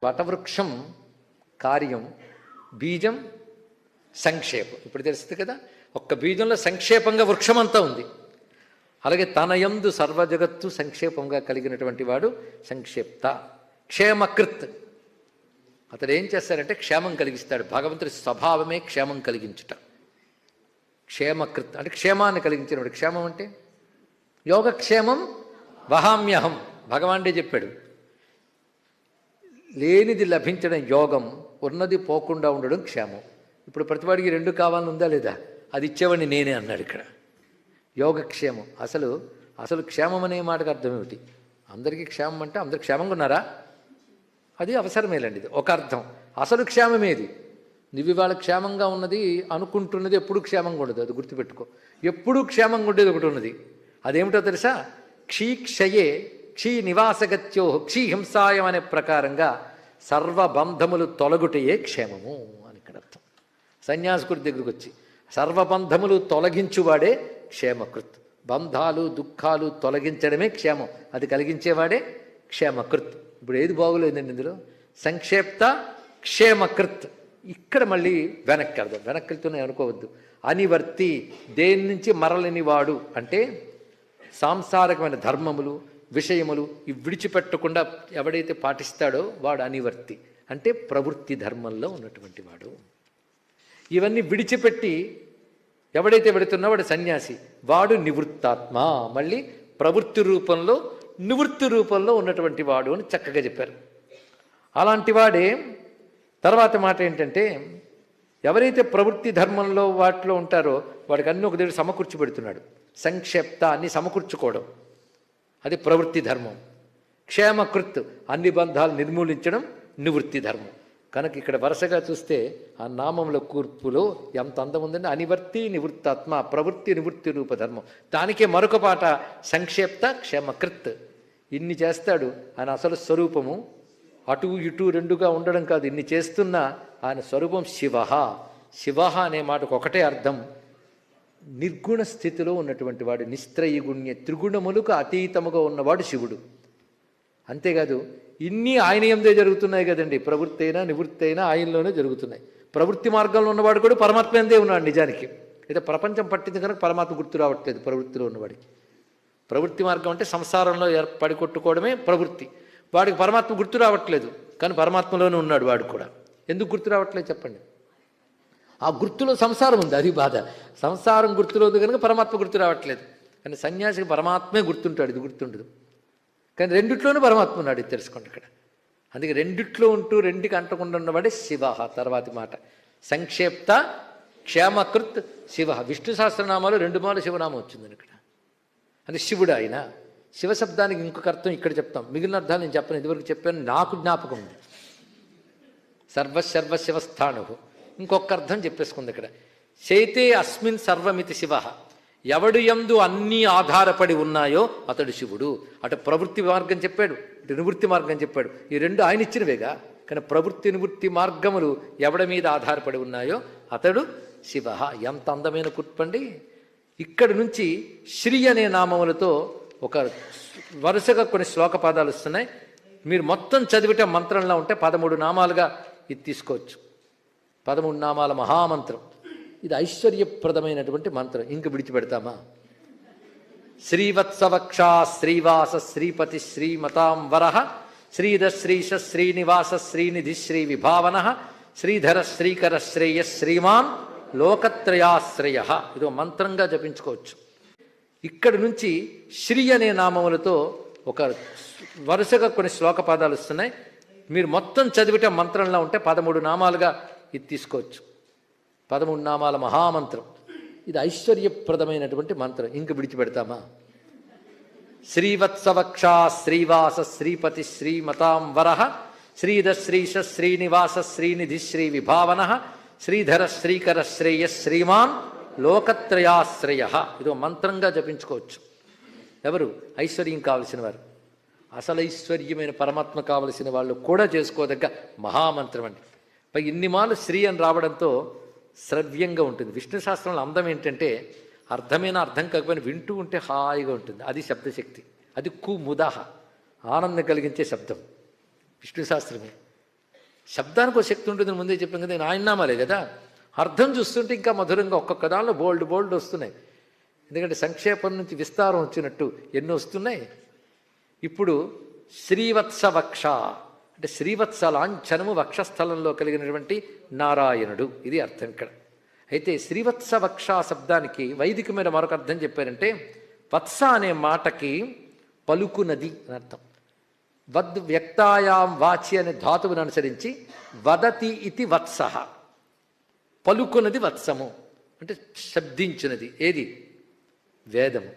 వటవృక్షం కార్యం బీజం సంక్షేపం. ఇప్పుడు తెలుస్తుంది కదా, ఒక్క బీజంలో సంక్షేపంగా వృక్షమంతా ఉంది. అలాగే తన యందు సర్వజగత్తు సంక్షేపంగా కలిగినటువంటి వాడు సంక్షేప్త. క్షేమకృత్, అతడు ఏం చేస్తాడంటే క్షేమం కలిగిస్తాడు. భగవంతుడి స్వభావమే క్షేమం కలిగించుట. క్షేమకృత్ అంటే క్షేమాన్ని కలిగించినవాడు. క్షేమం అంటే యోగక్షేమం వహామ్యహం. భగవానుడే చెప్పాడు, లేనిది లభించడం యోగం, ఉన్నది పోకుండా ఉండడం క్షేమం. ఇప్పుడు ప్రతివాడికి రెండు కావాలని ఉందా లేదా? అది ఇచ్చేవాడిని నేనే అన్నాడు ఇక్కడ. యోగక్షేమం. అసలు క్షేమం అనే మాటకు అర్థం ఏమిటి? అందరికీ క్షేమం అంటే అందరు క్షేమంగా ఉన్నారా? అది అవసరమేలండి. ఇది ఒక అర్థం. అసలు క్షేమమేది? నువ్వు ఇవాళ క్షేమంగా ఉన్నది అనుకుంటున్నది ఎప్పుడు క్షేమంగా ఉండదు. అది గుర్తుపెట్టుకో. ఎప్పుడూ క్షేమంగా ఉండేది ఒకటి ఉన్నది. అదేమిటో తెలుసా? క్షయే క్షీ నివాసగత్యో క్షీ హింసాయం అనే ప్రకారంగా సర్వబంధములు తొలగుటయే క్షేమము అని ఇక్కడ అర్థం. సన్యాసికుడి దగ్గరికి వచ్చి సర్వబంధములు తొలగించువాడే క్షేమకృత్. బంధాలు దుఃఖాలు తొలగించడమే క్షేమం, అది కలిగించేవాడే క్షేమకృత్. ఇప్పుడు ఏది బాగులేదండి ఇందులో? సంక్షేప్త క్షేమకృత్. ఇక్కడ మళ్ళీ వెనక్కి వెళ్దాం. వెనక్కి వెళ్తూనే అనుకోవద్దు. అనివర్తి, దేని నుంచి మరలని వాడు అంటే సాంసారికమైన ధర్మములు విషయములు ఇవి విడిచిపెట్టకుండా ఎవడైతే పాటిస్తాడో వాడు అనివర్తి, అంటే ప్రవృత్తి ధర్మంలో ఉన్నటువంటి వాడు. ఇవన్నీ విడిచిపెట్టి ఎవడైతే వెడుతున్నా వాడు సన్యాసి, వాడు నివృత్తాత్మ. మళ్ళీ ప్రవృత్తి రూపంలో నివృత్తి రూపంలో ఉన్నటువంటి వాడు అని చక్కగా చెప్పారు. అలాంటి వాడే తర్వాత మాట ఏంటంటే, ఎవరైతే ప్రవృత్తి ధర్మంలో వాటిలో ఉంటారో వాడికి అన్ని ఒక దగ్గర సమకూర్చి పెడుతున్నాడు. సంక్షేప్త, అన్ని సమకూర్చుకోవడం, అది ప్రవృత్తి ధర్మం. క్షేమకృత్, అన్ని బంధాలు నిర్మూలించడం నివృత్తి ధర్మం. కనుక ఇక్కడ వరుసగా చూస్తే ఆ నామంలో కూర్పులో ఎంత అందం ఉందంటే అనివర్తి నివృత్తాత్మ, ప్రవృత్తి నివృత్తి రూప ధర్మం. దానికే మరొక పాట సంక్షేప్త క్షేమకృత్. ఇన్ని చేస్తాడు. ఆయన అసలు స్వరూపము అటు ఇటు రెండుగా ఉండడం కాదు. ఇన్ని చేస్తున్న ఆయన స్వరూపం శివ. శివ అనే మాటకు ఒకటే అర్థం, నిర్గుణ స్థితిలో ఉన్నటువంటి వాడు. నిస్త్రయగుణ్య, త్రిగుణములకు అతీతముగా ఉన్నవాడు శివుడు. అంతేకాదు ఇన్ని ఆయన ఎందే జరుగుతున్నాయి కదండి. ప్రవృత్తి అయినా నివృత్తి అయినా ఆయనలోనే జరుగుతున్నాయి. ప్రవృత్తి మార్గంలో ఉన్నవాడు కూడా పరమాత్మ ఎందే ఉన్నాడు నిజానికి. అయితే ప్రపంచం పట్టింది కనుక పరమాత్మ గుర్తు రావట్లేదు ప్రవృత్తిలో ఉన్నవాడికి. ప్రవృత్తి మార్గం అంటే సంసారంలో ఏర్పడి కొట్టుకోవడమే ప్రవృత్తి. వాడికి పరమాత్మ గుర్తు రావట్లేదు, కానీ పరమాత్మలోనే ఉన్నాడు వాడు కూడా. ఎందుకు గుర్తు రావట్లేదు చెప్పండి? ఆ గుర్తులో సంసారం ఉంది, అది బాధ. సంసారం గుర్తులో ఉంది కనుక పరమాత్మ గుర్తు రావట్లేదు. కానీ సన్యాసికి పరమాత్మే గుర్తుంటాడు, ఇది గుర్తుండదు. కానీ రెండిట్లోనూ పరమాత్మ ఉన్నాడు, ఇది తెలుసుకోండి ఇక్కడ. అందుకే రెండిట్లో ఉంటూ రెండుకి అంటకుండా ఉన్నవాడే శివ. తర్వాతి మాట సంక్షేప్త క్షేమకృత్ శివ. విష్ణు సహస్రనామాలు 2 మార్లు శివనామం వచ్చిందని ఇక్కడ. అంటే శివుడు ఆయన. శివశబ్దానికి ఇంకొక అర్థం ఇక్కడ చెప్తాం. మిగిలిన అర్థాలు నేను చెప్పను, ఇదివరకు చెప్పాను, నాకు జ్ఞాపకం ఉంది. సర్వశర్వ శివస్థాణు. ఇంకొక అర్థం చెప్పేసుకుంది ఇక్కడ. చైతే అస్మిన్ సర్వమితి శివ. ఎవడు యందు అన్నీ ఆధారపడి ఉన్నాయో అతడు శివుడు. అటు ప్రవృత్తి మార్గం చెప్పాడు, ఇటు నివృత్తి మార్గం చెప్పాడు. ఈ రెండు ఆయన ఇచ్చినవేగా. కానీ ప్రవృత్తి నివృత్తి మార్గములు ఎవడి మీద ఆధారపడి ఉన్నాయో అతడు శివ. ఎంత అందమైన కుట్పండి. ఇక్కడి నుంచి శ్రీ అనే నామములతో ఒక వరుసగా కొన్ని శ్లోక పాదాలు వస్తున్నాయి. మీరు మొత్తం చదివితే మంత్రంలో ఉంటే 13 నామాలుగా ఇది తీసుకోవచ్చు. 13 నామాల మహామంత్రం. ఇది ఐశ్వర్యప్రదమైనటువంటి మంత్రం. ఇంక విడిచిపెడతామా? శ్రీవత్సవక్షా శ్రీవాస శ్రీపతి శ్రీమతాంవర శ్రీధ శ్రీశ శ్రీనివాస శ్రీనిధి శ్రీ విభావన శ్రీధర శ్రీకర శ్రేయ శ్రీమాన్ లోకత్రయాశ్రయ. ఇదో మంత్రంగా జపించుకోవచ్చు. ఇక్కడి నుంచి శ్రీ అనే నామములతో ఒక వరుసగా కొన్ని శ్లోక పాదాలు వస్తున్నాయి. మీరు మొత్తం చదివితే మంత్రంలో ఉంటే 13 నామాలుగా ఇది తీసుకోవచ్చు. 13 నామాల మహామంత్రం. ఇది ఐశ్వర్యప్రదమైనటువంటి మంత్రం. ఇంక విడిచిపెడతామా? శ్రీవత్సవక్షా శ్రీవాస శ్రీపతి శ్రీమతాంవర శ్రీధ శ్రీశ శ్రీనివాస శ్రీనిధి శ్రీ విభావన శ్రీధర శ్రీకర శ్రేయ శ్రీమాన్ లోకత్రయాశ్రయ. ఇదో మంత్రంగా జపించుకోవచ్చు. ఎవరు? ఐశ్వర్యం కావలసిన వారు. అసలు ఐశ్వర్యమైన పరమాత్మ కావలసిన వాళ్ళు కూడా చేసుకోదగ్గ మహామంత్రం అండి. పై ఇన్ని మాలు శ్రీ అని రావడంతో శ్రవ్యంగా ఉంటుంది. విష్ణు శాస్త్రంలో అందం ఏంటంటే అర్థమైన అర్థం కాకపోయినా వింటూ ఉంటే హాయిగా ఉంటుంది. అది శబ్దశక్తి. అది కుముదహ, ఆనందం కలిగించే శబ్దం. విష్ణు శాస్త్రమే. శబ్దానికి ఒక శక్తి ఉంటుంది, ముందే చెప్పాం కదా, ఆయన నామాలే కదా. అర్థం చూస్తుంటే ఇంకా మధురంగా ఒక్కొక్క దానిలో బోల్డ్ వస్తున్నాయి. ఎందుకంటే సంక్షేపం నుంచి విస్తారం వచ్చినట్టు ఎన్నో వస్తున్నాయి. ఇప్పుడు శ్రీవత్స వక్ష అంటే శ్రీవత్స లాంఛనము వక్షస్థలంలో కలిగినటువంటి నారాయణుడు, ఇది అర్థం ఇక్కడ. అయితే శ్రీవత్స వక్ష శబ్దానికి వైదికమైన మరొక అర్థం చెప్పారంటే, వత్స అనే మాటకి పలుకునది అని అర్థం. వద్ వ్యక్తాయాం వాచి అనే ధాతువును అనుసరించి వదతి ఇది వత్స, పలుకునది వత్సము అంటే శబ్దించినది. ఏది? వేదము.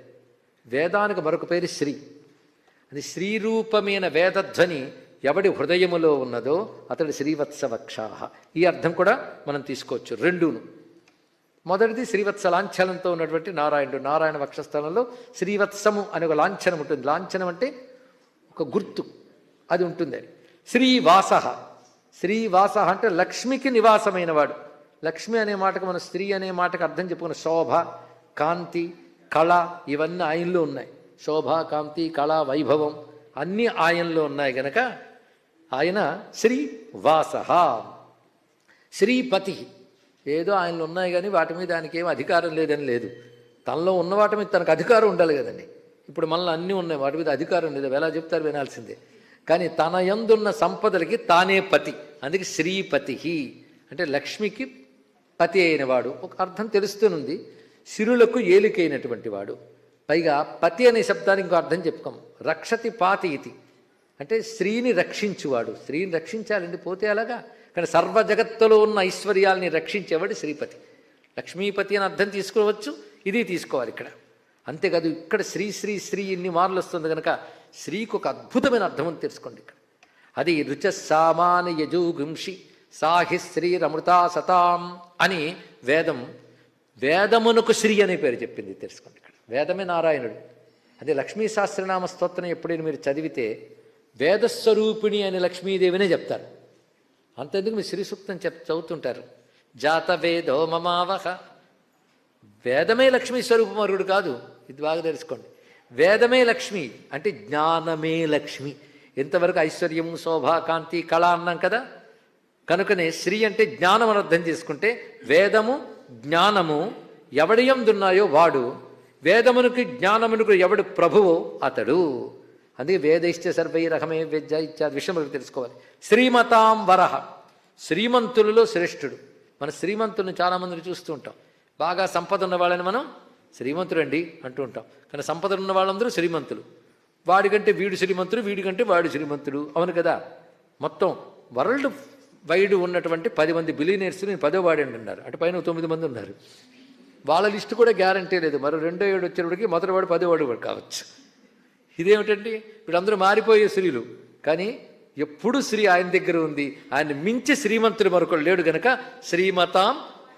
వేదానికి మరొక పేరు శ్రీ. అది శ్రీరూపమైన వేదధ్వని ఎవడి హృదయములో ఉన్నదో అతడు శ్రీవత్స వక్షాహ. ఈ అర్థం కూడా మనం తీసుకోవచ్చు రెండును. మొదటిది శ్రీవత్స లాంఛనంతో ఉన్నటువంటి నారాయణుడు. నారాయణ వక్షస్థలంలో శ్రీవత్సము అనే ఒక లాంఛనం ఉంటుంది. లాంఛనం అంటే ఒక గుర్తు, అది ఉంటుంది. శ్రీవాస, శ్రీవాస అంటే లక్ష్మికి నివాసమైన వాడు. లక్ష్మి అనే మాటకు మనం స్త్రీ అనే మాటకు అర్థం చెప్పుకున్న శోభ, కాంతి, కళ ఇవన్నీ ఆయనలో ఉన్నాయి. శోభ, కాంతి, కళ, వైభవం అన్నీ ఆయనలో ఉన్నాయి గనక ఆయన శ్రీవాస. శ్రీపతి ఏదో ఆయనలో ఉన్నాయి కానీ వాటి మీద ఆయనకి ఏం అధికారం లేదని లేదు. తనలో ఉన్న వాటి మీద తనకు అధికారం ఉండాలి కదండి. ఇప్పుడు మనలో అన్నీ ఉన్నాయి, వాటి మీద అధికారం లేదు, ఎలా చెప్తారు వినాల్సిందే. కానీ తన యందున్న సంపదలకి తానే పతి, అందుకే శ్రీపతి అంటే లక్ష్మికి పతి అయినవాడు. ఒక అర్థం తెలుస్తూనుంది, సిరులకు ఏలికైనటువంటి వాడు. పైగా పతి అనే శబ్దానికి ఇంకో అర్థం చెప్పుకోం, రక్షతి పాతి ఇది అంటే స్త్రీని రక్షించువాడు. స్త్రీని రక్షించాలండి, పోతే అలాగా. కానీ సర్వ జగత్తులో ఉన్న ఐశ్వర్యాల్ని రక్షించేవాడు శ్రీపతి. లక్ష్మీపతి అని అర్థం తీసుకోవచ్చు, ఇది తీసుకోవాలి ఇక్కడ. అంతేకాదు ఇక్కడ శ్రీ శ్రీ శ్రీ ఇన్ని మార్లు వస్తుంది కనుక శ్రీకి ఒక అద్భుతమైన అర్థం అని తెలుసుకోండి ఇక్కడ. అది రుచ సామాన యజూగుంషి సాహి శ్రీరమృతా సతాం అని వేదమునకు శ్రీ అనే పేరు చెప్పింది తెలుసుకోండి ఇక్కడ. వేదమే నారాయణుడు. అదే లక్ష్మీ సహస్రనామ స్తోత్రం ఎప్పుడైనా మీరు చదివితే వేదస్వరూపిణి అని లక్ష్మీదేవినే చెప్తారు. అంతేందుకు మీరు శ్రీ సూక్తం చదువుతుంటారు. జాత వేదో మమావహ, వేదమే లక్ష్మీ స్వరూపం, మరుగుడు కాదు. ఇది బాగా తెలుసుకోండి. వేదమే లక్ష్మి అంటే జ్ఞానమే లక్ష్మి. ఎంతవరకు ఐశ్వర్యము, శోభ, కాంతి, కళ అన్నాం కదా. కనుకనే శ్రీ అంటే జ్ఞానం అని అర్థం చేసుకుంటే వేదము జ్ఞానము ఎవడియందున్నాయో వాడు, వేదమునికి జ్ఞానమునకు ఎవడు ప్రభువో అతడు. అందుకే వేదైశ్చ సర్వైరహమే వేద్య ఇత్యాది విషయం మనకు తెలుసుకోవాలి. శ్రీమతాం వరహ, శ్రీమంతులలో శ్రేష్ఠుడు. మన శ్రీమంతులను చాలామందిని చూస్తూ ఉంటాం. బాగా సంపద ఉన్న వాళ్ళని మనం శ్రీమంతుడండి అంటూ ఉంటాం. కానీ సంపద ఉన్న వాళ్ళందరూ శ్రీమంతులు. వాడికంటే వీడు శ్రీమంతుడు, వీడికంటే వాడు శ్రీమంతుడు. అవును కదా. మొత్తం వరల్డ్ వైడ్ ఉన్నటువంటి 10 మంది బిలియనర్స్ నేను 10వ వాడండి అన్నారు. అటు పైన 9 మంది ఉన్నారు. వాళ్ళ లిస్టు కూడా గ్యారంటీ లేదు. మరో 2వ ఏడు వచ్చేవాడికి మొదటి వాడు 10వ వాడు కూడా కావచ్చు. ఇదేమిటండి, వీళ్ళందరూ మారిపోయే స్త్రీలు. కానీ ఎప్పుడు శ్రీ ఆయన దగ్గర ఉంది. ఆయన మించి శ్రీమంతుడు మరొకడు లేడు గనక శ్రీమతాం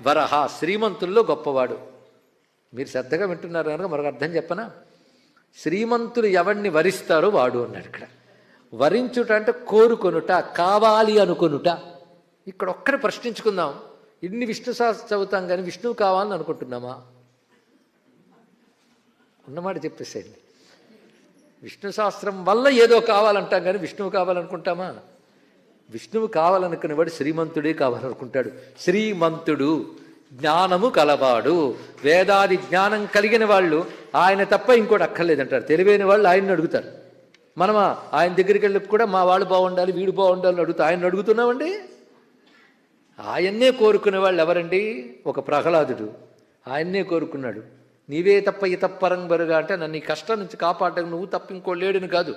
వరహ, శ్రీమంతుల్లో గొప్పవాడు. మీరు శ్రద్ధగా వింటున్నారు కనుక మరొక అర్థం చెప్పనా. శ్రీమంతులు ఎవరిని వరిస్తారో వాడు అన్నాడు ఇక్కడ. వరించుట అంటే కోరుకొనుట, కావాలి అనుకొనుట. ఇక్కడ ఒక్కరి ప్రశ్నించుకుందాం. ఇన్ని విష్ణు సహస్రం చదువుతాం కానీ విష్ణువు కావాలని అనుకుంటున్నామా? ఉన్నమాట చెప్పేసేయండి. విష్ణు సహస్రం వల్ల ఏదో కావాలంటాం కానీ విష్ణువు కావాలనుకుంటామా? విష్ణువు కావాలనుకునేవాడు శ్రీమంతుడే కావాలనుకుంటాడు. శ్రీమంతుడు జ్ఞానము కలవాడు. వేదాది జ్ఞానం కలిగిన వాళ్ళు ఆయన తప్ప ఇంకోటి అక్కర్లేదంటారు. తెలివైన వాళ్ళు ఆయన్ని అడుగుతారు. మనమా ఆయన దగ్గరికి వెళ్ళి కూడా మా వాళ్ళు బాగుండాలి, వీడు బాగుండాలని అడుగుతా ఆయన అడుగుతున్నామండి. ఆయన్నే కోరుకునే వాళ్ళు ఎవరండి? ఒక ప్రహ్లాదుడు ఆయన్నే కోరుకున్నాడు. నీవే తప్ప ఈ తప్పరం బరుగా అంటే నన్ను ఈ కష్టం నుంచి కాపాడటం నువ్వు తప్ప ఇంకో లేడని కాదు.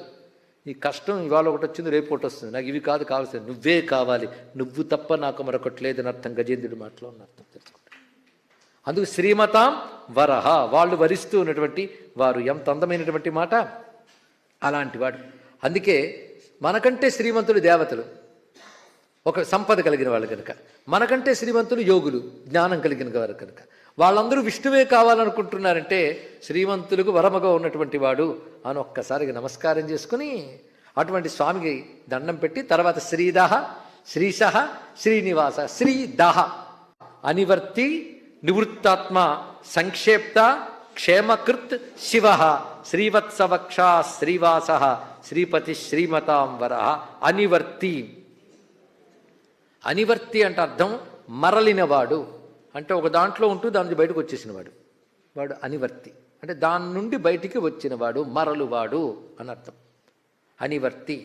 ఈ కష్టం ఇవాళ ఒకటి వచ్చింది, రేపు ఒకటి వస్తుంది. నాకు ఇవి కాదు కావాల్సింది, నువ్వే కావాలి, నువ్వు తప్ప నాకు మరొకటి లేదని అర్థం. గజేంద్రుడి మాటలో ఉన్న అర్థం తెలుసుకుంటాం. అందుకు శ్రీమతాం వరహ, వాళ్ళు వరిస్తూ ఉన్నటువంటి వారు. ఎంత అందమైనటువంటి మాట. అలాంటి వాడు. అందుకే మనకంటే శ్రీమంతులు దేవతలు, ఒక సంపద కలిగిన వాళ్ళు కనుక. మనకంటే శ్రీమంతులు యోగులు, జ్ఞానం కలిగిన వారు కనుక. వాళ్ళందరూ విష్ణువే కావాలనుకుంటున్నారంటే శ్రీమంతులకు వరమగా ఉన్నటువంటి వాడు అని ఒక్కసారికి నమస్కారం చేసుకుని అటువంటి స్వామికి దండం పెట్టి తర్వాత శ్రీదహ, శ్రీశ, శ్రీనివాస, శ్రీదహ అనివర్తి నివృత్తాత్మ సంక్షేప్త క్షేమకృత్ శివ శ్రీవత్సవక్ష శ్రీవాస శ్రీపతి శ్రీమతాం వర అనివర్తి. అనివర్తి అంటే అర్థం మరలినవాడు, అంటే ఒక దాంట్లో ఉంటూ దాని నుంచి బయటకు వచ్చేసినవాడు, వాడు అనివర్తి. అంటే దాని నుండి బయటికి వచ్చినవాడు, మరలువాడు అని అర్థం. అనివర్తి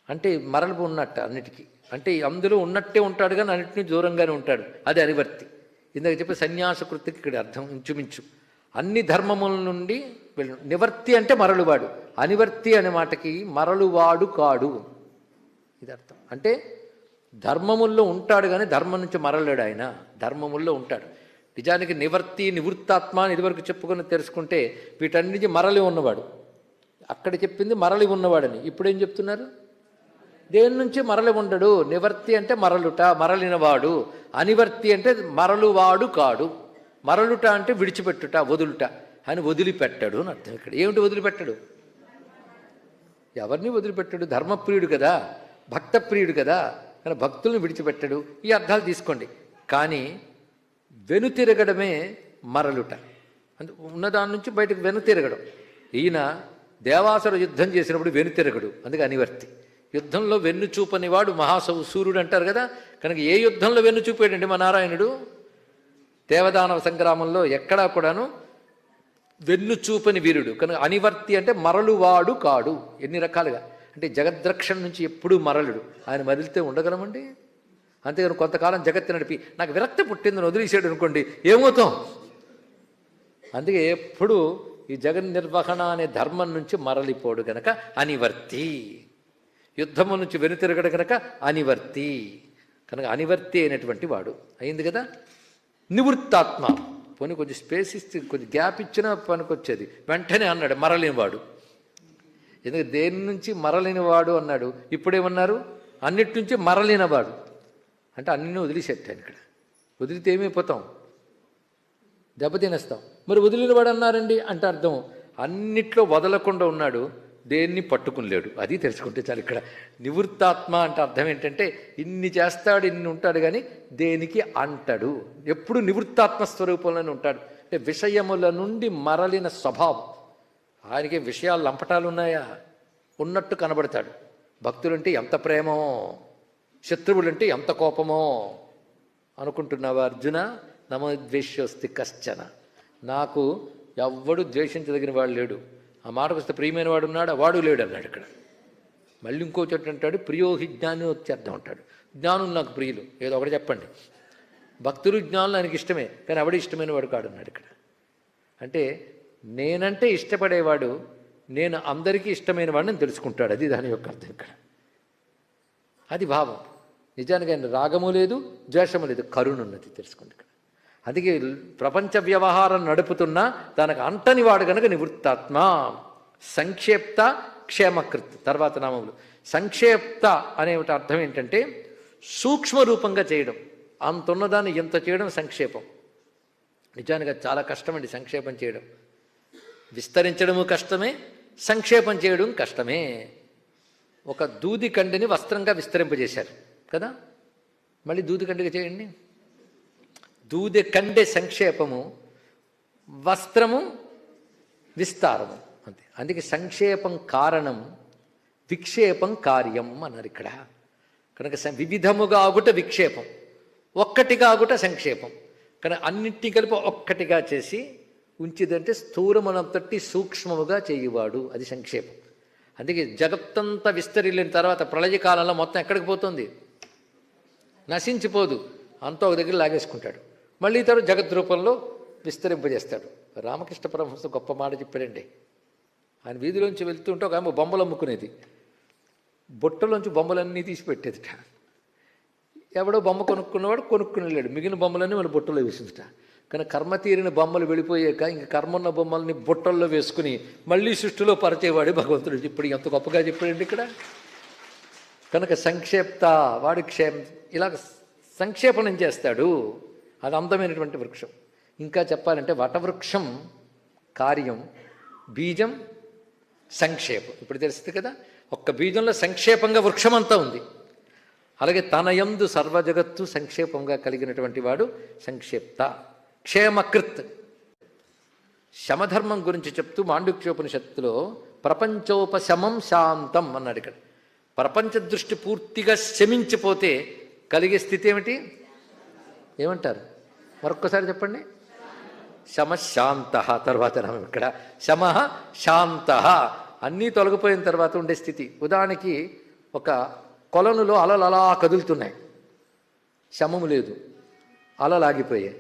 అంటే మరలు ఉన్నట్ట అన్నిటికీ, అంటే అందులో ఉన్నట్టే ఉంటాడు కానీ అన్నింటినీ దూరంగానే ఉంటాడు, అది అనివర్తి. ఇందాక చెప్పి సన్యాసకృతికి ఇక్కడ అర్థం ఇంచుమించు అన్ని ధర్మముల నుండి నివర్తి అంటే మరలువాడు, అనివర్తి అనే మాటకి మరలువాడు కాడు ఇది అర్థం. అంటే ధర్మముల్లో ఉంటాడు కానీ ధర్మం నుంచి మరలేడు, ఆయన ధర్మముల్లో ఉంటాడు. నిజానికి నివర్తి నివృత్తాత్మ అని ఇదివరకు చెప్పుకొని తెలుసుకుంటే వీటన్నిటి మరలి ఉన్నవాడు, అక్కడ చెప్పింది మరలి ఉన్నవాడని. ఇప్పుడేం చెప్తున్నారు? దేని నుంచి మరలి ఉండడు. నివర్తి అంటే మరలుట, మరలినవాడు. అనివర్తి అంటే మరలువాడు కాడు. మరలుట అంటే విడిచిపెట్టుట, వదులుట. అని వదిలిపెట్టాడు అని అర్థం. ఇక్కడ ఏమిటి వదిలిపెట్టాడు? ఎవరిని వదిలిపెట్టాడు? ధర్మప్రియుడు కదా, భక్తప్రియుడు కదా, కానీ భక్తుల్ని విడిచిపెట్టాడు. ఈ అర్థాలు తీసుకోండి. కానీ వెనుతిరగడమే మరలుట, అంటే ఉన్నదాని నుంచి బయటకు వెనుతిరగడం. ఈయన దేవాసుర యుద్ధం చేసినప్పుడు వెనుతిరగడు, అందుకే అనివర్తి. యుద్ధంలో వెన్ను చూపనివాడు సూర్యుడు అంటారు కదా, కనుక ఏ యుద్ధంలో వెన్ను చూపాడండి మా నారాయణుడు? దేవదానవ సంగ్రామంలో ఎక్కడా కూడాను వెన్ను చూపని వీరుడు. కనుక అనివర్తి అంటే మరలువాడు కాడు. ఎన్ని రకాలుగా అంటే జగద్రక్షణ నుంచి ఎప్పుడూ మరలుడు. ఆయన మరలితే ఉండగలమండి? అంతేగాని కొంతకాలం జగత్తు నడిపి నాకు విరక్తి పుట్టిందని వదిలేసాడు అనుకోండి, ఏమవుతాం? అందుకే ఎప్పుడు ఈ జగన్నిర్వహణ అనే ధర్మం నుంచి మరలిపోడు గనక అనివర్తి. యుద్ధము నుంచి వెనుతిరగడు గనక అనివర్తి. కనుక అనివర్తి అయినటువంటి వాడు అయింది కదా. నివృత్తాత్మ, పోనీ కొంచెం స్పేస్ ఇస్తే కొంచెం గ్యాప్ ఇచ్చినా పనికొచ్చేది. వెంటనే అన్నాడు మరలినవాడు. ఎందుకంటే దేని నుంచి మరలినవాడు అన్నాడు. ఇప్పుడేమన్నారు? అన్నిటి నుంచి మరలినవాడు అంటే అన్నీ వదిలిసేట్టాను. ఇక్కడ వదిలితే ఏమైపోతాం? దెబ్బతినేస్తాం. మరి వదిలినవాడు అన్నారండి అంటే అర్థం అన్నిట్లో వదలకుండా ఉన్నాడు, దేన్ని పట్టుకునిలేడు. అది తెలుసుకుంటే చాలు. ఇక్కడ నివృత్తాత్మ అంటే అర్థం ఏంటంటే ఇన్ని చేస్తాడు, ఇన్ని ఉంటాడు, కానీ దేనికి అంటాడు. ఎప్పుడు నివృత్తాత్మ స్వరూపంలోనే ఉంటాడు. అంటే విషయముల నుండి మరలిన స్వభావం. ఆయనకి విషయాలు లంపటాలు ఉన్నాయా? ఉన్నట్టు కనబడతాడు. భక్తులంటే ఎంత ప్రేమో, శత్రువులంటే ఎంత కోపమో అనుకుంటున్నావా అర్జున? నమద్వేష్యోస్తి కశ్చన. నాకు ఎవ్వడు ద్వేషించదగిన వాడు లేడు. ఆ మాటకు వస్తే ప్రియమైన వాడు ఉన్నాడు, వాడు లేడు అన్నాడు. ఇక్కడ మళ్ళీ ఇంకో చోట అంటాడు ప్రియోహి జ్ఞాని వచ్చేద్దాం అంటాడు. జ్ఞానులు నాకు ప్రియులు, ఏదో ఒకటి చెప్పండి. భక్తులు జ్ఞానులు ఆయనకి ఇష్టమే, కానీ ఎవడు ఇష్టమైన వాడు కాడు అన్నాడు ఇక్కడ. అంటే నేనంటే ఇష్టపడేవాడు, నేను అందరికీ ఇష్టమైన వాడిని తెలుసుకుంటాడు. అది దాని యొక్క అర్థం ఇక్కడ. అది భావం. నిజానికి ఆయన రాగము లేదు, ద్వేషము లేదు, కరుణ ఉన్నది. తెలుసుకోండి ఇక్కడ. అందుకే ప్రపంచ వ్యవహారం నడుపుతున్నా దానికి అంటని వాడు కనుక నివృత్తాత్మ. సంక్షేప్త క్షేమకృత్ తర్వాత నామములు. సంక్షేప్త అనే అర్థం ఏంటంటే సూక్ష్మ రూపంగా చేయడం. అంతున్నదాన్ని ఎంత చేయడం సంక్షేపం. నిజానికి చాలా కష్టమండి సంక్షేపం చేయడం. విస్తరించడము కష్టమే, సంక్షేపం చేయడం కష్టమే. ఒక దూది కండిని వస్త్రంగా విస్తరింపజేశారు కదా, మళ్ళీ దూది కండిగా చేయండి. దూది కండె సంక్షేపము, వస్త్రము విస్తారము అంతే. అందుకే సంక్షేపం కారణం, విక్షేపం కార్యం అన్నారు ఇక్కడ. కనుక వివిధముగా ఆగుట విక్షేపం, ఒక్కటిగా ఆగుట సంక్షేపం. కానీ అన్నింటినీ కలిపి ఒక్కటిగా చేసి ఉంచిదంటే స్థూలమునంతటి సూక్ష్మముగా చేయువాడు, అది సంక్షేపం. అందుకే జగత్తంతా విస్తరిల్లిన తర్వాత ప్రళయకాలంలో మొత్తం ఎక్కడికి పోతుంది? నశించిపోదు, అంతా ఒక దగ్గర లాగేసుకుంటాడు. మళ్ళీ తర్వాత జగద్రూపంలో విస్తరింపజేస్తాడు. రామకృష్ణ పరమహంస గొప్ప మాట చెప్పాడండి. ఆయన వీధిలోంచి వెళ్తుంటే ఒక ఆమె బొమ్మలు అమ్ముకునేది. బొట్టలోంచి బొమ్మలన్నీ తీసి పెట్టేదిట. ఎవడో బొమ్మ కొనుక్కున్నవాడు కొనుక్కుని వెళ్ళాడు, మిగిలిన బొమ్మలన్నీ మన బొట్టలో వేసిందిట. కానీ కర్మ తీరిన బొమ్మలు వెళ్ళిపోయాక ఇంక కర్మ ఉన్న బొమ్మల్ని బొట్టల్లో వేసుకుని మళ్ళీ సృష్టిలో పరిచేవాడు భగవంతుడు. ఇప్పుడు ఎంత గొప్పగా చెప్పాడండి ఇక్కడ. కనుక సంక్షేప్త వాడి ఇలా సంక్షేపణం చేస్తాడు. అది అందమైనటువంటి వృక్షం. ఇంకా చెప్పాలంటే వటవృక్షం కార్యం, బీజం సంక్షేపం. ఇప్పుడు తెలుస్తుంది కదా, ఒక్క బీజంలో సంక్షేపంగా వృక్షం అంతా ఉంది. అలాగే తన యందు సర్వజగత్తు సంక్షేపంగా కలిగినటువంటి వాడు సంక్షేప్త. క్షేమకృత్ శమధర్మం గురించి చెప్తూ మాండుక్యోపనిషత్తులో ప్రపంచోపశమం శాంతం అన్నాడు ఇక్కడ. ప్రపంచ దృష్టి పూర్తిగా శమించిపోతే కలిగే స్థితి ఏమిటి? ఏమంటారు? మరొక్కసారి చెప్పండి. శమశాంత. తర్వాత ఇక్కడ శమ శాంత, అన్నీ తొలగిపోయిన తర్వాత ఉండే స్థితి. ఉదాహరణకి ఒక కొలనులో అలలు అలా కదులుతున్నాయి, శమము లేదు, అలలు ఆగిపోయాయి.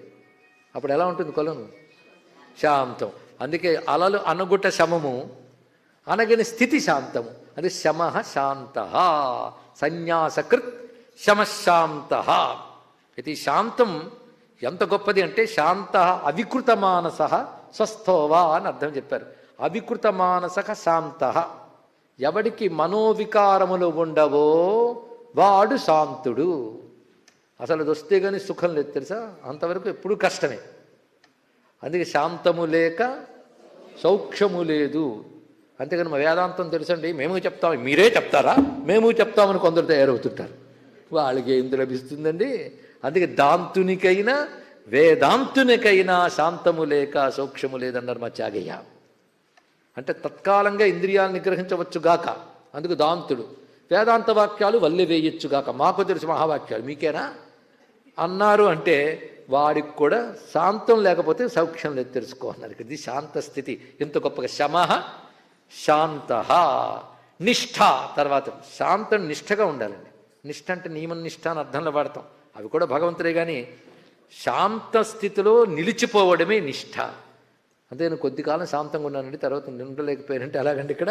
అప్పుడు ఎలా ఉంటుంది కొలను? శాంతం. అందుకే అలలు అనగుట శమము, అనగిన స్థితి శాంతము. అది శమ శాంత. సన్యాసకృత్ శమశాంత. ఇది శాంతం ఎంత గొప్పది అంటే, శాంత అవికృత మానస స్వస్థోవా అని అర్థం చెప్పారు. అవికృత మానసక శాంత. ఎవడికి మనోవికారములు ఉండవో వాడు శాంతుడు. అసలు అది వస్తే కానీ సుఖం లేదు తెలుసా, అంతవరకు ఎప్పుడూ కష్టమే. అందుకే శాంతము లేక సౌఖ్యము లేదు. అంతేగాని మా వేదాంతం తెలుసండి, మేము చెప్తాం, మీరే చెప్తారా, మేము చెప్తామని కొందరు తయారవుతుంటారు. వాళ్ళకి ఏం లభిస్తుందండి? అందుకే దాంతునికైనా వేదాంతునికైనా శాంతము లేక సౌఖ్యము లేదన్నారు మా త్యాగయ్య. అంటే తత్కాలంగా ఇంద్రియాలను నిగ్రహించవచ్చుగాక, అందుకు దాంతుడు. వేదాంత వాక్యాలు వల్లె వేయొచ్చుగాక, మాకు తెలుసు మహావాక్యాలు, మీకేనా అన్నారు అంటే వాడికి కూడా శాంతం లేకపోతే సౌఖ్యం లేదు తెలుసుకో అన్నారు. ఇది శాంత స్థితి. ఎంత గొప్పగా శమ శాంత. నిష్ఠ. తర్వాత శాంతం నిష్ఠగా ఉండాలండి. నిష్ఠ అంటే నియమం నిష్ఠ అని అర్థంలో వాడతాం, అవి కూడా భగవంతుడే. కానీ శాంత స్థితిలో నిలిచిపోవడమే నిష్ఠ. అంతే, నేను కొద్ది కాలం శాంతంగా ఉన్నానండి, తర్వాత ఉండలేకపోయానంటే అలాగండి. ఇక్కడ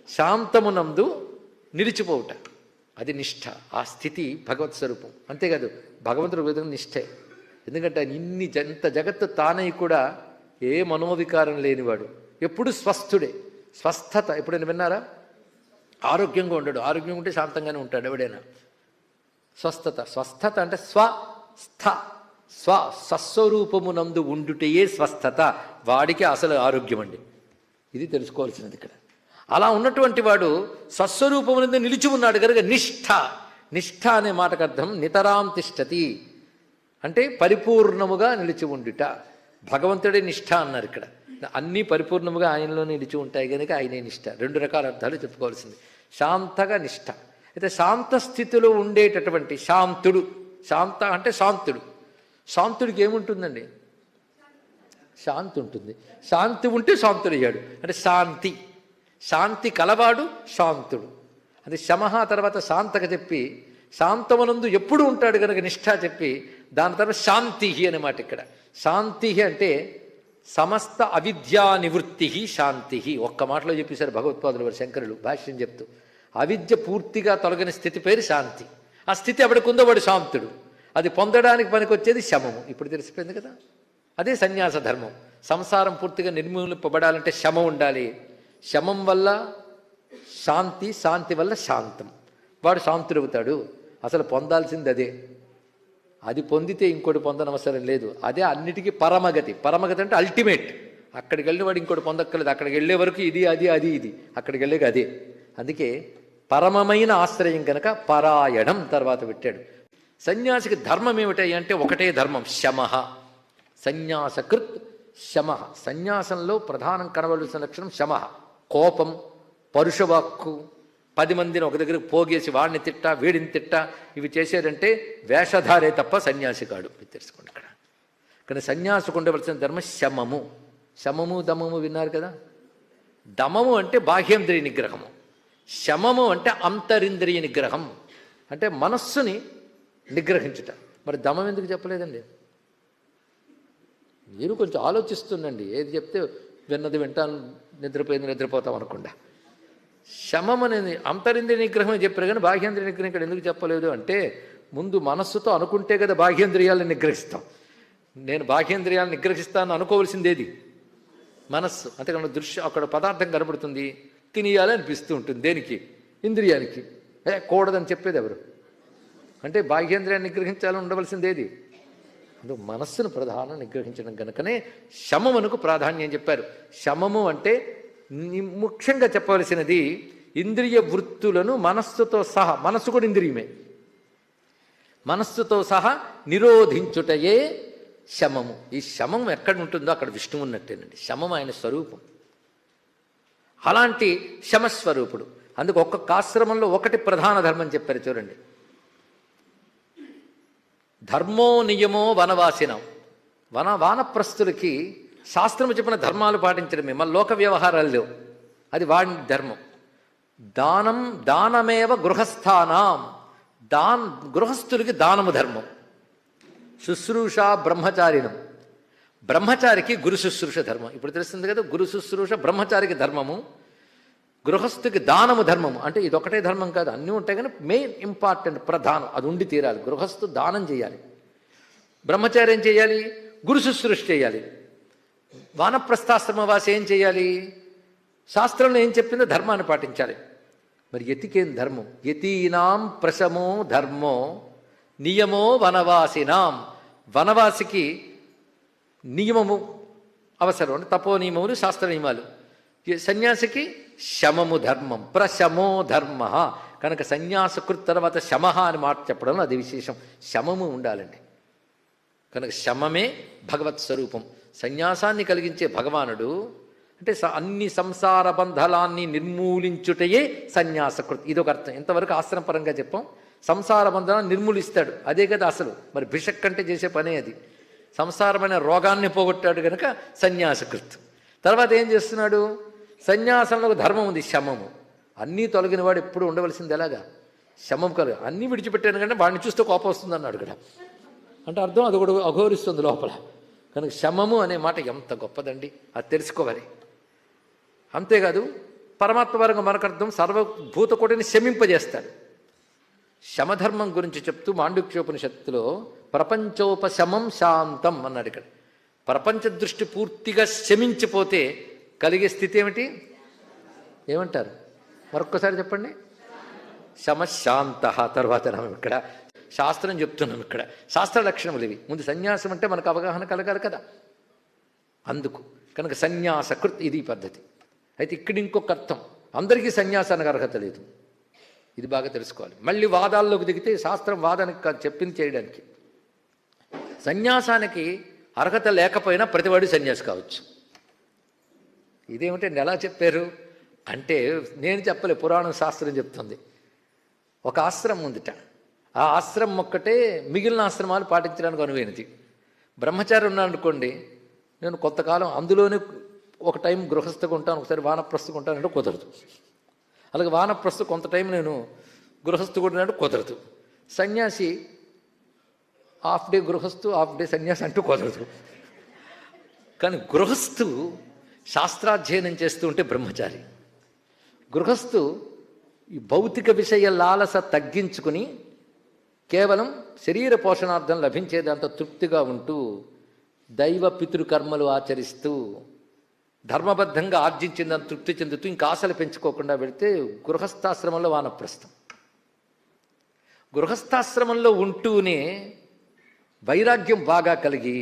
శాంతమునందు నిలిచిపోవుట, అది నిష్ఠ. ఆ స్థితి భగవత్ స్వరూపం. అంతేకాదు భగవంతుడి విధంగా నిష్ఠే. ఎందుకంటే ఎంత జగత్తు తానై కూడా ఏ మనోవికారం లేనివాడు, ఎప్పుడు స్వస్థుడే. స్వస్థత ఎప్పుడైనా విన్నారా? ఆరోగ్యంగా ఉండడు, ఆరోగ్యం ఉంటే శాంతంగానే ఉంటాడు ఎవడైనా. స్వస్థత. స్వస్థత అంటే స్వస్వరూపమునందు ఉండుటయే స్వస్థత. వాడికి అసలు ఆరోగ్యం అండి. ఇది తెలుసుకోవాల్సినది ఇక్కడ. అలా ఉన్నటువంటి వాడు స్వస్వరూపమునందు నిలిచి ఉన్నాడు కనుక నిష్ఠ. నిష్ఠ అనే మాటకు అర్థం నితరాం తిష్టతి, అంటే పరిపూర్ణముగా నిలిచి ఉండుట. భగవంతుడే నిష్ఠ అన్నారు ఇక్కడ. అన్నీ పరిపూర్ణముగా ఆయనలో నిలిచి ఉంటాయి కనుక ఆయనే నిష్ఠ. రెండు రకాల అర్థాలు చెప్పుకోవాల్సింది. శాంతగా నిష్ఠ. అయితే శాంత స్థితిలో ఉండేటటువంటి శాంతుడు. శాంత అంటే శాంతుడు. శాంతుడికి ఏముంటుందండి? శాంతి ఉంటుంది. శాంతి ఉంటే శాంతుడయ్యాడు అంటే శాంతి. శాంతి కలవాడు శాంతుడు. అది శమహ తర్వాత శాంతక చెప్పి, శాంతమనందు ఎప్పుడు ఉంటాడు కనుక నిష్ఠ చెప్పి, దాని తర్వాత శాంతి అనే మాట ఇక్కడ. శాంతి అంటే సమస్త అవిద్యా నివృత్తి శాంతి. ఒక్క మాటలో చెప్పేశారు భగవత్పాదులు వారు శంకరులు భాష్యం చెప్తూ. అవిద్య పూర్తిగా తొలగిన స్థితి పేరు శాంతి. ఆ స్థితి ఎవడికుందో వాడు శాంతుడు. అది పొందడానికి పనికొచ్చేది శమము. ఇప్పుడు తెలిసిపోయింది కదా, అదే సన్యాస ధర్మం. సంసారం పూర్తిగా నిర్మూలింపబడాలంటే శమం ఉండాలి. శమం వల్ల శాంతి, శాంతి వల్ల శాంతం. వాడు శాంతుడవుతాడు. అసలు పొందాల్సింది అదే. అది పొందితే ఇంకోటి పొందనవసరం లేదు. అదే అన్నిటికీ పరమగతి. పరమగతి అంటే అల్టిమేట్. అక్కడికి వెళ్ళి వాడు ఇంకోటి పొందక్కర్లేదు. అక్కడికి వెళ్ళే వరకు ఇది అది అది ఇది, అక్కడికి వెళ్ళేది అదే. అందుకే పరమమైన ఆశ్రయం కనుక పరాయణం తర్వాత పెట్టాడు. సన్యాసికి ధర్మం ఏమిటాయి అంటే ఒకటే ధర్మం, శమః. సన్యాసకృత్ శమః. సన్యాసంలో ప్రధానం కనబడాల్సిన లక్షణం శమః. కోపం, పరుషవాక్కు, 10 మందిని ఒక దగ్గరకు పోగేసి వాడిని తిట్టా వీడిని తిట్టా ఇవి చేశారంటే వేషధారే తప్ప సన్యాసి కాడు. ఇది తెలుసుకోండి ఇక్కడ. కానీ సన్యాసికి ఉండవలసిన ధర్మం శమము. శమము దమము విన్నారు కదా. దమము అంటే బాహ్యేంద్రియ నిగ్రహము, శమము అంటే అంతరింద్రియ నిగ్రహం, అంటే మనస్సుని నిగ్రహించుట. మరి దమం ఎందుకు చెప్పలేదండి? మీరు కొంచెం ఆలోచిస్తుండండి. ఏది చెప్తే విన్నది వింటాను, నిద్రపోయింది నిద్రపోతాం అనకుండా. శమం అనేది అంతరింద్రియ నిగ్రహమే చెప్పారు కానీ బాహ్యేంద్రియ నిగ్రహం ఇక్కడ ఎందుకు చెప్పలేదు అంటే, ముందు మనస్సుతో అనుకుంటే కదా బాహ్యేంద్రియాలను నిగ్రహిస్తాం. నేను బాహ్యేంద్రియాలను నిగ్రహిస్తాను అనుకోవలసిందేది మనస్సు. అంతేకాకుండా దృశ్యం, అక్కడ పదార్థం కనబడుతుంది, తినేయాలి అనిపిస్తూ ఉంటుంది. దేనికి? ఇంద్రియానికి. కూడదని చెప్పేది ఎవరు? అంటే బాహ్యేంద్రియాన్ని నిగ్రహించాలని ఉండవలసిందేది అందుకు మనస్సును ప్రధానం నిగ్రహించడం కనుకనే శమమునకు ప్రాధాన్యం చెప్పారు. శమము అంటే ముఖ్యంగా చెప్పవలసినది ఇంద్రియ వృత్తులను మనస్సుతో సహా, మనస్సు కూడా ఇంద్రియమే, మనస్సుతో సహా నిరోధించుటయే శమము. ఈ శమం ఎక్కడ ఉంటుందో అక్కడ విష్ణువు ఉన్నట్టేనండి. శమం ఆయన స్వరూపం. అలాంటి శమస్వరూపుడు. అందుకు ఒక్కొక్క ఆశ్రమంలో ఒకటి ప్రధాన ధర్మం చెప్పారు చూడండి. ధర్మో నియమో వనవాసినం. వానప్రస్థులకి శాస్త్రము చెప్పిన ధర్మాలు పాటించడమే, మన లోక వ్యవహారాల్లో అది వాడి ధర్మం. దానమేవ గృహస్థానం. గృహస్థులకి దానము ధర్మం. శుశ్రూష బ్రహ్మచారినం. బ్రహ్మచారికి గురు శుశ్రూష ధర్మం. ఇప్పుడు తెలుస్తుంది కదా, గురు శుశ్రూష బ్రహ్మచారికి ధర్మము, గృహస్థుకి దానము ధర్మము. అంటే ఇదొకటే ధర్మం కాదు, అన్నీ ఉంటాయి, కానీ మెయిన్ ఇంపార్టెంట్ ప్రధానం అది ఉండి తీరాలి. గృహస్థు దానం చేయాలి, బ్రహ్మచారి ఏం చేయాలి, గురు శుశ్రూష చేయాలి. వానప్రస్థాశ్రమవాసి ఏం చేయాలి, శాస్త్రంలో ఏం చెప్పిందో ధర్మాన్ని పాటించాలి. మరి యతికేం ధర్మం? యతీనాం ప్రశమో ధర్మో నియమో వనవాసినాం. వనవాసికి నియమము అవసరం, అంటే తపో నియమములు, శాస్త్ర నియమాలు. సన్యాసికి శమము ధర్మం, ప్రశమో ధర్మ. కనుక సన్యాసకృత్ తర్వాత శమ అని మాట చెప్పడంలో అది విశేషం. శమము ఉండాలండి. కనుక శమమే భగవత్ స్వరూపం. సన్యాసాన్ని కలిగించే భగవానుడు అంటే అన్ని సంసార బంధలాన్ని నిర్మూలించుటయే సన్యాసకృత్. ఇదొక అర్థం. ఇంతవరకు ఆశ్రమపరంగా చెప్పాం. సంసార బంధనాన్ని నిర్మూలిస్తాడు, అదే కదా అసలు. మరి భిషక్ అంటే చేసే పనే అది. సంసారమైన రోగాన్ని పోగొట్టాడు కనుక సన్యాసకృత్. తర్వాత ఏం చేస్తున్నాడు, సన్యాసంలో ధర్మం ఉంది, శమము. అన్నీ తొలగిన వాడు ఎప్పుడు ఉండవలసింది ఎలాగా, శమం కలుగు. అన్నీ విడిచిపెట్టాను కంటే వాడిని చూస్తే కోపం వస్తుంది అన్నాడు కదా. అంటే అర్థం అది కూడా అఘోరిస్తుంది లోపల. కనుక శమము అనే మాట ఎంత గొప్పదండి, అది తెలుసుకోవాలి. అంతేకాదు పరమాత్మ పరంగా మనకు అర్థం సర్వభూతకోటిని శమింపజేస్తాడు. శమధర్మం గురించి చెప్తూ మాండుక్యోపనిషత్తులో ప్రపంచోపశమం శాంతం అన్నాడు. ఇక్కడ ప్రపంచ దృష్టి పూర్తిగా శమించిపోతే కలిగే స్థితి ఏమిటి, ఏమంటారు మరొక్కసారి చెప్పండి. శమశాంత. తర్వాత ఇక్కడ శాస్త్రం చెప్తున్నాం, ఇక్కడ శాస్త్ర లక్షణములు ఇవి. ముందు సన్యాసం అంటే మనకు అవగాహన కలగాలి కదా, అందుకు. కనుక సన్యాసకృత్ ఇది పద్ధతి. అయితే ఇక్కడ ఇంకొక అర్థం, అందరికీ సన్యాసానికి అర్హత లేదు, ఇది బాగా తెలుసుకోవాలి. మళ్ళీ వాదాల్లోకి దిగితే శాస్త్రం వాదానికి కాదు, చెప్పింది చేయడానికి. సన్యాసానికి అర్హత లేకపోయినా ప్రతివాడు సన్యాసి కావచ్చు. ఇదేమిటండి ఎలా చెప్పారు అంటే, నేను చెప్పలే, పురాణం శాస్త్రం చెప్తుంది. ఒక ఆశ్రమం ఉందిట, ఆ ఆశ్రమం ఒక్కటే మిగిలిన ఆశ్రమాలు పాటించడానికి అనువైనది. బ్రహ్మచారి ఉన్నాను అనుకోండి, నేను కొంతకాలం అందులోనే ఒక టైం గృహస్థగా ఉంటాను, ఒకసారి వానప్రస్థగా ఉంటానంటే కుదరదు. అలాగే వానప్రస్థ కొంత టైం నేను గృహస్థు కూడా కుదరదు. సన్యాసి హాఫ్ డే గృహస్థు, హాఫ్ డే సన్యాసి అంటూ కుదరదు. కానీ గృహస్థు శాస్త్రాధ్యయనం చేస్తూ ఉంటే బ్రహ్మచారి. గృహస్థు ఈ భౌతిక విషయ లాలస తగ్గించుకుని కేవలం శరీర పోషణార్థం లభించేదంతా తృప్తిగా ఉంటూ దైవ పితృకర్మలు ఆచరిస్తూ ధర్మబద్ధంగా ఆర్జించిందని తృప్తి చెందుతూ ఇంకా ఆశలు పెంచుకోకుండా వెళితే గృహస్థాశ్రమంలో వానప్రస్థం. గృహస్థాశ్రమంలో ఉంటూనే వైరాగ్యం బాగా కలిగి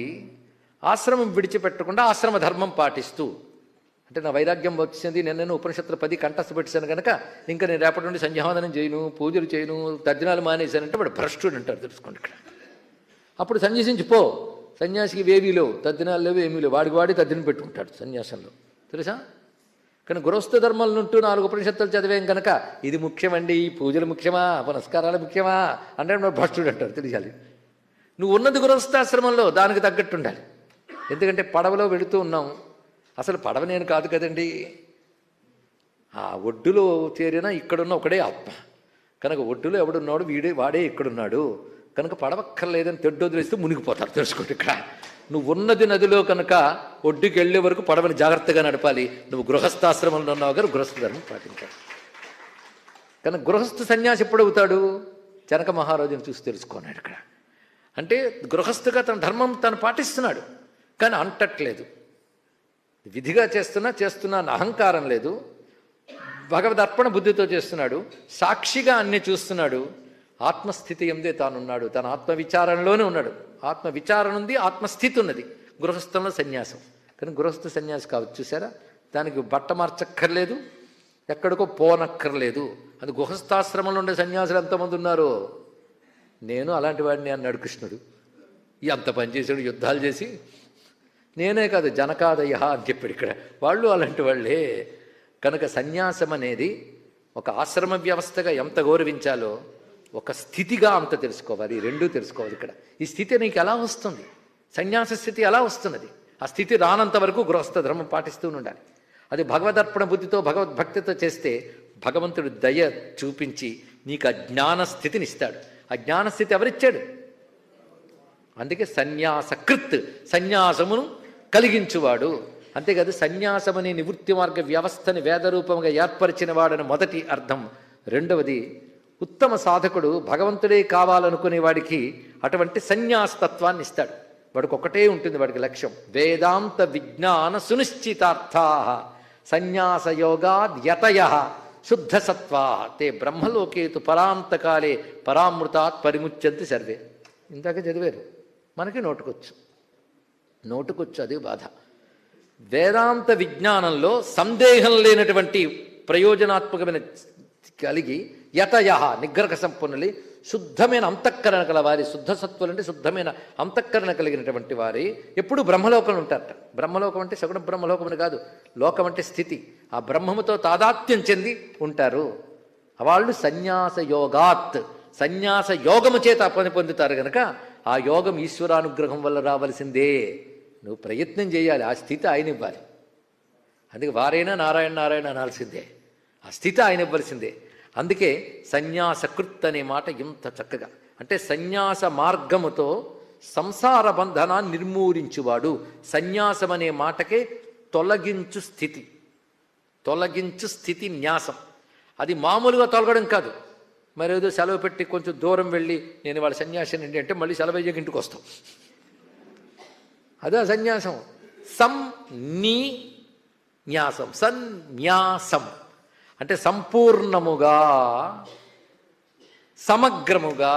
ఆశ్రమం విడిచిపెట్టకుండా ఆశ్రమ ధర్మం పాటిస్తూ, అంటే నా వైరాగ్యం వచ్చింది, నేను ఉపనిషత్తులు 10 కంఠస్థ పెట్టాను కనుక ఇంకా నేను రేపటి నుండి సంధ్యావందనం చేయను, పూజలు చేయను, తర్జనాలు మానేశానంటే వాడు భ్రష్టుడు అంటారు. తెలుసుకోండి ఇక్కడ. అప్పుడు సన్యాసించిపో. సన్యాసికి వేవీ లేవు, తద్దినాలు లేవు, ఏమీ లేవు, వాడికి వాడి తద్దిని పెట్టుకుంటాడు సన్యాసంలో, తెలుసా. కానీ గృహస్థ ధర్మాల నుండి 4 ఉపనిషత్తులు చదివాం కనుక ఇది ముఖ్యమండి, పూజలు ముఖ్యమా, పునస్కారాలు ముఖ్యమా అంటే భ్రష్టుడు అంటారు. తెలియాలి, నువ్వు ఉన్నది గృహస్థాశ్రమంలో, దానికి తగ్గట్టు ఉండాలి. ఎందుకంటే పడవలో వెళుతూ ఉన్నాం, అసలు పడవ నేను కాదు కదండి, ఆ ఒడ్డులో చేరినా ఇక్కడున్న ఒకడే ఆత్మ. కనుక ఒడ్డులో ఎవడున్నాడు, వాడే ఇక్కడున్నాడు. కనుక పడవక్కర్లేదని తెడ్డొదిలేస్తే మునిగిపోతారు. తెలుసుకోండి ఇక్కడ. నువ్వు ఉన్నది నదిలో కనుక ఒడ్డుకి వెళ్ళే వరకు పడవని జాగ్రత్తగా నడపాలి. నువ్వు గృహస్థాశ్రమంలో ఉన్నావు గారు గృహస్థ ధర్మం పాటించాలి. కనుక గృహస్థ సన్యాసి ఎప్పుడవుతాడు, జనక మహారాజుని చూసి తెలుసుకున్నాడు ఇక్కడ. అంటే గృహస్థుగా తన ధర్మం తను పాటిస్తున్నాడు, కానీ అంటట్లేదు. విధిగా చేస్తున్నా అహంకారం లేదు. భగవదర్పణ బుద్ధితో చేస్తున్నాడు, సాక్షిగా అన్ని చూస్తున్నాడు. ఆత్మస్థితి ఎందే తానున్నాడు, తన ఆత్మవిచారంలోనే ఉన్నాడు. ఆత్మవిచారణ ఉంది, ఆత్మస్థితి ఉన్నది. గృహస్థంలో సన్యాసం. కానీ గృహస్థ సన్యాసి కావచ్చు, చూసారా. దానికి బట్ట మార్చక్కర్లేదు, ఎక్కడికో పోనక్కర్లేదు. అది గృహస్థాశ్రమంలో ఉండే సన్యాసులు ఎంతమంది ఉన్నారో. నేను అలాంటి వాడిని అన్నాడు కృష్ణుడు. ఎంత పనిచేసాడు, యుద్ధాలు చేసి. నేనే కాదు, జనకాదయ అని చెప్పాడు ఇక్కడ. వాళ్ళు అలాంటి వాళ్ళే. కనుక సన్యాసం అనేది ఒక ఆశ్రమ వ్యవస్థగా ఎంత గౌరవించాలో ఒక స్థితిగా అంత తెలుసుకోవాలి. ఈ రెండూ తెలుసుకోవాలి. ఇక్కడ ఈ స్థితి నీకు ఎలా వస్తుంది? సన్యాస స్థితి ఎలా వస్తున్నది? ఆ స్థితి రానంత వరకు గృహస్థ ధర్మం పాటిస్తూ ఉండాలి. అది భగవదర్పణ బుద్ధితో భగవద్భక్తితో చేస్తే భగవంతుడు దయ చూపించి నీకు ఆ జ్ఞాన స్థితిని ఇస్తాడు. ఆ జ్ఞాన స్థితి ఎవరిచ్చాడు? అందుకే సన్యాసకృత్, సన్యాసమును కలిగించువాడు. అంతేకాదు సన్యాసమనే నివృత్తి మార్గ వ్యవస్థని వేదరూపంగా ఏర్పరిచిన వాడని మొదటి అర్థం. రెండవది, ఉత్తమ సాధకుడు భగవంతుడే కావాలనుకునే వాడికి అటువంటి సన్యాసతత్వాన్ని ఇస్తాడు. వాడికి ఒకటే ఉంటుంది, వాడికి లక్ష్యం వేదాంత విజ్ఞాన సునిశ్చితార్థా సన్యాసయోగాద్యతయ శుద్ధసత్వా తే బ్రహ్మలోకేతు పరాంతకాలే పరామృతాత్ పరిముచ్యంతి సర్వే. ఇందాక చదివారు, మనకి నోటుకొచ్చు అదే బాధ. వేదాంత విజ్ఞానంలో సందేహం లేనటువంటి ప్రయోజనాత్మకమైన కలిగి యతయ నిగ్రహ సంపన్నులి శుద్ధమైన అంతఃకరణ కల వారి, శుద్ధసత్వులు అంటే శుద్ధమైన అంతఃకరణ కలిగినటువంటి వారి ఎప్పుడు బ్రహ్మలోకంలో ఉంటారట. బ్రహ్మలోకం అంటే సగుణ బ్రహ్మలోకం అని కాదు, లోకం అంటే స్థితి. ఆ బ్రహ్మముతో తాదాత్మ్యం చెంది ఉంటారు. వాళ్ళు సన్యాస యోగాత్, సన్యాస యోగము చేత పని పొందుతారు గనక ఆ యోగం ఈశ్వరానుగ్రహం వల్ల రావలసిందే. నువ్వు ప్రయత్నం చేయాలి, ఆ స్థితి ఆయన ఇవ్వాలి. అందుకే వారైనా నారాయణ నారాయణ అనాల్సిందే, ఆ స్థితి ఆయన ఇవ్వాల్సిందే. అందుకే సన్యాసకృత్ అనే మాట ఇంత చక్కగా, అంటే సన్యాస మార్గముతో సంసార బంధనాన్ని నిర్మూలించువాడు. సన్యాసం అనే మాటకే తొలగించు స్థితి, తొలగించు స్థితి న్యాసం. అది మామూలుగా తొలగడం కాదు. మరి ఏదో సెలవు పెట్టి కొంచెం దూరం వెళ్ళి నేను వాళ్ళ సన్యాసిని అంటే మళ్ళీ సెలవు అయ్యాక ఇంటికి వస్తాం, అదే సన్యాసం. న్యాసం, సన్యాసం అంటే సంపూర్ణముగా సమగ్రముగా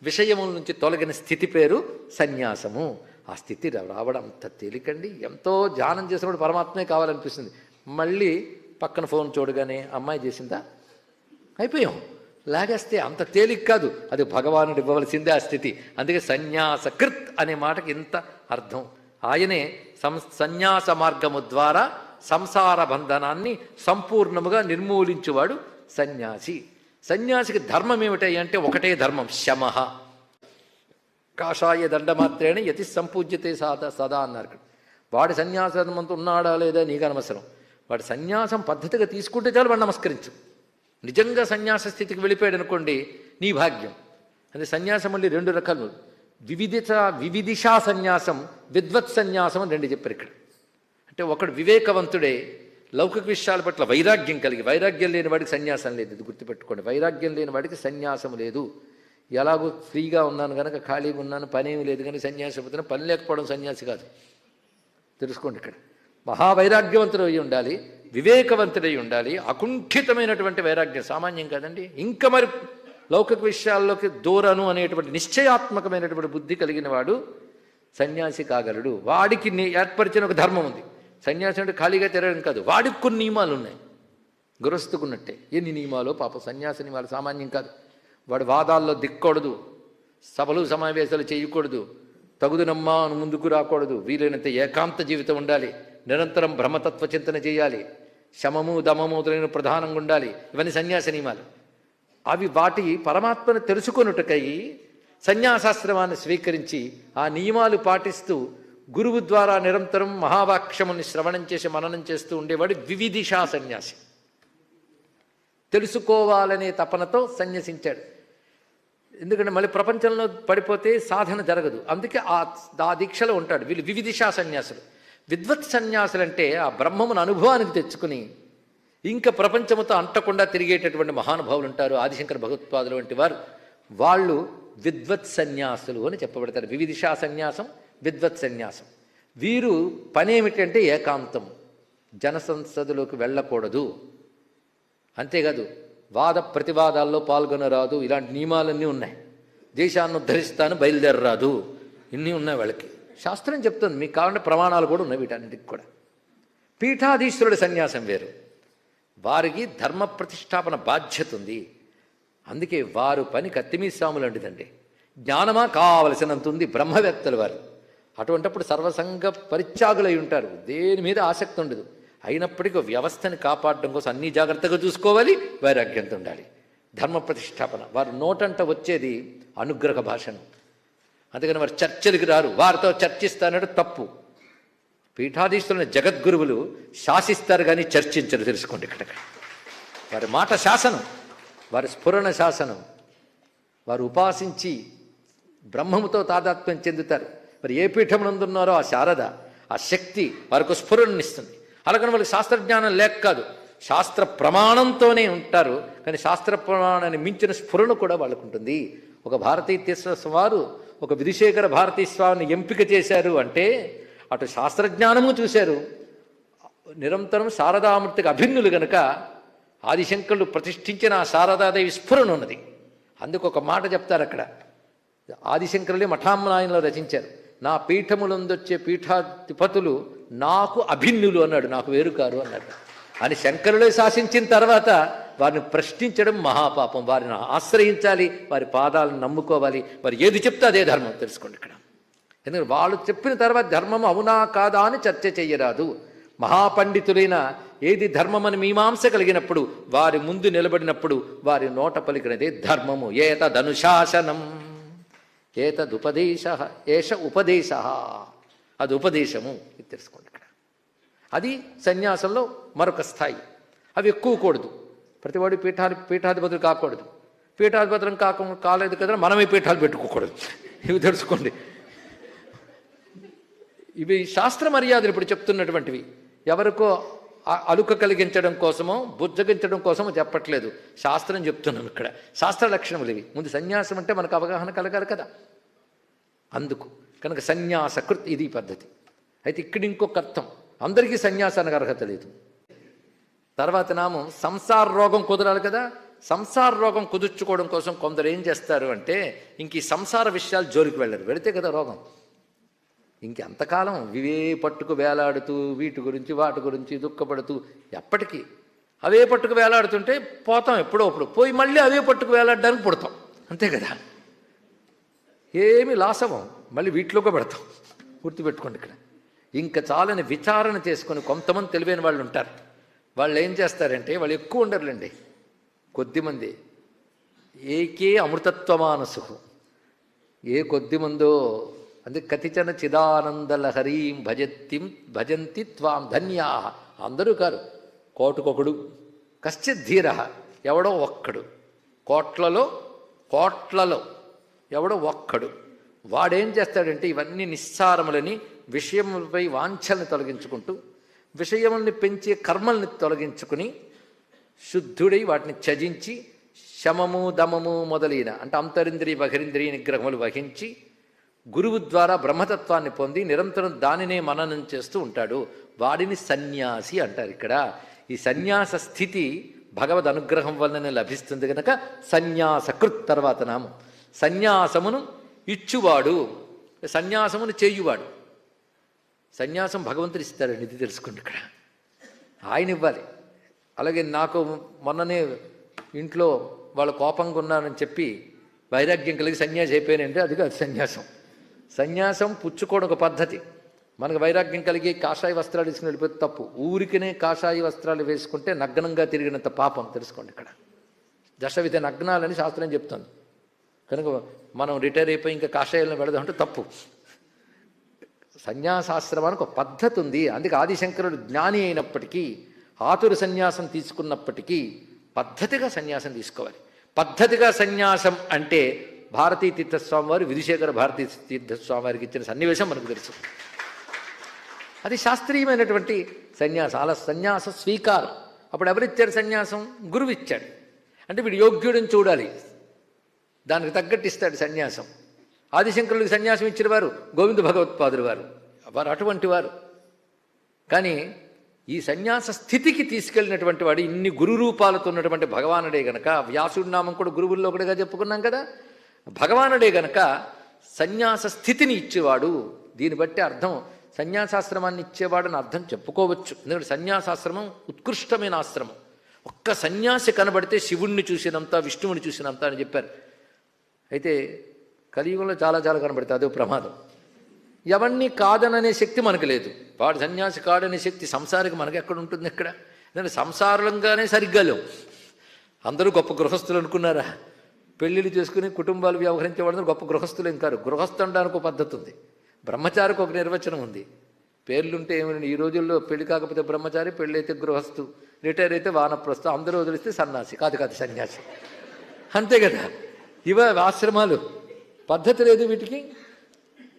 విషయముల నుంచి తొలగిన స్థితి పేరు సన్యాసము. ఆ స్థితి రావడం అంత తేలికండి. ఎంతో ధ్యానం చేసినప్పుడు పరమాత్మే కావాలనిపిస్తుంది. మళ్ళీ పక్కన ఫోన్ చూడగానే అమ్మాయి చేసిందా అయిపోయాం, లాగేస్తే అంత తేలిక కాదు. అది భగవానుడు ఇవ్వవలసిందే ఆ స్థితి. అందుకే సన్యాసకృత్ అనే మాటకి ఇంత అర్థం. ఆయనే సన్యాస మార్గము ద్వారా సంసార బంధనాన్ని సంపూర్ణముగా నిర్మూలించువాడు సన్యాసి. సన్యాసికి ధర్మం ఏమిటాయి అంటే ఒకటే ధర్మం, శమః. కాషాయ దండమాత్రేణ యతి సంపూజ్యతే సదా అన్నారు. వాడి సన్యాస ధర్మంతో ఉన్నాడా లేదా నీకు అనవసరం. వాడి సన్యాసం పద్ధతిగా తీసుకుంటే చాలు, వాడు నమస్కరించు. నిజంగా సన్యాస స్థితికి వెళ్ళిపోయాడు అనుకోండి, నీ భాగ్యం. అది సన్యాసం మళ్ళీ రెండు రకాలు, వివిధిషా సన్యాసం, విద్వత్ సన్యాసం అని రెండు చెప్పారు ఇక్కడ. అంటే ఒకడు వివేకవంతుడే, లౌకిక విషయాల పట్ల వైరాగ్యం కలిగి, వైరాగ్యం లేని వాడికి సన్యాసం లేదు. ఇది గుర్తుపెట్టుకోండి, వైరాగ్యం లేని వాడికి సన్యాసం లేదు. ఎలాగో ఫ్రీగా ఉన్నాను కనుక, ఖాళీగా ఉన్నాను, పనేమి లేదు కనుక సన్యాసం అవుతున్నా, పని లేకపోవడం సన్యాసి కాదు, తెలుసుకోండి. ఇక్కడ మహావైరాగ్యవంతుడు అయి ఉండాలి, వివేకవంతుడై ఉండాలి, అకుంఠితమైనటువంటి వైరాగ్యం సామాన్యం కాదండి. ఇంకా మరి లౌకిక విషయాల్లోకి దూరను అనేటువంటి నిశ్చయాత్మకమైనటువంటి బుద్ధి కలిగిన వాడు సన్యాసి కాగలడు. వాడికి ఏర్పరిచిన ఒక ధర్మం ఉంది. సన్యాసి అంటే ఖాళీగా తిరగడం కాదు, వాడికి కొన్ని నియమాలు ఉన్నాయి. గృహస్థుకున్నట్టే ఎన్ని నియమాలు పాప సన్యాసి నియమాలు సామాన్యం కాదు. వాడు వాదాల్లో దిక్కకూడదు, సభలు సమావేశాలు చేయకూడదు, తగుదునమ్మా అని ముందుకు రాకూడదు, వీలైనంత ఏకాంత జీవితం ఉండాలి, నిరంతరం బ్రహ్మతత్వ చింతన చేయాలి, శమము దమము మొదలైన ప్రధానంగా ఉండాలి. ఇవన్నీ సన్యాస నియమాలు. అవి వాటి పరమాత్మను తెలుసుకొనుటకై సన్యాసాశ్రమాన్ని స్వీకరించి ఆ నియమాలు పాటిస్తూ గురువు ద్వారా నిరంతరం మహావాక్యముని శ్రవణం చేసి మననం చేస్తూ ఉండేవాడు వివిధిషా సన్యాసి. తెలుసుకోవాలనే తపనతో సన్యసించాడు. ఎందుకంటే మళ్ళీ ప్రపంచంలో పడిపోతే సాధన జరగదు. అందుకే ఆ దీక్షలో ఉంటాడు. వీళ్ళు వివిధిషా సన్యాసులు. విద్వత్ సన్యాసులు అంటే ఆ బ్రహ్మమును అనుభవానికి తెచ్చుకుని ఇంకా ప్రపంచముతో అంటకుండా తిరిగేటటువంటి మహానుభావులు ఉంటారు. ఆదిశంకర భగవత్పాదులు వంటి వారు, వాళ్ళు విద్వత్ సన్యాసులు అని చెప్పబడతారు. వివిధిషా సన్యాసం, విద్వత్ సన్యాసం. వీరు పనేమిటంటే ఏకాంతం, జనసంసదులోకి వెళ్ళకూడదు, అంతేకాదు వాద ప్రతివాదాల్లో పాల్గొనరాదు, ఇలాంటి నియమాలన్నీ ఉన్నాయి. దేశాన్ని ఉద్ధరిస్తాను బయలుదేరరాదు, ఇన్ని ఉన్నాయి వాళ్ళకి. శాస్త్రం చెప్తుంది, మీకు కావాలంటే ప్రమాణాలు కూడా ఉన్నాయి వీటన్నిటికి కూడా. పీఠాధీశ్వరుడి సన్యాసం వేరు, వారికి ధర్మ ప్రతిష్టాపన బాధ్యత ఉంది. అందుకే వారు పని కత్తిమీసాములు అంటుందండి. జ్ఞానమా కావలసినంత ఉంది బ్రహ్మవేత్తలు వారు. అటువంటిప్పుడు సర్వసంగ పరిత్యాగులై ఉంటారు, దేని మీద ఆసక్తి ఉండదు. అయినప్పటికీ వ్యవస్థని కాపాడడం కోసం అన్ని జాగ్రత్తగా చూసుకోవాలి, వైరాగ్యంతో ఉండాలి. ధర్మ ప్రతిష్టాపన. వారు నోటంట వచ్చేది అనుగ్రహ భాషను. అందుకని వారు చర్చలకు రారు, వారితో చర్చిస్తానడు తప్పు. పీఠాధీశులైన జగద్గురువులు శాసిస్తారు కానీ చర్చించరు, తెలుసుకోండి. ఇక్కడ వారి మాట శాసనం, వారి స్ఫురణ శాసనం. వారు ఉపాసించి బ్రహ్మముతో తాదాత్మ్యం చెందుతారు. మరి ఏ పీఠమునందున్నారో ఆ శారద, ఆ శక్తి వారికి స్ఫురణనిస్తుంది. అలాగని వాళ్ళకి శాస్త్రజ్ఞానం లేక కాదు, శాస్త్ర ప్రమాణంతోనే ఉంటారు. కానీ శాస్త్ర ప్రమాణాన్ని మించిన స్ఫురణ కూడా వాళ్ళకు ఉంటుంది. ఒక భారతీయ తీర్థ వారు ఒక విధుశేఖర భారతీ స్వామిని ఎంపిక చేశారు అంటే అటు శాస్త్రజ్ఞానము చూశారు, నిరంతరం శారదామూర్తికి అభిన్నులు గనక ఆదిశంకరులు ప్రతిష్ఠించిన ఆ శారదాదేవి స్ఫురణ ఉన్నది. అందుకు ఒక మాట చెప్తారు అక్కడ. ఆదిశంకరులే మఠామ్నాయంలో రచించారు. నా పీఠములందొచ్చే పీఠాధిపతులు నాకు అభిన్నులు అన్నాడు, నాకు వేరుకారు అన్నాడు. అని శంకరులే శాసించిన తర్వాత వారిని ప్రశ్నించడం మహాపాపం. వారిని ఆశ్రయించాలి, వారి పాదాలను నమ్ముకోవాలి. వారు ఏది చెప్తే అదే ధర్మం, తెలుసుకోండి ఇక్కడ. ఎందుకంటే వాళ్ళు చెప్పిన తర్వాత ధర్మం అవునా కాదా అని చర్చ చెయ్యరాదు. మహాపండితులైన ఏది ధర్మమని మీమాంస కలిగినప్పుడు వారి ముందు నిలబడినప్పుడు వారి నోట పలికినదే ధర్మము. ఏతదనుశాసనం ఏతదుపదేశ ఏష ఉపదేశ, అది ఉపదేశము. ఇది తెలుసుకోండి ఇక్కడ. అది సన్యాసంలో మరొక స్థాయి. అవి ఎక్కువ కూడదు. ప్రతివాడు పీఠాధిపతులు కాకూడదు. పీఠాధిపతులం కాలేదు కదా మనమే పీఠాలు పెట్టుకోకూడదు. ఇవి తెలుసుకోండి. ఇవి శాస్త్ర మర్యాదలు ఇప్పుడు చెప్తున్నటువంటివి. ఎవరికో అలుక కలిగించడం కోసమో బుజ్జగించడం కోసమో చెప్పట్లేదు, శాస్త్రం చెప్తున్నాం ఇక్కడ. శాస్త్ర లక్షణములు ఇవి. ముందు సన్యాసం అంటే మనకు అవగాహన కలగాలి కదా. అందుకు కనుక సన్యాసకృత్ ఇది పద్ధతి. అయితే ఇక్కడ ఇంకొక అర్థం, అందరికీ సన్యాసానికి అర్హత లేదు. తర్వాత నామం సంసార రోగం కుదరాలి కదా. సంసార రోగం కుదుర్చుకోవడం కోసం కొందరు ఏం చేస్తారు అంటే ఇంక ఈ సంసార విషయాలు జోలికి వెళ్ళరు. వెళితే కదా రోగం. ఇంకెంతకాలం ఇవే పట్టుకు వేలాడుతూ వీటి గురించి వాటి గురించి దుఃఖపడుతూ ఎప్పటికీ అవే పట్టుకు వేలాడుతుంటే పోతాం. ఎప్పుడో అప్పుడు పోయి మళ్ళీ అవే పట్టుకు వేలాడడానికి పుడతాం, అంతే కదా. ఏమి లాస్ అవ్వం, మళ్ళీ వీటిలోకి పెడతాం. గుర్తుపెట్టుకోండి ఇక్కడ. ఇంకా చాలని విచారణ చేసుకొని కొంతమంది తెలివైన వాళ్ళు ఉంటారు. వాళ్ళు ఏం చేస్తారంటే వాళ్ళు ఎక్కువ ఉండరులేండి, కొద్దిమంది. ఏకే అమృతత్వమానసు, ఏ కొద్దిమందో. అందుకే కతిచన చిదానందలహరీం భజంతి త్వాం ధన్యా. అందరూ కారు, కోటుకొకడు. కశ్చిత్ ధీర, ఎవడో ఒక్కడు. కోట్లలో ఎవడో ఒక్కడు. వాడేం చేస్తాడంటే ఇవన్నీ నిస్సారములని విషయములపై వాంఛల్ని తొలగించుకుంటూ విషయముల్ని పెంచే కర్మల్ని తొలగించుకుని శుద్ధుడై వాటిని త్యజించి శమము దమము మొదలైన అంటే అంతరింద్రియ బహిరింద్రియ నిగ్రహములు వహించి గురువు ద్వారా బ్రహ్మతత్వాన్ని పొంది నిరంతరం దానినే మననం చేస్తూ ఉంటాడు. వాడిని సన్యాసి అంటారు ఇక్కడ. ఈ సన్యాస స్థితి భగవద్ అనుగ్రహం వల్లనే లభిస్తుంది కనుక సన్యాసకృత్. తర్వాత నామం సన్యాసమును ఇచ్చువాడు, సన్యాసమును చేయువాడు. సన్యాసం భగవంతుడు ఇస్తాడండి, ఇది తెలుసుకోండి ఇక్కడ. ఆయన ఇవ్వాలి. అలాగే నాకు మొన్ననే ఇంట్లో వాళ్ళు కోపంగా ఉన్నానని చెప్పి వైరాగ్యం కలిగి సన్యాసి అయిపోయానంటే అది కాదు సన్యాసం. సన్యాసం పుచ్చుకోవడం ఒక పద్ధతి. మనకు వైరాగ్యం కలిగి కాషాయ వస్త్రాలు వేసుకుని వెళ్ళిపోతే తప్పు. ఊరికినే కాషాయ వస్త్రాలు వేసుకుంటే నగ్నంగా తిరిగినంత పాపం, తెలుసుకోండి ఇక్కడ. దశవిధ నగ్నాలని శాస్త్రం చెప్తుంది. కనుక మనం రిటైర్ అయిపోయి ఇంకా కాషాయాలను వెళదామంటే తప్పు. సన్యాసాశ్రమానికి ఒక పద్ధతి ఉంది. అందుకే ఆదిశంకరుడు జ్ఞాని అయినప్పటికీ ఆతుర సన్యాసం తీసుకున్నప్పటికీ పద్ధతిగా సన్యాసం తీసుకోవాలి. పద్ధతిగా సన్యాసం అంటే భారతీ తీర్థస్వామి వారు విధుశేఖర భారతీ తీర్థస్వామి వారికి ఇచ్చిన సన్నివేశం మనకు తెలుసు. అది శాస్త్రీయమైనటువంటి సన్యాసం. అలా సన్యాస స్వీకారం. అప్పుడు ఎవరిచ్చారు సన్యాసం? గురువు ఇచ్చాడు. అంటే వీడు యోగ్యుడిని చూడాలి, దానికి తగ్గట్టు ఇస్తాడు సన్యాసం. ఆదిశంకరులకు సన్యాసం ఇచ్చిన వారు గోవింద భగవత్పాదులు వారు అటువంటి వారు. కానీ ఈ సన్యాస స్థితికి తీసుకెళ్ళినటువంటి వాడు ఇన్ని గురు రూపాలతో ఉన్నటువంటి భగవానుడే గనక, వ్యాసుడి నామం కూడా గురువుల్లో ఒకటిగా చెప్పుకున్నాం కదా, భగవానుడే గనక సన్యాస స్థితిని ఇచ్చేవాడు. దీన్ని బట్టి అర్థం సన్యాసాశ్రమాన్ని ఇచ్చేవాడని అర్థం చెప్పుకోవచ్చు. ఎందుకంటే సన్యాసాశ్రమం ఉత్కృష్టమైన ఆశ్రమం. ఒక్క సన్యాసి కనబడితే శివుణ్ణి చూసినంత విష్ణువుని చూసినంత అని చెప్పారు. అయితే కలియుగంలో చాలా చాలా కనబడతాయి, అదే ప్రమాదం. ఎవరిని కాదననే శక్తి మనకు లేదు. వాడు సన్యాసి కాడనే శక్తి సంసారికి మనకు ఎక్కడ ఉంటుంది? ఎక్కడ? ఎందుకంటే సంసారంగానే సరిగ్గా లేవు. అందరూ గొప్ప గృహస్థులు అనుకున్నారా? పెళ్ళిళ్ళు చేసుకుని కుటుంబాలు వ్యవహరించే వాళ్ళందరూ గొప్ప గృహస్థులు ఇంకారు. గృహస్థు అనడానికి ఒక పద్ధతి ఉంది, బ్రహ్మచారికి ఒక నిర్వచనం ఉంది. పేర్లుంటే ఏమైనా ఈ రోజుల్లో పెళ్లి కాకపోతే బ్రహ్మచారి, పెళ్ళి అయితే గృహస్థు, రిటైర్ అయితే వానప్రస్థు, అందరూ వదిలిస్తే సన్యాసి. కాదు సన్యాసి, అంతే కదా. ఇవ ఆశ్రమాలు, పద్ధతి లేదు వీటికి.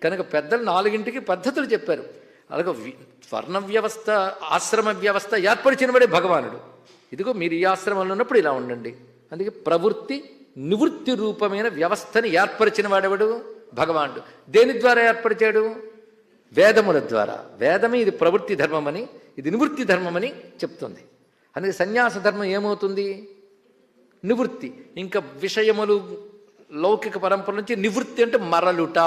కనుక పెద్దలు 4ంటికి పద్ధతులు చెప్పారు. అలాగే వర్ణ వ్యవస్థ, ఆశ్రమ వ్యవస్థ ఏర్పరిచినవాడే భగవానుడు. ఇదిగో మీరు ఈ ఆశ్రమంలో ఉన్నప్పుడు ఇలా ఉండండి. అందుకే ప్రవృత్తి నివృత్తి రూపమైన వ్యవస్థని ఏర్పరిచిన వాడెవడు? భగవానుడు. దేని ద్వారా ఏర్పరిచాడు? వేదముల ద్వారా. వేదమే ఇది ప్రవృత్తి ధర్మమని, ఇది నివృత్తి ధర్మమని చెప్తుంది. అందుకే సన్యాస ధర్మం ఏమవుతుంది? నివృత్తి. ఇంకా విషయములు లౌకిక పరంపర నుంచి నివృత్తి అంటే మరలుట,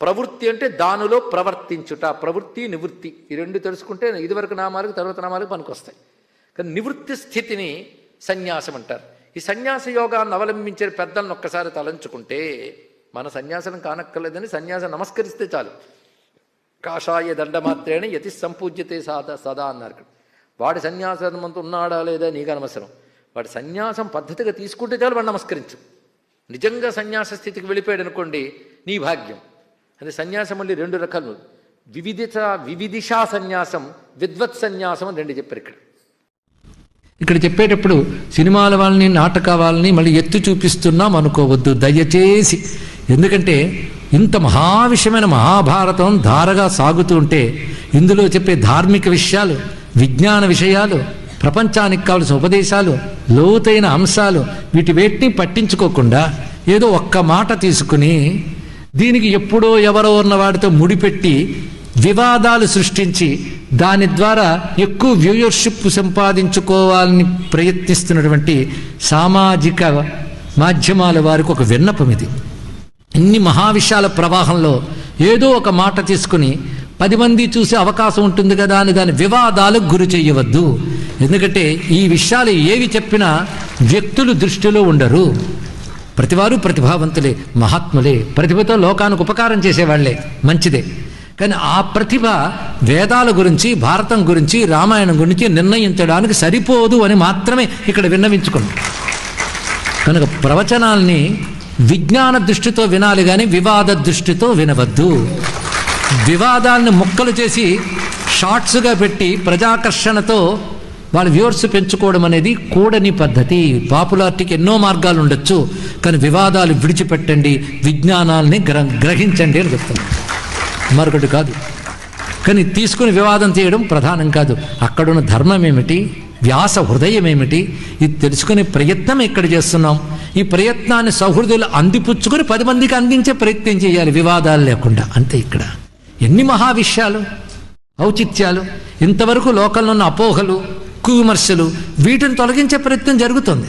ప్రవృత్తి అంటే దానిలో ప్రవర్తించుట. ప్రవృత్తి నివృత్తి ఈ రెండు తెలుసుకుంటే ఇదివరకు నామాలకు తర్వాత నామాలకు పనికొస్తాయి. కానీ నివృత్తి స్థితిని సన్యాసం అంటారు. ఈ సన్యాస యోగాన్ని అవలంబించే పెద్దలను ఒక్కసారి తలంచుకుంటే మన సన్యాసం కానక్కర్లేదని సన్యాసం నమస్కరిస్తే చాలు. కాషాయ దండమాత్రేణ యతి సంపూజ్యతే సదా అన్నారు. వాడి సన్యాసమంతా ఉన్నాడా లేదా నీకు అనవసరం. వాడి సన్యాసం పద్ధతిగా తీసుకుంటే చాలు, వాడు నమస్కరించు. నిజంగా సన్యాస స్థితికి వెళ్ళిపోయాడు అనుకోండి, నీ భాగ్యం. అదే సన్యాసం మళ్ళీ 2 రకాలు, వివిధిషా సన్యాసం, విద్వత్ సన్యాసం అని 2 చెప్పారు ఇక్కడ చెప్పేటప్పుడు సినిమాల వాళ్ళని, నాటక వాళ్ళని మళ్ళీ ఎత్తు చూపిస్తున్నాం అనుకోవద్దు దయచేసి. ఎందుకంటే ఇంత మహావిషయమైన మహాభారతం ధారగా సాగుతూ ఉంటే ఇందులో చెప్పే ధార్మిక విషయాలు, విజ్ఞాన విషయాలు, ప్రపంచానికి కావలసిన ఉపదేశాలు, లోతైన అంశాలు, వీటిని పట్టించుకోకుండా ఏదో ఒక్క మాట తీసుకుని దీనికి ఎప్పుడో ఎవరో ఉన్న వాడితో ముడిపెట్టి వివాదాలు సృష్టించి దాని ద్వారా ఎక్కువ వ్యూయర్షిప్ సంపాదించుకోవాలని ప్రయత్నిస్తున్నటువంటి సామాజిక మాధ్యమాల వారికి ఒక విన్నపం ఇది. ఇన్ని మహావిషయాల ప్రవాహంలో ఏదో ఒక మాట తీసుకుని 10 మంది చూసే అవకాశం ఉంటుంది కదా అని దాని వివాదాలకు గురి చేయవద్దు. ఎందుకంటే ఈ విషయాలు ఏవి చెప్పినా వ్యక్తులు దృష్టిలో ఉండరు. ప్రతివారు ప్రతిభావంతులే, మహాత్ములే, ప్రతిభతో లోకానికి ఉపకారం చేసేవాళ్లే, మంచిదే. కానీ ఆ ప్రతిభ వేదాల గురించి, భారతం గురించి, రామాయణం గురించి నిర్ణయించడానికి సరిపోదు అని మాత్రమే ఇక్కడ విన్నవించుకుంది. కనుక ప్రవచనాల్ని విజ్ఞాన దృష్టితో వినాలి కానీ వివాద దృష్టితో వినవద్దు. వివాదాలను ముక్కలు చేసి షార్ట్స్గా పెట్టి ప్రజాకర్షణతో వాళ్ళ వ్యూవర్స్ పెంచుకోవడం అనేది కూడని పద్ధతి. పాపులారిటీకి ఎన్నో మార్గాలు ఉండొచ్చు, కానీ వివాదాలు విడిచిపెట్టండి, విజ్ఞానాల్ని గ్రహించండి అని చెప్తాను, మరొకటి కాదు. కానీ తీసుకుని వివాదం చేయడం ప్రధానం కాదు. అక్కడున్న ధర్మం ఏమిటి, వ్యాస హృదయం ఏమిటి, ఇది తెలుసుకునే ప్రయత్నం ఇక్కడ చేస్తున్నాం. ఈ ప్రయత్నాన్ని సౌహృదులు అందిపుచ్చుకొని 10 మందికి అందించే ప్రయత్నం చేయాలి, వివాదాలు లేకుండా. అంతే. ఇక్కడ ఎన్ని మహావిషయాలు, ఔచిత్యాలు. ఇంతవరకు లోకంలో ఉన్న అపోహలు, కువిమర్శలు, వీటిని తొలగించే ప్రయత్నం జరుగుతుంది.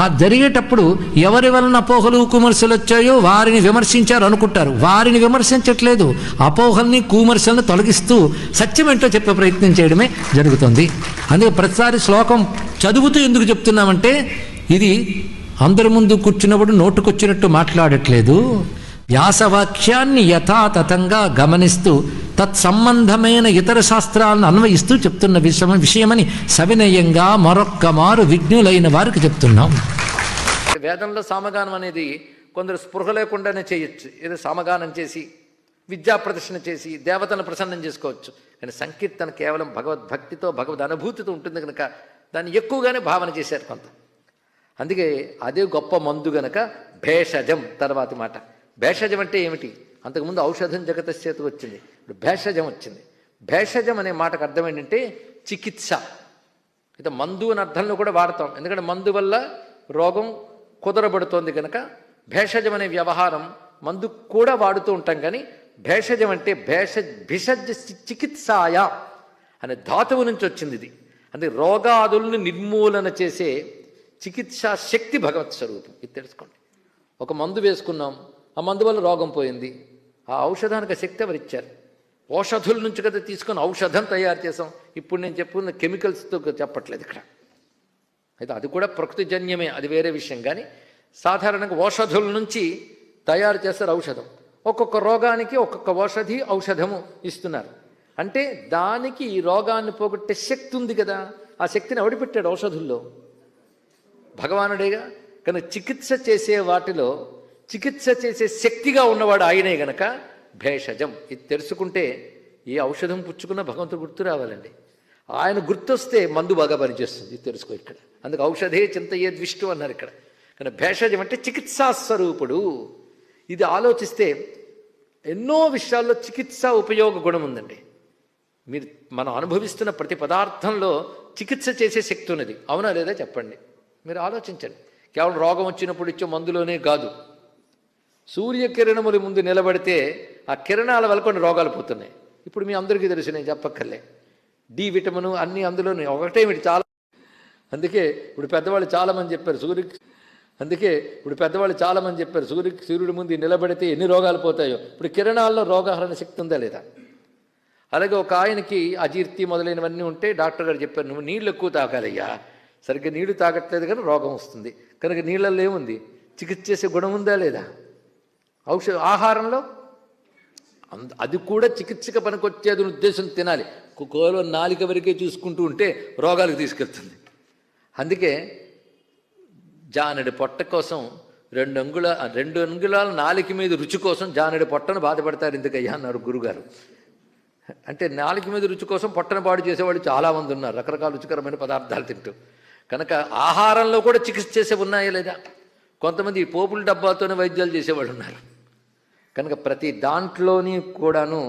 ఆ జరిగేటప్పుడు ఎవరి వలన అపోహలు కుమర్శలు వచ్చాయో వారిని విమర్శించారు అనుకుంటారు. వారిని విమర్శించట్లేదు, అపోహల్ని కుమర్శలను తొలగిస్తూ సత్యమేంటో చెప్పే ప్రయత్నం చేయడమే జరుగుతుంది. అందుకే ప్రతిసారి శ్లోకం చదువుతూ ఎందుకు చెప్తున్నామంటే ఇది అందరి ముందు కూర్చున్నప్పుడు నోటుకొచ్చినట్టు మాట్లాడట్లేదు. వ్యాసవాక్యాన్ని యథాతథంగా గమనిస్తూ తత్సంబంధమైన ఇతర శాస్త్రాలను అన్వయిస్తూ చెప్తున్న విషయమని సవినయంగా మరొక్క మారు విజ్ఞులైన వారికి చెప్తున్నాం. వేదంలో సామగానం అనేది కొందరు స్పృహ లేకుండానే చేయొచ్చు. ఏదో సామగానం చేసి విద్యా ప్రదర్శన చేసి దేవతను ప్రసన్నం చేసుకోవచ్చు. కానీ సంకీర్తన కేవలం భగవద్భక్తితో, భగవద్ అనుభూతితో ఉంటుంది కనుక దాన్ని ఎక్కువగానే భావన చేశారు కొంత. అందుకే అదే గొప్ప మందు గనక భేషజం తర్వాతి మాట. భేషజం అంటే ఏమిటి? అంతకుముందు ఔషధం జగతశ్చేతు వచ్చింది, ఇప్పుడు భేషజం వచ్చింది. భేషజం అనే మాటకు అర్థం ఏంటంటే చికిత్స. అయితే మందు అని అర్థంలో కూడా వాడతాం, ఎందుకంటే మందు వల్ల రోగం కుదరబడుతోంది కనుక భేషజం అనే వ్యవహారం మందు కూడా వాడుతూ ఉంటాం. కానీ భేషజం అంటే భిషజ్ చికిత్సాయ అనే ధాతువు నుంచి వచ్చింది ఇది. అంటే రోగాదుల్ని నిర్మూలన చేసే చికిత్సా శక్తి భగవత్ స్వరూపం. ఇది తెలుసుకోండి. ఒక మందు వేసుకున్నాం, ఆ మందు వల్ల రోగం పోయింది. ఆ ఔషధానికి శక్తి ఎవరిచ్చారు? ఔషధుల నుంచి కదా తీసుకొని ఔషధం తయారు చేసాం. ఇప్పుడు నేను చెప్పుకున్న కెమికల్స్తో చెప్పట్లేదు ఇక్కడ. అయితే అది కూడా ప్రకృతిజన్యమే, అది వేరే విషయం. కానీ సాధారణంగా ఔషధుల నుంచి తయారు చేస్తారు ఔషధం. ఒక్కొక్క రోగానికి ఒక్కొక్క ఔషధము ఇస్తున్నారు. అంటే దానికి ఈ రోగాన్ని పోగొట్టే శక్తి ఉంది కదా, ఆ శక్తిని ఎవడిపెట్టాడు ఔషధుల్లో? భగవానుడేగా. కనుక చికిత్స చేసే వాటిలో చికిత్స చేసే శక్తిగా ఉన్నవాడు ఆయనే గనక భేషజం. ఇది తెలుసుకుంటే ఏ ఔషధం పుచ్చుకున్నా భగవంతుడు గుర్తు రావాలండి. ఆయన గుర్తొస్తే మందు బాగా పనిచేస్తుంది. ఇది తెలుసుకో ఇక్కడ. అందుకు ఔషధే చింతయే ద్విష్టు అన్నారు ఇక్కడ. కానీ భేషజం అంటే చికిత్సా స్వరూపుడు. ఇది ఆలోచిస్తే ఎన్నో విషయాల్లో చికిత్సా ఉపయోగ గుణం ఉందండి. మీరు మనం అనుభవిస్తున్న ప్రతి పదార్థంలో చికిత్స చేసే శక్తి ఉన్నది. అవునా లేదా చెప్పండి. మీరు ఆలోచించండి. కేవలం రోగం వచ్చినప్పుడు ఇచ్చే మందులోనే కాదు. సూర్యకిరణముల ముందు నిలబడితే ఆ కిరణాల వల్ల కొన్ని రోగాలు పోతున్నాయి. ఇప్పుడు మీ అందరికీ తెలుసు, నేను చెప్పక్కర్లే. డి విటమిన్ అన్నీ అందులోనే ఒకటేమిటి చాలా. అందుకే ఇప్పుడు పెద్దవాళ్ళు చాలామంది చెప్పారు సూర్యుడి ముందు నిలబడితే ఎన్ని రోగాలు పోతాయో. ఇప్పుడు కిరణాల్లో రోగహరణ శక్తి ఉందా లేదా? అలాగే ఒక ఆయనకి అజీర్తి మొదలైనవన్నీ ఉంటే డాక్టర్ గారు చెప్పారు, నువ్వు నీళ్ళు ఎక్కువ తాగాలయ్యా, సరిగ్గా నీళ్లు తాగట్లేదు కానీ రోగం వస్తుంది. కనుక నీళ్ళల్లో ఏముంది? చికిత్స చేసే గుణం ఉందా లేదా? ఆహారంలో అది కూడా చికిత్సకు పనికొచ్చేది ఉద్దేశం తినాలి. కేవలం నాలిక వరకే చూసుకుంటూ ఉంటే రోగాలకు తీసుకెళ్తుంది. అందుకే జానడి పొట్ట కోసం 2 అంగుళాల నాలిక మీద రుచి కోసం జానడి పొట్టను బాధపడతారు ఎందుకయ్యా అన్నారు గురుగారు. అంటే నాలిక మీద రుచి కోసం పొట్టను పాడు చేసేవాళ్ళు చాలామంది ఉన్నారు, రకరకాల రుచికరమైన పదార్థాలు తింటూ. కనుక ఆహారంలో కూడా చికిత్స చేసే ఉన్నాయా లేదా? కొంతమంది పోపుల డబ్బాతోనే వైద్యాలు చేసేవాళ్ళు ఉన్నారు. కనుక ప్రతి దాంట్లోని కూడాను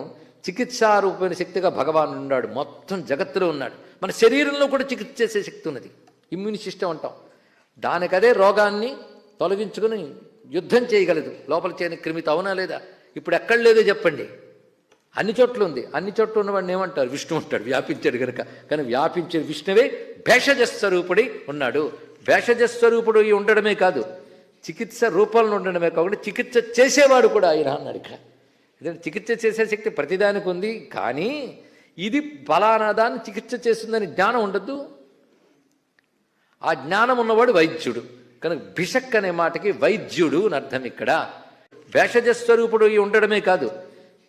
చికిత్సారూపమైన శక్తిగా భగవాన్ ఉన్నాడు. మొత్తం జగత్తులో ఉన్నాడు. మన శరీరంలో కూడా చికిత్స చేసే శక్తి ఉన్నది. ఇమ్యూని సిస్టమ్ అంటాం. దానికదే రోగాన్ని తొలగించుకుని యుద్ధం చేయగలదు. లోపల చేయని క్రిమిత అవునా లేదా? ఇప్పుడు ఎక్కడ లేదో చెప్పండి. అన్ని చోట్ల ఉంది. అన్ని చోట్ల ఉన్నవాడిని ఏమంటారు? విష్ణు అంటాడు. వ్యాపించాడు కనుక. కానీ వ్యాపించే విష్ణువే భేషజస్వరూపుడై ఉన్నాడు. భేషజస్వరూపుడు ఉండడమే కాదు, చికిత్స రూపంలో ఉండడమే కాకుండా చికిత్స చేసేవాడు కూడా ఆయన అన్నాడు ఇక్కడ. ఎందుకంటే చికిత్స చేసే శక్తి ప్రతిదానికి ఉంది. కానీ ఇది ఫలానా దాన్ని చికిత్స చేస్తుందని జ్ఞానం ఉండద్దు. ఆ జ్ఞానం ఉన్నవాడు వైద్యుడు. కనుక భిషక్ అనే మాటకి వైద్యుడు అని అర్థం ఇక్కడ. భేషజస్వరూపుడు ఉండడమే కాదు,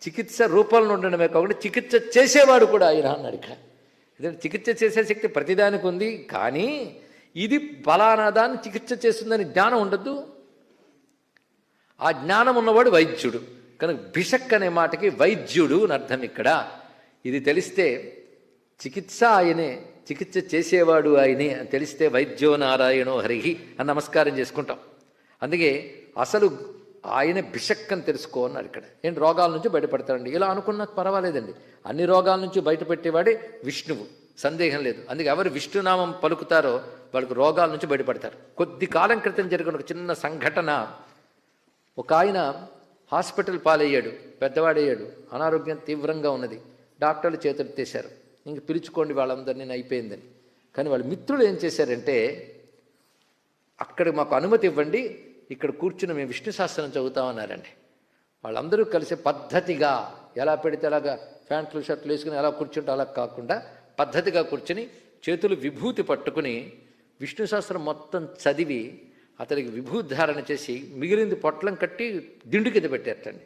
చికిత్స రూపంలో ఉండడమే కాకుండా చికిత్స చేసేవాడు కూడా ఆయన అన్నాడు ఇక్కడ. ఎందుకంటే చికిత్స చేసే శక్తి ప్రతిదానికి ఉంది. కానీ ఇది ఫలానా దాన్ని చికిత్స చేస్తుందని జ్ఞానం ఉండద్దు. ఆ జ్ఞానం ఉన్నవాడు వైద్యుడు. కనుక భిషక్ అనే మాటకి వైద్యుడు అని అర్థం ఇక్కడ. ఇది తెలిస్తే చికిత్స ఆయనే, చికిత్స చేసేవాడు ఆయనే అని తెలిస్తే వైద్యో నారాయణో హరిహి అని నమస్కారం చేసుకుంటాం. అందుకే అసలు ఆయన భిషక్ అని తెలుసుకో అన్నారు ఇక్కడ. ఏంటి రోగాల నుంచి బయటపడతాడండి. ఇలా అనుకున్నా పర్వాలేదండి. అన్ని రోగాల నుంచి బయటపెట్టేవాడే విష్ణువు, సందేహం లేదు. అందుకే ఎవరు విష్ణునామం పలుకుతారో వాళ్ళకు రోగాల నుంచి బయటపడతారు. కొద్ది కాలం క్రితం జరిగిన ఒక చిన్న సంఘటన. ఒక ఆయన హాస్పిటల్ పాలయ్యాడు, పెద్దవాడయ్యాడు, అనారోగ్యం తీవ్రంగా ఉన్నది. డాక్టర్లు చేతులెత్తేశారు, ఇంక పిలుచుకోండి వాళ్ళందరినీ అయిపోయిందని. కానీ వాళ్ళ మిత్రులు ఏం చేశారంటే, అక్కడ మాకు అనుమతి ఇవ్వండి, ఇక్కడ కూర్చుని మేము విష్ణు సహస్రం చదువుతామన్నారండి. వాళ్ళందరూ కలిసి పద్ధతిగా ఎలా పెడితే అలాగా ప్యాంట్లు షర్ట్లు వేసుకుని ఎలా కూర్చుంటే అలా కాకుండా పద్ధతిగా కూర్చుని చేతులు విభూతి పట్టుకుని విష్ణు సహస్రం మొత్తం చదివి అతనికి విభూతి ధారణ చేసి మిగిలింది పొట్లం కట్టి దిండు కింద పెట్టేటండి.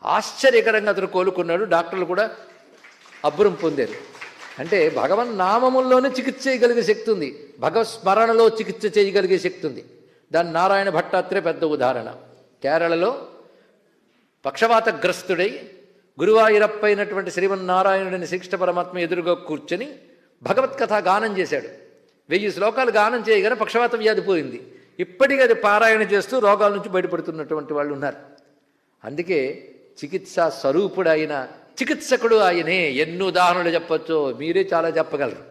ఆశ్చర్యకరంగా అతను కోలుకున్నాడు. డాక్టర్లు కూడా అబ్బురం పొందారు. అంటే భగవన్ నామముల్లోనే చికిత్స చేయగలిగే శక్తి ఉంది, భగవత్ స్మరణలో చికిత్స చేయగలిగే శక్తి ఉంది. దాని నారాయణ భట్టాత్రేయ పెద్ద ఉదాహరణ. కేరళలో పక్షవాతగ్రస్తుడై గురువాయూరప్ప అయినటువంటి శ్రీమన్నారాయణుడిని శ్రీకృష్ణ పరమాత్మ ఎదురుగా కూర్చొని భగవత్కథ గానం చేశాడు. 1000 శ్లోకాలు గానం చేయగానే పక్షవాత వ్యాధి పోయింది. ఇప్పటికీ అది పారాయణ చేస్తూ రోగాల నుంచి బయటపడుతున్నటువంటి వాళ్ళు ఉన్నారు. అందుకే చికిత్సా స్వరూపుడైన చికిత్సకుడు ఆయనే. ఎన్ని ఉదాహరణలు చెప్పచ్చో మీరే చాలా చెప్పగలరు.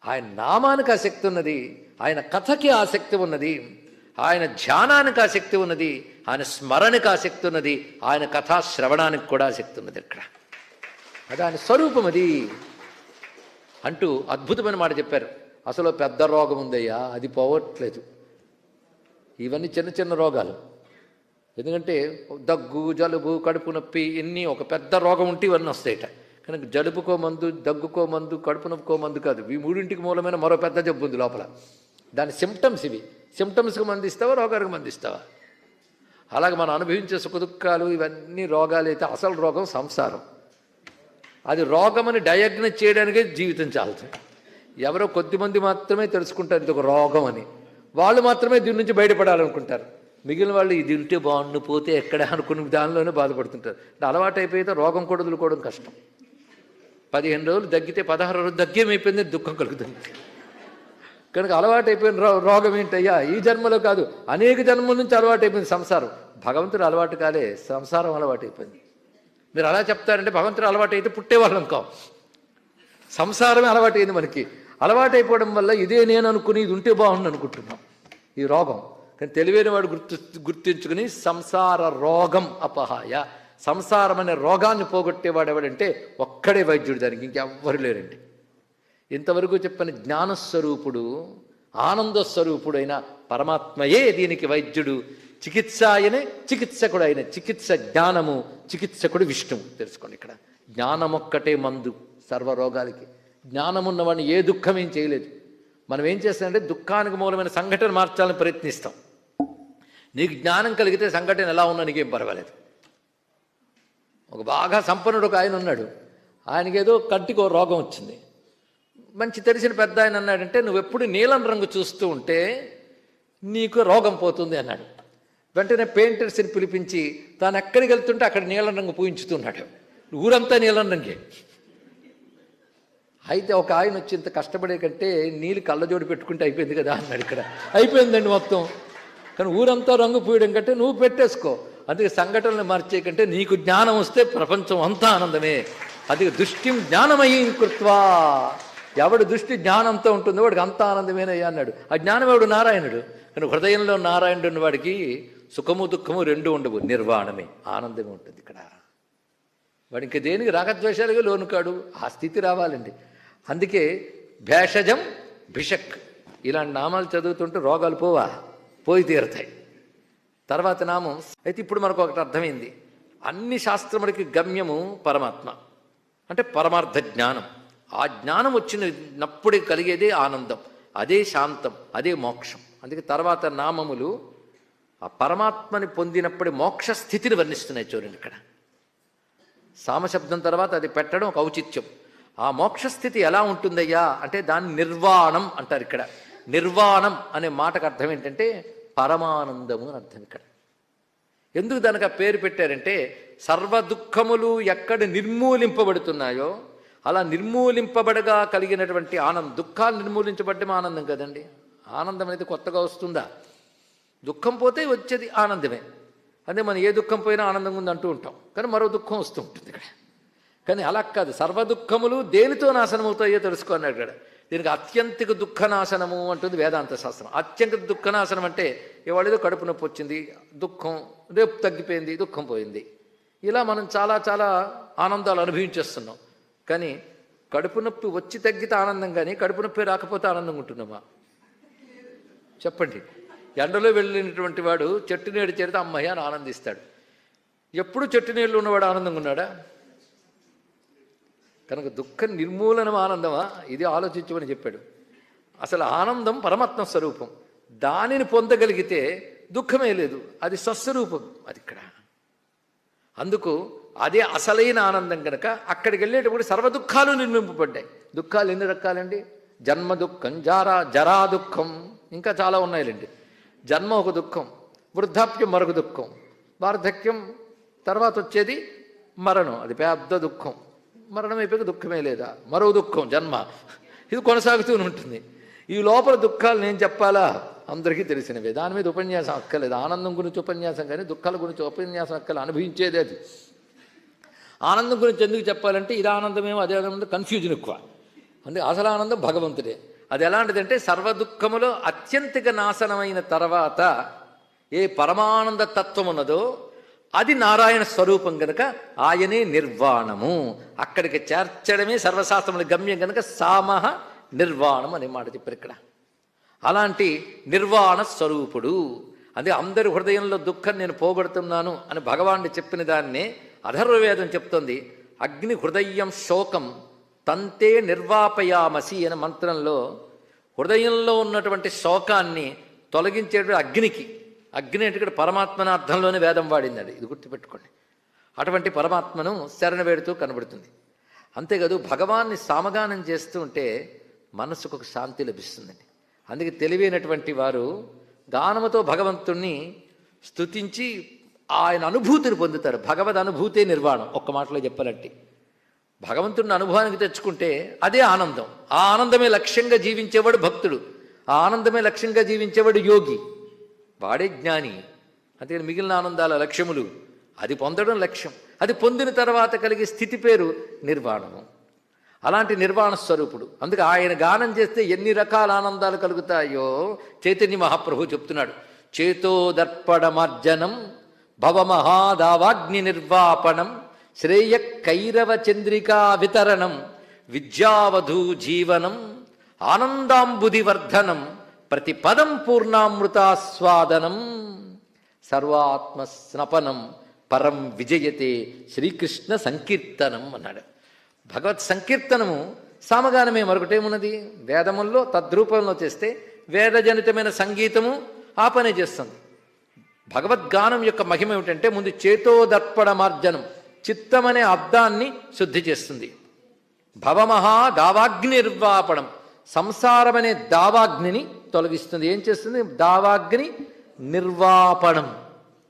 ఆయన నామానికి ఆసక్తి ఉన్నది, ఆయన కథకి ఆసక్తి ఉన్నది, ఆయన ధ్యానానికి ఆసక్తి ఉన్నది, ఆయన స్మరణకి ఆసక్తి ఉన్నది, ఆయన కథా శ్రవణానికి కూడా ఆసక్తి ఉన్నది. ఇక్కడ అది ఆయన స్వరూపం అది అంటూ అద్భుతమైన మాట చెప్పారు. అసలు పెద్ద రోగం ఉందయ్యా, అది పోవట్లేదు. ఇవన్నీ చిన్న చిన్న రోగాలు. ఎందుకంటే దగ్గు, జలుబు, కడుపు నొప్పి ఇన్ని ఒక పెద్ద రోగం ఉంటే ఇవన్నీ వస్తాయట. కనుక జలుబుకో మందు, దగ్గుకో మందు, కడుపు నొప్పుకో మందు కాదు. ఈ మూడింటికి మూలమైన మరో పెద్ద జబ్బు ఉంది లోపల. దాని సిమ్టమ్స్ ఇవి. సిమ్టమ్స్కి మందు ఇస్తావా, రోగానికి మందు ఇస్తావా? అలాగే మనం అనుభవించే సుఖదుఖాలు ఇవన్నీ రోగాలు అయితే అసలు రోగం సంసారం. అది రోగమని డయాగ్నోస్ చేయడానికే జీవితం చాలుతుంది. ఎవరో కొద్దిమంది మాత్రమే తెలుసుకుంటారు ఇది ఒక రోగం అని. వాళ్ళు మాత్రమే దీని నుంచి బయటపడాలనుకుంటారు. మిగిలిన వాళ్ళు ఇది ఉంటే బాగుండు పోతే ఎక్కడ అనుకుని దానిలోనే బాధపడుతుంటారు. అంటే అలవాటు అయిపోయితే రోగం కూడా వదులుకోవడం కష్టం. 15 రోజులు దగ్గితే 16 రోజులు దగ్గేమైపోయింది దుఃఖం కలుగుతుంది. కనుక అలవాటు అయిపోయిన రోగం ఏంటయ్యా? ఈ జన్మలో కాదు, అనేక జన్మల నుంచి అలవాటు అయిపోయింది సంసారం. భగవంతుడు అలవాటు కాలే, సంసారం అలవాటు అయిపోయింది. మీరు అలా చెప్తారంటే భగవంతుడు అలవాటు అయితే పుట్టేవాళ్ళం కావు. సంసారమే అలవాటు అయింది మనకి. అలవాటు అయిపోవడం వల్ల ఇదే నేను అనుకుని ఇది ఉంటే బాగుండు అనుకుంటున్నాం, ఈ రోగం. కానీ తెలివైన వాడు గుర్తించుకుని సంసార రోగం అపహాయ, సంసారం అనే రోగాన్ని పోగొట్టేవాడు ఎవడంటే ఒక్కడే వైద్యుడు, దానికి ఇంకెవ్వరు లేరండి. ఇంతవరకు చెప్పిన జ్ఞానస్వరూపుడు ఆనందస్వరూపుడైన పరమాత్మయే దీనికి వైద్యుడు. చికిత్సాయనే చికిత్సకుడు అయిన చికిత్స జ్ఞానము, చికిత్సకుడు విష్ణువు. తెలుసుకోండి, ఇక్కడ జ్ఞానమొక్కటే మందు సర్వరోగాలకి. జ్ఞానం ఉన్నవాడిని ఏ దుఃఖం ఏం చేయలేదు. మనం ఏం చేస్తామంటే దుఃఖానికి మూలమైన సంఘటన మార్చాలని ప్రయత్నిస్తాం. నీకు జ్ఞానం కలిగితే సంఘటన ఎలా ఉన్నా నీకేం పర్వాలేదు. ఒక బాగా సంపన్నుడు ఒక ఆయన ఉన్నాడు, ఆయనకేదో కంటికి ఓ రోగం వచ్చింది. మంచి తెలిసిన పెద్ద ఆయన అన్నాడంటే నువ్వు ఎప్పుడు నీలం రంగు చూస్తూ ఉంటే నీకు రోగం పోతుంది అన్నాడు. వెంటనే పెయింటర్స్ని పిలిపించి తాను ఎక్కడికి వెళ్తుంటే అక్కడ నీలం రంగు పూయించుతున్నాడు. ఊరంతా నీలం రంగే. అయితే ఒక ఆయన వచ్చి ఇంత కష్టపడే కంటే నీళ్ళు కళ్ళజోడు పెట్టుకుంటే అయిపోయింది కదా అన్నాడు. ఇక్కడ అయిపోయిందండి మొత్తం. కానీ ఊరంతా రంగు పూయడం కంటే నువ్వు పెట్టేసుకో. అందుకే సంఘటనలు మార్చే కంటే నీకు జ్ఞానం వస్తే ప్రపంచం అంతా ఆనందమే. అది దృష్టిం జ్ఞానమయీం కృత్వా, ఎవడు దృష్టి జ్ఞానంతో ఉంటుందో వాడికి అంత ఆనందమేనయ్యా అన్నాడు. ఆ జ్ఞానం ఎవడు? నారాయణుడు. కానీ హృదయంలో నారాయణుడు ఉన్న వాడికి సుఖము దుఃఖము రెండు ఉండవు, నిర్వాణమే, ఆనందమే ఉంటుంది. ఇక్కడ వాడు ఇంక దేనికి రాగద్వేషాలుగా లోను కాడు. ఆ స్థితి రావాలండి. అందుకే భేషజం భిషక్ ఇలాంటి నామాలు చదువుతుంటే రోగాలు పోయి తీరుతాయి. తర్వాత నామం అయితే ఇప్పుడు మనకు ఒకటి అర్థమైంది. అన్ని శాస్త్రములకి గమ్యము పరమాత్మ, అంటే పరమార్థ జ్ఞానం. ఆ జ్ఞానం వచ్చినప్పుడే కలిగేదే ఆనందం, అదే శాంతం, అదే మోక్షం. అందుకే తర్వాత నామములు ఆ పరమాత్మని పొందినప్పుడే మోక్ష స్థితిని వర్ణిస్తున్నాయి. చూడండి, ఇక్కడ సామశబ్దం తర్వాత అది పెట్టడం ఒక ఔచిత్యం. ఆ మోక్షస్థితి ఎలా ఉంటుందయ్యా అంటే దాన్ని నిర్వాణం అంటారు. ఇక్కడ నిర్వాణం అనే మాటకు అర్థం ఏంటంటే పరమానందము అని అర్థం. ఇక్కడ ఎందుకు దానికి ఆ పేరు పెట్టారంటే సర్వ దుఃఖములు ఎక్కడ నిర్మూలింపబడుతున్నాయో అలా నిర్మూలింపబడగా కలిగినటువంటి ఆనందం. దుఃఖాలు నిర్మూలించబడ్డం ఆనందం కదండి. ఆనందం అనేది కొత్తగా వస్తుందా? దుఃఖం పోతే వచ్చేది ఆనందమే. అదే మనం ఏ దుఃఖం పోయినా ఆనందంగా ఉంది అంటూ ఉంటాం, కానీ మరో దుఃఖం వస్తూ ఉంటుంది ఇక్కడ. కానీ అలా కాదు, సర్వ దుఃఖములు దేనితో నాశనం అవుతాయో తెలుసుకున్నాడు ఇక్కడ. దీనికి అత్యంతిక దుఃఖనాశనము అంటుంది వేదాంత శాస్త్రం. అత్యంతిక దుఃఖనాశనం అంటే ఇవాళేదో కడుపు నొప్పి వచ్చింది, దుఃఖం, రేపు తగ్గిపోయింది, దుఃఖం పోయింది. ఇలా మనం చాలా చాలా ఆనందాలు అనుభవించేస్తున్నాం. కానీ కడుపు నొప్పి వచ్చి తగ్గితే ఆనందం, కానీ కడుపు నొప్పి రాకపోతే ఆనందంగా ఉంటున్నామా? చెప్పండి. ఎండలో వెళ్ళినటువంటి వాడు చెట్టు నీడ చేరితే అమ్మయ్య అని ఆనందిస్తాడు. ఎప్పుడు చెట్టు నీళ్ళు ఉన్నవాడు ఆనందంగా ఉన్నాడా? కనుక దుఃఖ నిర్మూలనం ఆనందమా? ఇది ఆలోచించమని చెప్పాడు. అసలు ఆనందం పరమాత్మ స్వరూపం. దానిని పొందగలిగితే దుఃఖమే లేదు, అది స్వస్వరూపం. అది ఇక్కడ అందుకు అదే అసలైన ఆనందం. కనుక అక్కడికి వెళ్ళేటప్పుడు సర్వ దుఃఖాలు నిర్మింపబడ్డాయి. దుఃఖాలు ఎన్ని రకాలండి? జన్మ దుఃఖం, జరా దుఃఖం, ఇంకా చాలా ఉన్నాయిలేండి. జన్మ ఒక దుఃఖం, వృద్ధాప్యం మరొక దుఃఖం, వార్ధక్యం తర్వాత వచ్చేది మరణం, అది పెద్ద దుఃఖం. మరణం అయిపోయాక దుఃఖమే లేదా? మరో దుఃఖం జన్మ. ఇది కొనసాగుతూనే ఉంటుంది. ఈ లోపల దుఃఖాలు నేను చెప్పాలా? అందరికీ తెలిసినవే. దాని మీద ఉపన్యాసం అక్కర్లేదు. ఆనందం గురించి ఉపన్యాసం, కానీ దుఃఖాల గురించి ఉపన్యాసం అక్కర్లేదు. అనుభవించేది అది. ఆనందం గురించి ఎందుకు చెప్పాలంటే ఇది ఆనందమేమో అదే ఆనందం, కన్ఫ్యూజన్ ఎక్కువ. అందుకే అసలు ఆనందం భగవంతుడే. అది ఎలాంటిదంటే సర్వ దుఃఖములో అత్యంతిక నాశనమైన తర్వాత ఏ పరమానంద తత్వం ఉన్నదో అది నారాయణ స్వరూపం కనుక ఆయనే నిర్వాణము. అక్కడికి చేర్చడమే సర్వశాస్త్రముల గమ్యం కనుక సామహ నిర్వాణం అనే మాట చెప్పారు ఇక్కడ. అలాంటి నిర్వాణ స్వరూపుడు. అదే అందరి హృదయంలో దుఃఖం నేను పోగొడుతున్నాను అని భగవానుడు చెప్పిన దాన్నే అథర్వవేదం చెప్తోంది. అగ్ని హృదయం శోకం తంతే నిర్వాపయామసి అనే మంత్రంలో హృదయంలో ఉన్నటువంటి శోకాన్ని తొలగించేటువంటి అగ్నికి, అగ్ని అంటే ఇక్కడ పరమాత్మన అర్థంలోనే వేదం వాడిందండి, ఇది గుర్తుపెట్టుకోండి. అటువంటి పరమాత్మను శరణ వేడుతూ కనబడుతుంది. అంతేకాదు భగవాన్ని సామగానం చేస్తూ ఉంటే మనస్సుకు ఒక శాంతి లభిస్తుందండి. అందుకే తెలివైనటువంటి వారు గానముతో భగవంతుణ్ణి స్తుతించి ఆయన అనుభూతిని పొందుతారు. భగవద్ అనుభూతే నిర్వాణం. ఒక్క మాటలో చెప్పాలంటే భగవంతుడిని అనుభవానికి తెచ్చుకుంటే అదే ఆనందం. ఆ ఆనందమే లక్ష్యంగా జీవించేవాడు భక్తుడు, ఆ ఆనందమే లక్ష్యంగా జీవించేవాడు యోగి, వాడే జ్ఞాని. అంతేకాని మిగిలిన ఆనందాల లక్ష్యములు అది పొందడం లక్ష్యం. అది పొందిన తర్వాత కలిగే స్థితి పేరు నిర్వాణము. అలాంటి నిర్వాణ స్వరూపుడు. అందుకే ఆయన గానం చేస్తే ఎన్ని రకాల ఆనందాలు కలుగుతాయో చైతన్య మహాప్రభు చెప్తున్నాడు. చేతో దర్పణమార్జనం భవమహాదావాగ్ని నిర్వాపణం శ్రేయ కైరవ చంద్రికా వితరణం విద్యావధూ జీవనం ఆనందాంబుధివర్ధనం ప్రతి పదం పూర్ణామృతాస్వాదనం సర్వాత్మస్నపనం పరం విజయతే శ్రీకృష్ణ సంకీర్తనం అన్నాడు. భగవత్ సంకీర్తనము సామగానమే, మరొకటేమున్నది? వేదముల్లో తద్రూపంలో చేస్తే వేదజనితమైన సంగీతము ఆ పనే చేస్తుంది. భగవద్గానం యొక్క మహిమ ఏమిటంటే ముందు చేతోదర్పణ మార్జనం, చిత్తమనే అబ్దాన్ని శుద్ధి చేస్తుంది. భవమహా దావాగ్ని నిర్వాపణం, సంసారమనే దావాగ్నిని తొలగిస్తుంది. ఏం చేస్తుంది? దావాగ్ని నిర్వాపణం,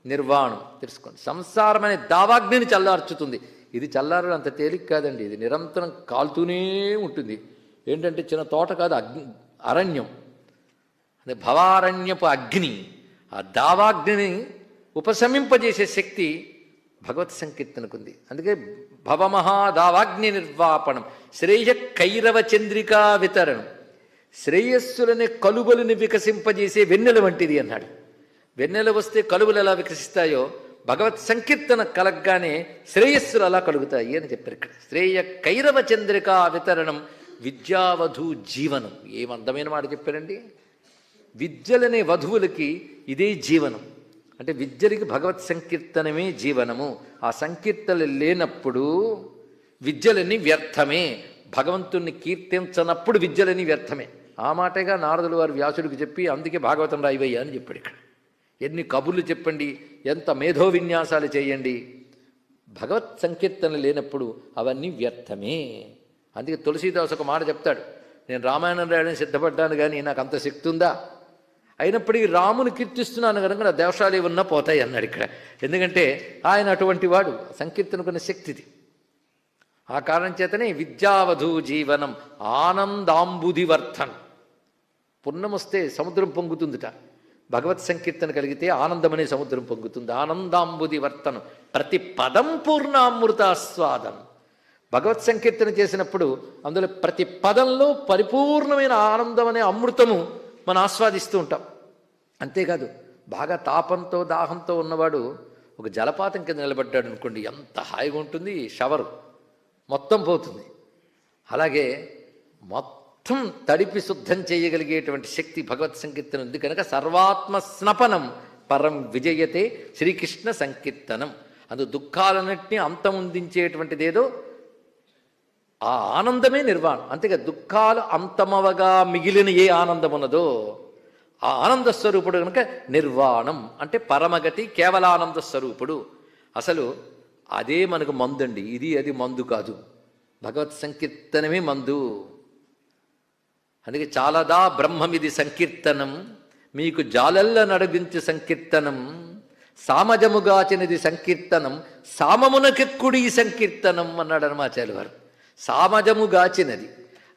నిర్వాణం తెలుసుకోండి. సంసారం అనే దావాగ్నిని చల్లార్చుతుంది. ఇది చల్లారడం అంత తేలిక కాదండి, ఇది నిరంతరం కాలుతూనే ఉంటుంది. ఏంటంటే చిన్న తోట కాదు, అరణ్యం. అదే భవారణ్యపు అగ్ని. ఆ దావాగ్నిని ఉపశమింపజేసే శక్తి భగవత్ సంకీర్తనకుంది. అందుకే భవమహాదావాగ్ని నిర్వాపణం శ్రేయ కైరవ చంద్రికా వితరణం, శ్రేయస్సులనే కలుబలుని వికసింపజేసే వెన్నెల వంటిది అన్నాడు. వెన్నెల వస్తే కలుబలు ఎలా వికసిస్తాయో భగవత్ సంకీర్తన కలగ్గానే శ్రేయస్సులు అలా కలుగుతాయి అని చెప్పారు ఇక్కడ. శ్రేయ కైరవ చంద్రికా వితరణం విద్యావధూ జీవనం. ఏం అందమైన మాట చెప్పారండి. విద్యలనే వధువులకి ఇదే జీవనం. అంటే విద్యలకి భగవత్ సంకీర్తనమే జీవనము. ఆ సంకీర్తనలు లేనప్పుడు విద్యలన్నీ వ్యర్థమే. భగవంతుణ్ణి కీర్తించనప్పుడు విద్యలన్నీ వ్యర్థమే. ఆ మాటగా నారదులు వారు వ్యాసుడికి చెప్పి అందుకే భాగవతం రాయివయ్యా అని చెప్పాడు ఇక్కడ. ఎన్ని కబుర్లు చెప్పండి, ఎంత మేధో విన్యాసాలు చేయండి, భగవత్ సంకీర్తన లేనప్పుడు అవన్నీ వ్యర్థమే. అందుకే తులసీదాస్ ఒక మాట చెప్తాడు, నేను రామాయణం రాయడానికి సిద్ధపడ్డాను కానీ నాకు అంత శక్తి ఉందా? అయినప్పటికీ రాముని కీర్తిస్తున్నాను కనుక నా దోషాలు ఏమన్నా పోతాయి అన్నాడు ఇక్కడ. ఎందుకంటే ఆయన అటువంటి వాడు, సంకీర్తనకున్న శక్తిది. ఆ కారణం చేతనే విద్యావధూ జీవనం ఆనందాంబుధివర్ధన్. పుణ్యమొస్తే సముద్రం పొంగుతుందిట, భగవత్ సంకీర్తన కలిగితే ఆనందమనే సముద్రం పొంగుతుంది. ఆనందాంబుధివర్ధనం ప్రతి పదం పూర్ణామృతాస్వాదనం. భగవత్ సంకీర్తన చేసినప్పుడు అందులో ప్రతి పదంలో పరిపూర్ణమైన ఆనందం అనే అమృతము మనం ఆస్వాదిస్తూ ఉంటాం. అంతేకాదు బాగా తాపంతో దాహంతో ఉన్నవాడు ఒక జలపాతం కింద నిలబడ్డాడు అనుకోండి, ఎంత హాయిగా ఉంటుంది, షవరు మొత్తం పోతుంది. అలాగే మొత్తం తడిపి శుద్ధం చేయగలిగేటువంటి శక్తి భగవత్ సంకీర్తన ఉంది కనుక సర్వాత్మ స్నపనం పరం విజయతే శ్రీకృష్ణ సంకీర్తనం. అందు దుఃఖాలన్నింటినీ అంతమొందించేటువంటిదేదో ఆ ఆనందమే నిర్వాణం. అంతేగా దుఃఖాలు అంతమవగా మిగిలిన ఏ ఆనందం ఉన్నదో ఆ ఆనంద స్వరూపుడు కనుక నిర్వాణం అంటే పరమగతి, కేవలానంద స్వరూపుడు. అసలు అదే మనకు మందండి, ఇది అది మందు కాదు, భగవత్ సంకీర్తనమే మందు. అందుకే చాలాదా బ్రహ్మమిది సంకీర్తనం మీకు జాలల్ల నడిగించు సంకీర్తనం సామజముగాచినది సంకీర్తనం సామమునకెక్కుడి సంకీర్తనం అన్నాడు హనుమాచార్యుల వారు. సామజముగాచినది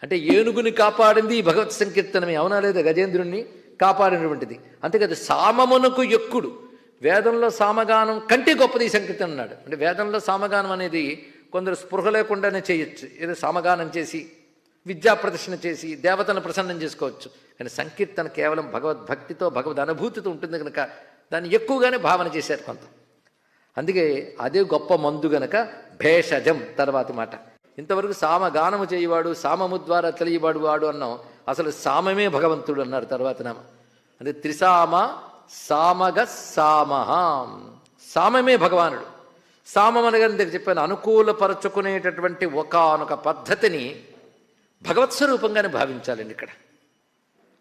అంటే ఏనుగుని కాపాడింది ఈ భగవత్ సంకీర్తనమే, అవునా లేదా? గజేంద్రుణ్ణి కాపాడినటువంటిది. అంతేకాదు సామమునకు ఎక్కుడు. వేదంలో సామగానం కంటే గొప్పది ఈ సంకీర్తన అన్నాడు. అంటే వేదంలో సామగానం అనేది కొందరు స్పృహ లేకుండానే చేయొచ్చు, ఏదో సామగానం చేసి విద్యా ప్రదర్శన చేసి దేవతను ప్రసన్నం చేసుకోవచ్చు. కానీ సంకీర్తన కేవలం భగవద్భక్తితో భగవద్ అనుభూతితో ఉంటుంది కనుక దాన్ని ఎక్కువగానే భావన చేశారు కొంత. అందుకే అదే గొప్ప మందు గనక భేషజం తర్వాతి మాట. ఇంతవరకు సామగానము చేయవాడు, సామము ద్వారా తెలియవాడు వాడు అన్నాం. అసలు సామమే భగవంతుడు అన్నారు తర్వాత నామ. అంటే త్రిసామ సామగ సామహ, సామమే భగవానుడు. సామం అనగానే దగ్గర చెప్పాను, అనుకూలపరచుకునేటటువంటి ఒకానొక పద్ధతిని భగవత్ స్వరూపంగానే భావించాలండి ఇక్కడ.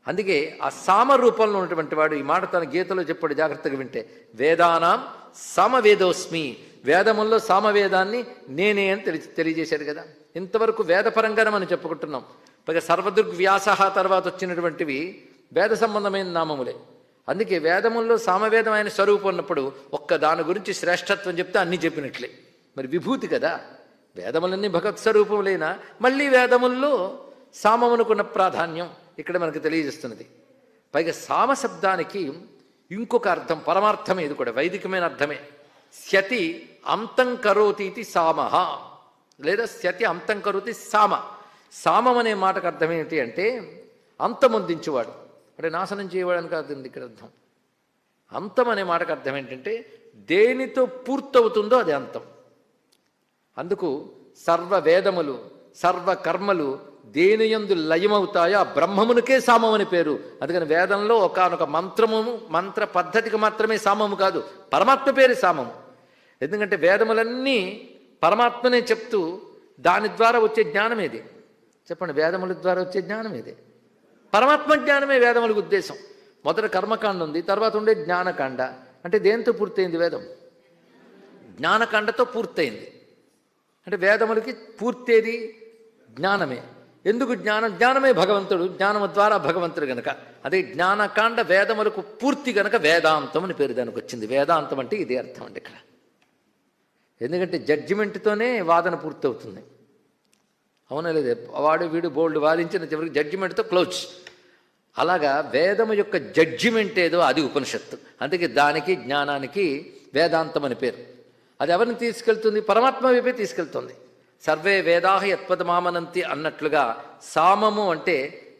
అందుకే ఆ సామ రూపంలో ఉన్నటువంటి వాడు ఈ మాట తన గీతలో చెప్పాడు, జాగ్రత్తగా వింటే, వేదానాం సమవేదోస్మి, వేదముల్లో సామవేదాన్ని నేనే అని తెలియజేశాడు కదా. ఇంతవరకు వేదపరంగానే మనం చెప్పుకుంటున్నాం. పైగా సర్వదృగ్వ్యాస తర్వాత వచ్చినటువంటివి వేద సంబంధమైన నామములే. అందుకే వేదముల్లో సామవేదమైన స్వరూపం ఉన్నప్పుడు ఒక్క దాని గురించి శ్రేష్టత్వం చెప్తే అన్నీ చెప్పినట్లే. మరి విభూతి కదా, వేదములన్నీ భగవత్ స్వరూపములైనా మళ్ళీ వేదముల్లో సామమునుకున్న ప్రాధాన్యం ఇక్కడ మనకు తెలియజేస్తున్నది. పైగా సామ శబ్దానికి ఇంకొక అర్థం, పరమార్థమే, ఇది కూడా వైదికమైన అర్థమే. స్యతి అంతం కరోతీతి సామహ, లేదా స్యతి అంతం కరోతి సామ. సామం అనే మాటకు అర్థం ఏమిటి అంటే అంతమొందించువాడు, అంటే నాశనం చేయవాడని కాదు ఇక్కడ అర్థం. అంతం అనే మాటకు అర్థం ఏంటంటే దేనితో పూర్తవుతుందో అది అంతం. అందుకు సర్వ వేదములు సర్వ కర్మలు దేనియందు లయమవుతాయో ఆ బ్రహ్మమునికే సామం అని పేరు. అందుకని వేదంలో ఒకానొక మంత్ర పద్ధతికి మాత్రమే సామము కాదు, పరమాత్మ పేరు సామము. ఎందుకంటే వేదములన్నీ పరమాత్మనే చెప్తూ దాని ద్వారా వచ్చే జ్ఞానం ఏది చెప్పండి? వేదముల ద్వారా వచ్చే జ్ఞానం ఏది? పరమాత్మ జ్ఞానమే వేదములకు ఉద్దేశం. మొదట కర్మకాండ ఉంది, తర్వాత ఉండే జ్ఞానకాండ. అంటే దేంతో పూర్తయింది వేదం? జ్ఞానకాండతో పూర్తయింది. అంటే వేదములకి పూర్తేది జ్ఞానమే. ఎందుకు జ్ఞానం? జ్ఞానమే భగవంతుడు, జ్ఞానము ద్వారా భగవంతుడు గనక. అదే జ్ఞానకాండ వేదములకు పూర్తి గనక వేదాంతం అని పేరు దానికి వచ్చింది. వేదాంతం అంటే ఇదే అర్థం అండి ఇక్కడ. ఎందుకంటే జడ్జిమెంట్తోనే వాదన పూర్తవుతుంది. అవునా లేదే? వాడు వీడు బోల్డ్ వాదించిన చివరికి జడ్జిమెంట్తో క్లోజ్. అలాగా వేదము యొక్క జడ్జిమెంట్ ఏదో అది ఉపనిషత్తు. అందుకే దానికి జ్ఞానానికి వేదాంతం అని పేరు. అది ఎవరిని తీసుకెళ్తుంది? పరమాత్మ వైపే తీసుకెళ్తుంది. సర్వే వేదాహ యత్పదమామనంతి అన్నట్లుగా సామము అంటే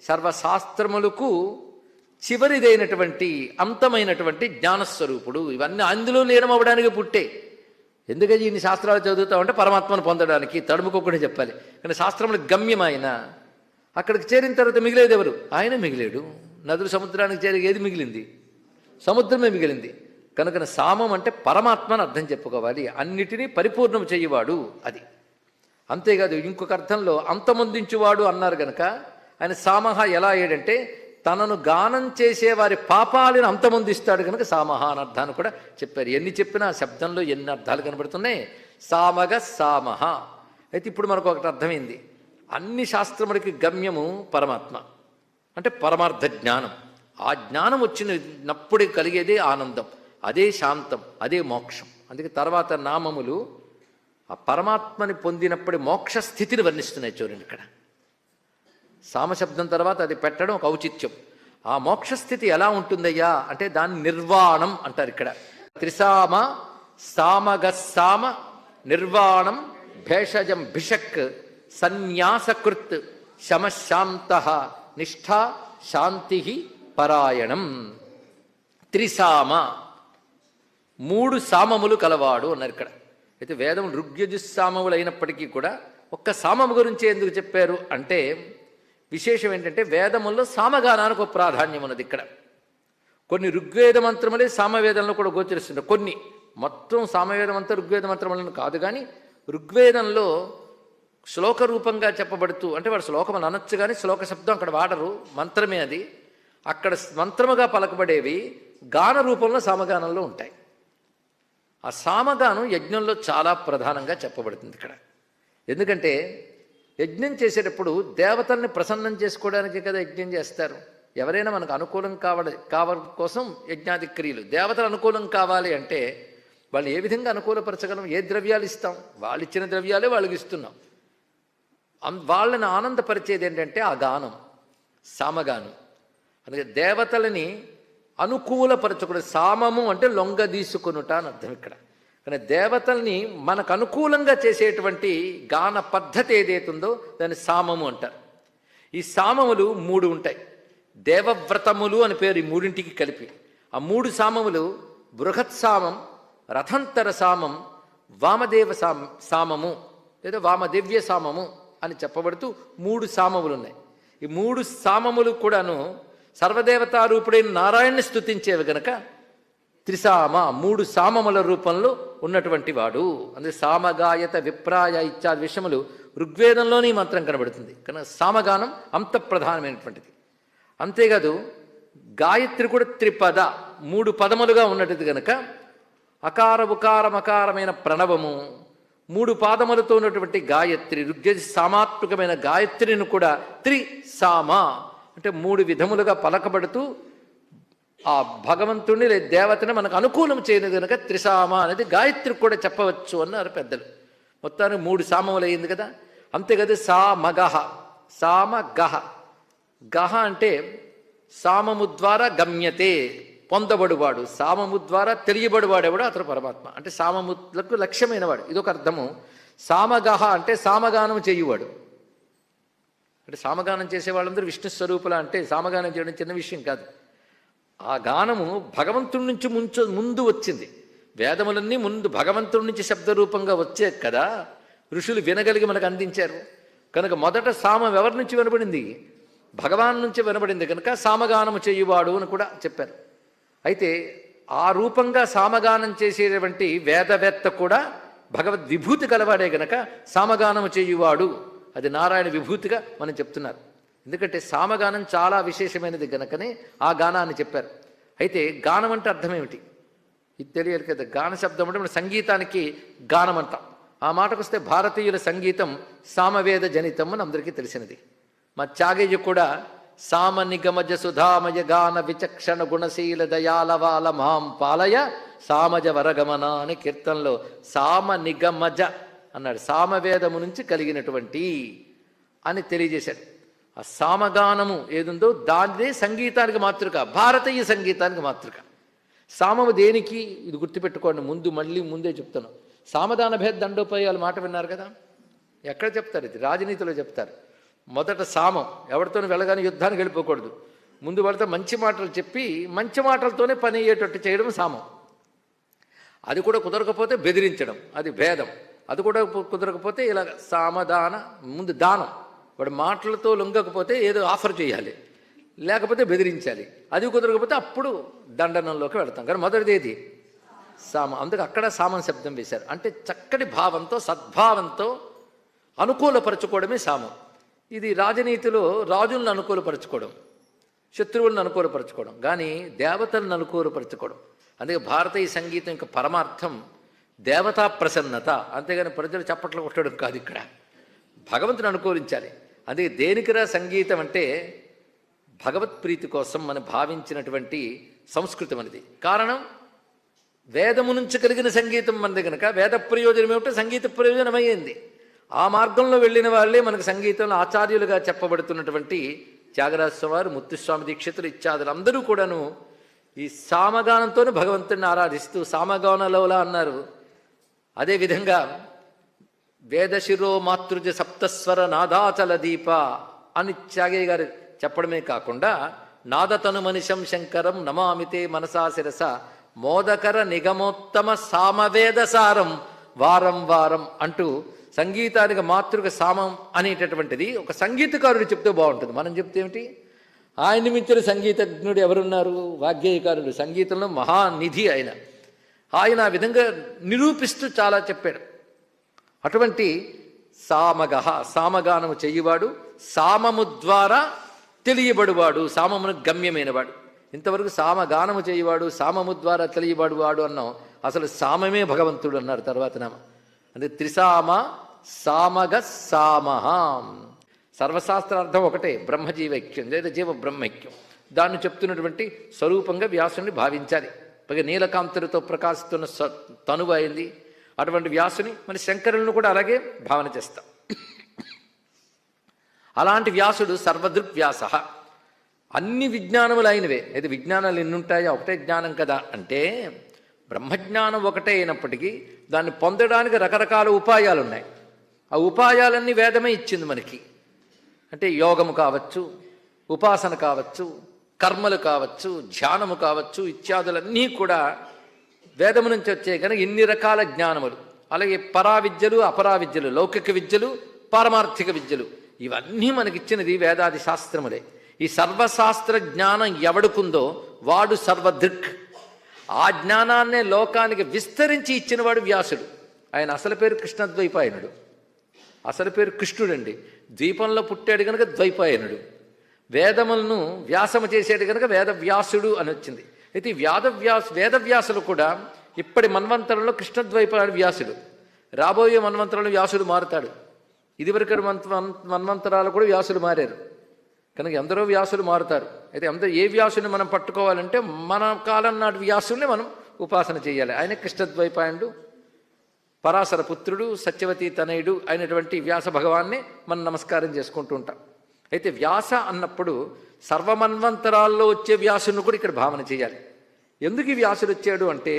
సర్వశాస్త్రములకు చివరిదైనటువంటి అంతమైనటువంటి జ్ఞానస్వరూపుడు. ఇవన్నీ అందులో లీనమవ్వడానికి పుట్టే. ఎందుకని ఇన్ని శాస్త్రాలు చదువుతామంటే పరమాత్మను పొందడానికి, తడుముకోకుండా చెప్పాలి. కానీ శాస్త్రములకు గమ్యం ఆయన. అక్కడికి చేరిన తర్వాత మిగిలేది ఎవరు? ఆయన మిగిలేడు. నదులు సముద్రానికి చేరి ఏది మిగిలింది? సముద్రమే మిగిలింది. కనుక సామం అంటే పరమాత్మను అర్థం చెప్పుకోవాలి, అన్నిటినీ పరిపూర్ణం చెయ్యవాడు అది. అంతేకాదు ఇంకొక అర్థంలో అంతమొందించువాడు అన్నారు గనక ఆయన సామహ ఎలా అయ్యాడంటే తనను గానం చేసే వారి పాపాలను అంతమొందిస్తాడు కనుక సామహ అని అర్థాన్ని కూడా చెప్పారు. ఎన్ని చెప్పినా శబ్దంలో ఎన్ని అర్థాలు కనబడుతున్నాయి. సామగ సామహ. అయితే ఇప్పుడు మనకు ఒకటి అర్థమైంది, అన్ని శాస్త్రములకి గమ్యము పరమాత్మ, అంటే పరమార్థ జ్ఞానం. ఆ జ్ఞానం వచ్చినప్పుడు కలిగేదే ఆనందం, అదే శాంతం, అదే మోక్షం. అందుకే తర్వాత నామములు ఆ పరమాత్మని పొందినప్పుడు మోక్ష స్థితిని వర్ణిస్తున్నాయి. చూడండి ఇక్కడ సామశబ్దం తర్వాత అది పెట్టడం ఒక ఔచిత్యం. ఆ మోక్షస్థితి ఎలా ఉంటుందయ్యా అంటే దాన్ని నిర్వాణం అంటారు ఇక్కడ. త్రిసామ సామగస్సామ నిర్వాణం భేషజం భిషక్ సన్యాసకృత్ శమశాంత నిష్ఠా శాంతి పరాయణం. త్రిసామ, మూడు సామములు కలవాడు అన్నారు ఇక్కడ. అయితే వేదం ఋగ్యజుస్సామములు అయినప్పటికీ కూడా ఒక్క సామము గురించి ఎందుకు చెప్పారు అంటే విశేషం ఏంటంటే వేదముల్లో సామగానానికి ఒక ప్రాధాన్యం ఉన్నది ఇక్కడ. కొన్ని ఋగ్వేద మంత్రములే సామవేదంలో కూడా గోచరిస్తుంది. కొన్ని మొత్తం సామవేదం అంతా ఋగ్వేద మంత్రములను కాదు, కానీ ఋగ్వేదంలో శ్లోక రూపంగా చెప్పబడుతూ, అంటే వాడు శ్లోకములు అనొచ్చు కానీ శ్లోక శబ్దం అక్కడ వాడరు, మంత్రమే అది. అక్కడ మంత్రముగా పలకబడేవి గాన రూపంలో సామగానంలో ఉంటాయి. ఆ సామగానం యజ్ఞంలో చాలా ప్రధానంగా చెప్పబడుతుంది ఇక్కడ. ఎందుకంటే యజ్ఞం చేసేటప్పుడు దేవతల్ని ప్రసన్నం చేసుకోవడానికి కదా యజ్ఞం చేస్తారు. ఎవరైనా మనకు అనుకూలం కావడం కోసం యజ్ఞాది క్రియలు. దేవతలు అనుకూలం కావాలి అంటే వాళ్ళు ఏ విధంగా అనుకూలపరచగలం? ఏ ద్రవ్యాలు ఇస్తాం? వాళ్ళు ఇచ్చిన ద్రవ్యాలే వాళ్ళకి ఇస్తున్నాం. వాళ్ళని ఆనందపరిచేది ఏంటంటే ఆ గానం, సామగానం. అందుకే దేవతలని అనుకూలపరచకూడదు. సామము అంటే లొంగ తీసుకొనుట అని అర్థం ఇక్కడ. కానీ దేవతల్ని మనకు అనుకూలంగా చేసేటువంటి గాన పద్ధతి ఏదైతుందో దాన్ని సామము అంటారు. ఈ సామములు మూడు ఉంటాయి. దేవవ్రతములు అని పేరు ఈ మూడింటికి కలిపి. ఆ మూడు సామములు బృహత్సామం, రథంతర సామం, వామదేవ సామము లేదా వామదివ్య సామము అని చెప్పబడుతూ మూడు సామములు ఉన్నాయి. ఈ మూడు సామములు కూడాను సర్వదేవతారూపుడైన నారాయణ్ణి స్తుతించేవి గనక త్రిసామ, మూడు సామముల రూపంలో ఉన్నటువంటి వాడు. అందుకే సామగాయత విప్రాయ ఇత్యాది విషయములు ఋగ్వేదంలోనే మంత్రం కనబడుతుంది కనుక సామగానం అంత ప్రధానమైనటువంటిది. అంతేకాదు గాయత్రి కూడా త్రిపద, 3 పదములుగా ఉన్నది గనక అకార ఉకార మకారమైన ప్రణవము, 3 పాదములతో ఉన్నటువంటి గాయత్రి, ఋగ్యజ సామాత్మకమైన గాయత్రిని కూడా త్రిసామ అంటే 3 విధములుగా పలకబడుతూ ఆ భగవంతుణ్ణి లేదా దేవతని మనకు అనుకూలం చేయలేదు కనుక త్రిసామ అనేది గాయత్రి కూడా చెప్పవచ్చు అన్నారు పెద్దలు. మొత్తానికి 3 సామములు అయింది కదా. అంతేకాదు సామగహ, సామగహ, గహ అంటే సామము ద్వారా గమ్యతే, పొందబడువాడు, సామము ద్వారా తెలియబడువాడేవాడు అతడు పరమాత్మ. అంటే సామములకు లక్ష్యమైనవాడు, ఇదొక అర్థము. సామగహ అంటే సామగానం చేయువాడు. అంటే సామగానం చేసే వాళ్ళందరూ విష్ణు స్వరూపుల అంటే సామగానం చేయడం చిన్న విషయం కాదు. ఆ గానము భగవంతుడి నుంచి ముందు వచ్చింది. వేదములన్నీ ముందు భగవంతుడి నుంచి శబ్దరూపంగా వచ్చే కదా ఋషులు వినగలిగి మనకు అందించారు. కనుక మొదట సామం ఎవరి నుంచి వినబడింది? భగవాన్ నుంచి వినబడింది కనుక సామగానము చేయువాడు అని కూడా చెప్పారు. అయితే ఆ రూపంగా సామగానం చేసేటువంటి వేదవేత్త కూడా భగవద్ విభూతి కలవాడే గనక సామగానము చేయువాడు, అది నారాయణ విభూతిగా మనం చెప్తున్నారు. ఎందుకంటే సామగానం చాలా విశేషమైనది గనకనే ఆ గానాన్ని చెప్పారు. అయితే గానం అంటే అర్థం ఏమిటి? ఇది తెలియాలి కదా. గాన శబ్దం అంటే మన సంగీతానికి గానం అంటాం. ఆ మాటకు వస్తే భారతీయుల సంగీతం సామవేద జనితం అని అందరికీ తెలిసినది. మా త్యాగయ్య కూడా సామ నిగమజ సుధామయ గాన విచక్షణ గుణశీల దయాలవాల మాం పాలయ సామజ వరగమన అని కీర్తనలో సామ నిగమజ అన్నాడు. సామవేదము నుంచి కలిగినటువంటి అని తెలియజేశాడు. ఆ సామగానము ఏదుందో దానిదే సంగీతానికి మాతృక, భారతీయ సంగీతానికి మాతృక. సామము దేనికి? ఇది గుర్తుపెట్టుకోండి. ముందే చెప్తాను. సామదాన భేద దండోపాయాలు మాట విన్నారు కదా. ఎక్కడ చెప్తారు? ఇది రాజనీతిలో చెప్తారు. మొదట సామం, ఎవరితోనూ వెళ్ళగానే యుద్ధానికి వెళ్ళిపోకూడదు. ముందు వాళ్ళతో మంచి మాటలు చెప్పి మంచి మాటలతోనే పని అయ్యేటట్టు చేయడం సామం. అది కూడా కుదరకపోతే బెదిరించడం, అది భేదం. అది కూడా కుదరకపోతే ఇలా సామదాన, ముందు దానం, వాడు మాటలతో లొంగకపోతే ఏదో ఆఫర్ చేయాలి, లేకపోతే బెదిరించాలి. అది కుదరకపోతే అప్పుడు దండనంలోకి వెళతాం. కానీ మొదటిది ఏది? సామ. అందుకు అక్కడ సామం శబ్దం వేశారు. అంటే చక్కటి భావంతో సద్భావంతో అనుకూలపరచుకోవడమే సామం. ఇది రాజనీతిలో రాజులను అనుకూలపరచుకోవడం, శత్రువులను అనుకూలపరచుకోవడం, కానీ దేవతలను అనుకూలపరచుకోవడం. అందుకే భారతీయ సంగీతం యొక్క పరమార్థం దేవతా ప్రసన్నత, అంతేగాని ప్రజలు చప్పట్లు కొట్టడం కాదు. ఇక్కడ భగవంతుని అనుకూలించాలి. అందుకే దేనికిరా సంగీతం అంటే భగవత్ప్రీతి కోసం మనం భావించినటువంటి సంస్కృతం అనేది. కారణం వేదము నుంచి కలిగిన సంగీతం మనది కనుక వేద ప్రయోజనం ఏమిటో సంగీత ప్రయోజనమయ్యింది. ఆ మార్గంలో వెళ్ళిన వాళ్ళే మనకు సంగీతంలో ఆచార్యులుగా చెప్పబడుతున్నటువంటి త్యాగరాజస్వామి వారు, ముత్తుస్వామి దీక్షితులు ఇత్యాదులు అందరూ కూడాను ఈ సామగానంతోనే భగవంతుడిని ఆరాధిస్తూ సామగానలోలా అన్నారు. అదేవిధంగా వేదశిరో మాతృజ సప్తస్వర నాదాచల దీప అని త్యాగయ్య గారు చెప్పడమే కాకుండా నాదతను మనిషం శంకరం నమామితే మనసా శిరస మోదకర నిగమోత్తమ సామవేద సారం వారం వారం అంటూ సంగీతానికి మాతృక సామం అనేటటువంటిది ఒక సంగీతకారుడు చెప్తే బాగుంటుంది. మనం చెప్తే ఏమిటి? ఆయన్ని మించిన సంగీతజ్ఞుడు ఎవరున్నారు? వాగ్గేయకారుడు. సంగీతంలో మహానిధి ఆయన. ఆయన ఆ విధంగా నిరూపిస్తూ చాలా చెప్పాడు. అటువంటి సామగహ, సామగానము చెయ్యవాడు, సామము ద్వారా తెలియబడువాడు, సామమును గమ్యమైనవాడు. ఇంతవరకు సామగానము చేయవాడు, సామము ద్వారా తెలియబడువాడు అన్నాం. అసలు సామమే భగవంతుడు అన్నారు తర్వాత నామ. అంటే త్రిసామ సామగ సామహ. సర్వశాస్త్రార్థం ఒకటే, బ్రహ్మజీవైక్యం లేదా జీవ బ్రహ్మైక్యం. దాన్ని చెప్తున్నటువంటి స్వరూపంగా వ్యాసుని భావించాలి. పైగా నీలకాంతులతో ప్రకాశిస్తున్న తనువు అయింది. అటువంటి వ్యాసుని మన శంకరులను కూడా అలాగే భావన చేస్తాం. అలాంటి వ్యాసుడు సర్వదృక్ వ్యాస. అన్ని విజ్ఞానములు అయినవే. అయితే విజ్ఞానాలు ఎన్ని ఉంటాయో? ఒకటే జ్ఞానం కదా. అంటే బ్రహ్మజ్ఞానం ఒకటే అయినప్పటికీ దాన్ని పొందడానికి రకరకాల ఉపాయాలు ఉన్నాయి. ఆ ఉపాయాలన్నీ వేదమే ఇచ్చింది మనకి. అంటే యోగము కావచ్చు, ఉపాసన కావచ్చు, కర్మలు కావచ్చు, ధ్యానము కావచ్చు, ఇత్యాదులన్నీ కూడా వేదము నుంచి వచ్చే కనుక ఇన్ని రకాల జ్ఞానములు. అలాగే పరావిద్యలు, అపరావిద్యలు, లౌకిక విద్యలు, పారమార్థిక విద్యలు, ఇవన్నీ మనకిచ్చినది వేదాది శాస్త్రములే. ఈ సర్వశాస్త్ర జ్ఞానం ఎవడుకుందో వాడు సర్వదృక్. ఆ జ్ఞానాన్నే లోకానికి విస్తరించి ఇచ్చినవాడు వ్యాసుడు. ఆయన అసలు పేరు కృష్ణద్వైపాయనుడు. అసలు పేరు కృష్ణుడండి. ద్వీపంలో పుట్టాడు కనుక ద్వైపాయనుడు. వేదములను వ్యాసము చేసేది కనుక వేదవ్యాసుడు అని వచ్చింది. అయితే వేదవ్యాసులు కూడా ఇప్పటి మన్వంతరంలో కృష్ణద్వైపాయన వ్యాసుడు, రాబోయే మన్వంతరంలో వ్యాసుడు మారుతాడు. ఇదివరకు మన్వంతరాలు కూడా వ్యాసులు మారారు కనుక ఎందరో వ్యాసులు మారుతారు. అయితే అందరూ ఏ వ్యాసుని మనం పట్టుకోవాలంటే మన కాలం నాటి వ్యాసుల్ని మనం ఉపాసన చేయాలి. ఆయన కృష్ణద్వైపాయనుడు, పరాశర పుత్రుడు, సత్యవతి తనయుడు అయినటువంటి వ్యాస భగవాన్ని మనం నమస్కారం చేసుకుంటూ ఉంటాం. అయితే వ్యాస అన్నప్పుడు సర్వమన్వంతరాల్లో వచ్చే వ్యాసుని కూడా ఇక్కడ భావన చేయాలి. ఎందుకు ఈ వ్యాసుడు వచ్చాడు అంటే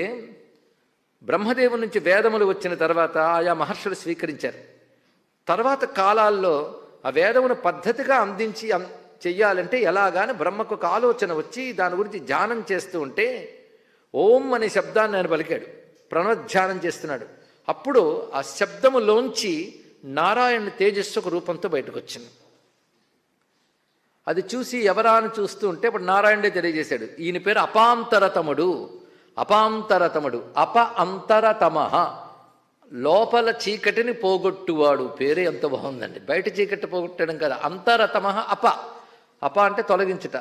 బ్రహ్మదేవుని నుంచి వేదములు వచ్చిన తర్వాత ఆయా మహర్షులు స్వీకరించారు. తర్వాత కాలాల్లో ఆ వేదమును పద్ధతిగా అందించి చెయ్యాలంటే ఎలాగాని బ్రహ్మకు ఒక ఆలోచన వచ్చి దాని గురించి ధ్యానం చేస్తూ ఉంటే ఓం అనే శబ్దాన్ని ఆయన పలికాడు, ప్రణవధ్యానం చేస్తున్నాడు. అప్పుడు ఆ శబ్దములోంచి నారాయణ తేజస్సు ఒక రూపంతో బయటకు వచ్చింది. అది చూసి ఎవరా అని చూస్తూ ఉంటే ఇప్పుడు నారాయణుడే తెలియజేశాడు, ఈయన పేరు అపాంతరతముడు. అపాంతరతముడు, అప అంతరతమ, లోపల చీకటిని పోగొట్టువాడు. పేరే ఎంత బాగుందండి, బయట చీకటి పోగొట్టడం కదా. అంతరతమ అప, అప అంటే తొలగించుట,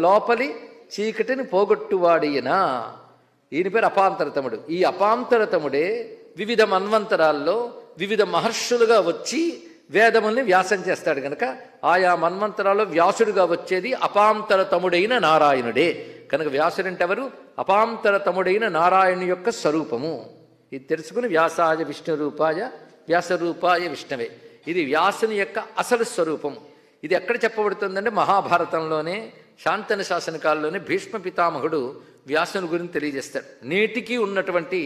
లోపలి చీకటిని పోగొట్టువాడియన. ఈయన పేరు అపాంతరతముడు. ఈ అపాంతరతముడే వివిధ మన్వంతరాల్లో వివిధ మహర్షులుగా వచ్చి వేదముల్ని వ్యాసం చేస్తాడు కనుక ఆయా మన్వంతరాల్లో వ్యాసుడుగా వచ్చేది అపాంతరతముడైన నారాయణుడే. కనుక వ్యాసుడంటే ఎవరు? అపాంతరతముడైన నారాయణు యొక్క స్వరూపము. ఇది తెలుసుకుని వ్యాసాయ విష్ణు రూపాయ వ్యాసరూపాయ విష్ణవే, ఇది వ్యాసుని యొక్క అసలు స్వరూపం. ఇది ఎక్కడ చెప్పబడుతుందంటే మహాభారతంలోనే శాంతన శాసనకాలంలోనే భీష్మ పితామహుడు వ్యాసుని గురించి తెలియజేస్తాడు. నేటికి ఉన్నటువంటి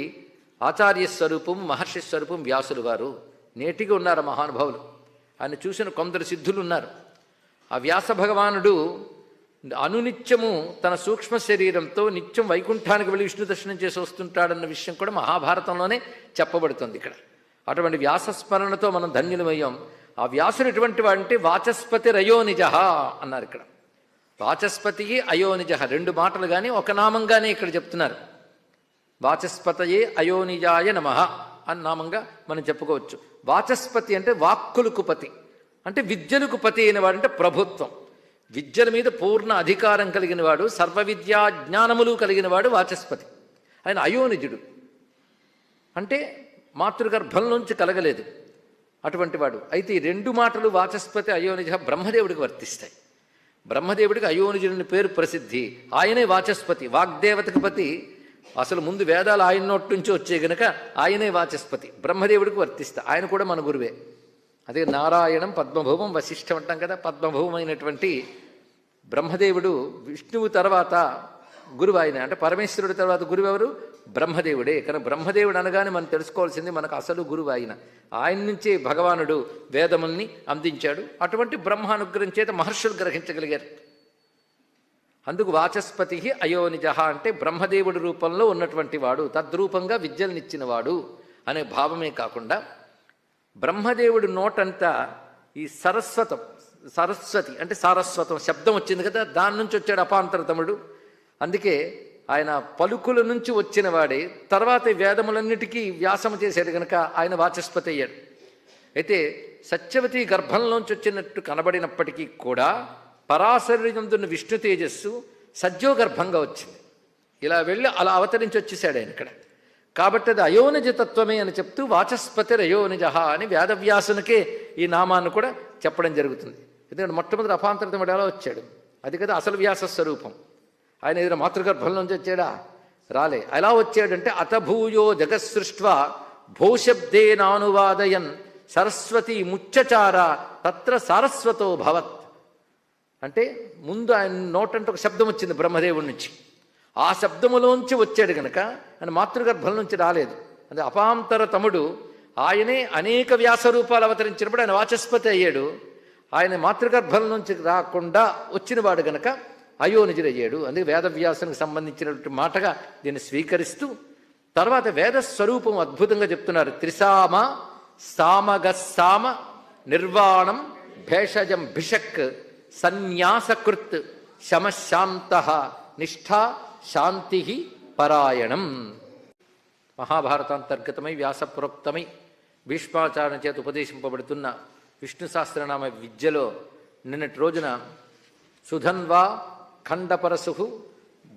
ఆచార్య స్వరూపం మహర్షి స్వరూపం వ్యాసులు వారు. నేటికి ఉన్నారు మహానుభావులు. ఆయన చూసిన కొందరు సిద్ధులు ఉన్నారు. ఆ వ్యాస భగవానుడు అనునిత్యము తన సూక్ష్మ శరీరంతో నిత్యం వైకుంఠానికి వెళ్ళి విష్ణు దర్శనం చేసి వస్తుంటాడన్న విషయం కూడా మహాభారతంలోనే చెప్పబడుతుంది. ఇక్కడ అటువంటి వ్యాసస్మరణతో మనం ధన్యులమయ్యాం. ఆ వ్యాసుడు ఎటువంటి వాడంటే వాచస్పతి రయోనిజ అన్నారు. ఇక్కడ వాచస్పతి అయోనిజ రెండు మాటలు కానీ ఒక నామంగానే ఇక్కడ చెప్తున్నారు. వాచస్పతయే అయోనిజాయ నమః అని నామంగా మనం చెప్పుకోవచ్చు. వాచస్పతి అంటే వాక్కులకు పతి, అంటే విద్యలకు పతి అయిన వాడంటే ప్రభుత్వం. విద్యల మీద పూర్ణ అధికారం కలిగిన వాడు, సర్వ విద్యా జ్ఞానములు కలిగిన వాడు వాచస్పతి. ఆయన అయోనిజుడు అంటే మాతృగర్భంలోంచి కలగలేదు అటువంటి వాడు. అయితే ఈ రెండు మాటలు వాచస్పతి అయోనిజ బ్రహ్మదేవుడికి వర్తిస్తాయి. బ్రహ్మదేవుడికి అయోనిజుడిని పేరు ప్రసిద్ధి. ఆయనే వాచస్పతి, వాగ్దేవతకి పతి. అసలు ముందు వేదాలు ఆయన నోటి నుంచి వచ్చే గనక ఆయనే వాచస్పతి, బ్రహ్మదేవుడికి వర్తిస్తా. ఆయన కూడా మన గురువే. అదే నారాయణం పద్మభూమం వశిష్ఠం అంటాం కదా. పద్మభూమైనటువంటి బ్రహ్మదేవుడు విష్ణువు తర్వాత గురువు ఆయన, అంటే పరమేశ్వరుడి తర్వాత గురువు ఎవరు? బ్రహ్మదేవుడే. కానీ బ్రహ్మదేవుడు అనగానే మనం తెలుసుకోవాల్సింది మనకు అసలు గురువు ఆయన. ఆయన నుంచే భగవానుడు వేదముల్ని అందించాడు. అటువంటి బ్రహ్మానుగ్రహం చేత మహర్షులు గ్రహించగలిగారు. అందుకు వాచస్పతి అయోనిజ అంటే బ్రహ్మదేవుడి రూపంలో ఉన్నటువంటి వాడు, తద్రూపంగా విద్యలనిచ్చినవాడు అనే భావమే కాకుండా బ్రహ్మదేవుడి నోటంతా ఈ సరస్వతి అంటే సారస్వతం శబ్దం వచ్చింది కదా, దాని నుంచి వచ్చాడు అపాంతరతముడు. అందుకే ఆయన పలుకుల నుంచి వచ్చిన వాడే తర్వాత వేదములన్నిటికీ వ్యాసము చేశాడు కనుక ఆయన వాచస్పతి అయ్యాడు. అయితే సత్యవతి గర్భంలోంచి వచ్చినట్టు కనబడినప్పటికీ కూడా పరాశరీరందున్న విష్ణు తేజస్సు సద్యోగర్భంగా వచ్చింది. ఇలా వెళ్ళి అలా అవతరించి వచ్చేసాడు ఆయన ఇక్కడ. కాబట్టి అది అయోనిజతత్వమే అని చెప్తూ వాచస్పతి అయోనిజ అని వేదవ్యాసునికే ఈ నామాన్ని కూడా చెప్పడం జరుగుతుంది. ఎందుకంటే మొట్టమొదటి అపాంతరతముడు ఎలా వచ్చాడు? అది కదా అసలు వ్యాస స్వరూపం. ఆయన ఏదైనా మాతృగర్భంలోంచి వచ్చాడా? రాలే. ఎలా వచ్చాడంటే అతభూయో జగత్సృష్ట్వా భూశబ్దేనానువాదయన్ సరస్వతి ముచ్చచార తత్ర సారస్వతో భవత్. అంటే ముందు ఆయన నోటంటే ఒక శబ్దం వచ్చింది బ్రహ్మదేవుడి నుంచి. ఆ శబ్దములోంచి వచ్చాడు కనుక ఆయన మాతృగర్భం నుంచి రాలేదు. అది అపాంతరతముడు. ఆయనే అనేక వ్యాసరూపాలు అవతరించినప్పుడు ఆయన వాచస్పతి అయ్యాడు. ఆయన మాతృగర్భం నుంచి రాకుండా వచ్చినవాడు గనక అయోనిజుడయ్యాడు. అందుకే వేదవ్యాసానికి సంబంధించినటువంటి మాటగా దీన్ని స్వీకరిస్తూ తర్వాత వేదస్వరూపం అద్భుతంగా చెప్తున్నారు. త్రిసామ సామగస్సామ నిర్వాణం భేషజం భిషక్ సన్యాసకృత్ శమశాంత నిష్ఠా శాంతి పరాయణం. మహాభారతాంతర్గతమై వ్యాసప్రోక్తమై భీష్మాచార్య చేత ఉపదేశింపబడుతున్న విష్ణు సహస్రనామ విద్యలో నిన్నటి రోజున సుధన్వా ఖండపరశు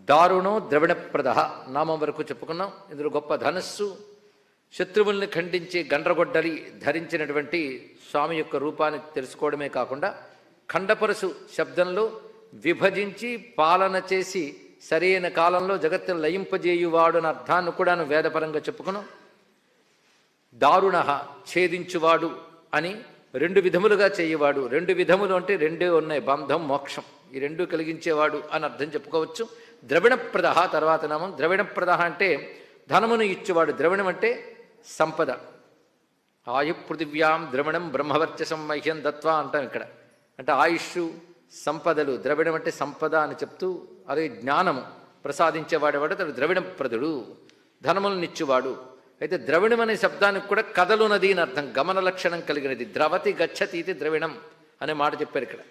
దారుణో ద్రవిణప్రద నామం వరకు చెప్పుకున్నాం. ఇందులో గొప్ప ధనస్సు, శత్రువుల్ని ఖండించి గండ్రగొడ్డలి ధరించినటువంటి స్వామి యొక్క రూపాన్ని తెలుసుకోవడమే కాకుండా ఖండపరశు శబ్దంలో విభజించి పాలన చేసి సరైన కాలంలో జగత్తును లయింపజేయువాడు అన్న అర్థాన్ని కూడా వేదపరంగా చెప్పుకున్నాం. దారుణ ఛేదించువాడు అని రెండు విధములుగా చేయవాడు. రెండు విధములు అంటే రెండే ఉన్నాయి, బంధం మోక్షం, ఈ రెండు కలిగించేవాడు అని అర్థం చెప్పుకోవచ్చు. ద్రవిణప్రద తర్వాత నామం. ద్రవిణప్రద అంటే ధనమును ఇచ్చేవాడు. ద్రవిణం అంటే సంపద. ఆయు పృథివ్యాం ద్రవిణం బ్రహ్మవర్చసం మహ్యం దత్వా అంటాం ఇక్కడ. అంటే ఆయుష్, సంపదలు. ద్రవిణం అంటే సంపద అని చెప్తూ అదే జ్ఞానము ప్రసాదించేవాడేవాడు అతడు ద్రవిణప్రదుడు, ధనములనిచ్చువాడు. అయితే ద్రవిణం అనే శబ్దానికి కూడా కదలునది అని అర్థం, గమన లక్షణం కలిగినది. ద్రవతి గచ్చతి ఇది ద్రవిణం అనే మాట చెప్పారు ఇక్కడ.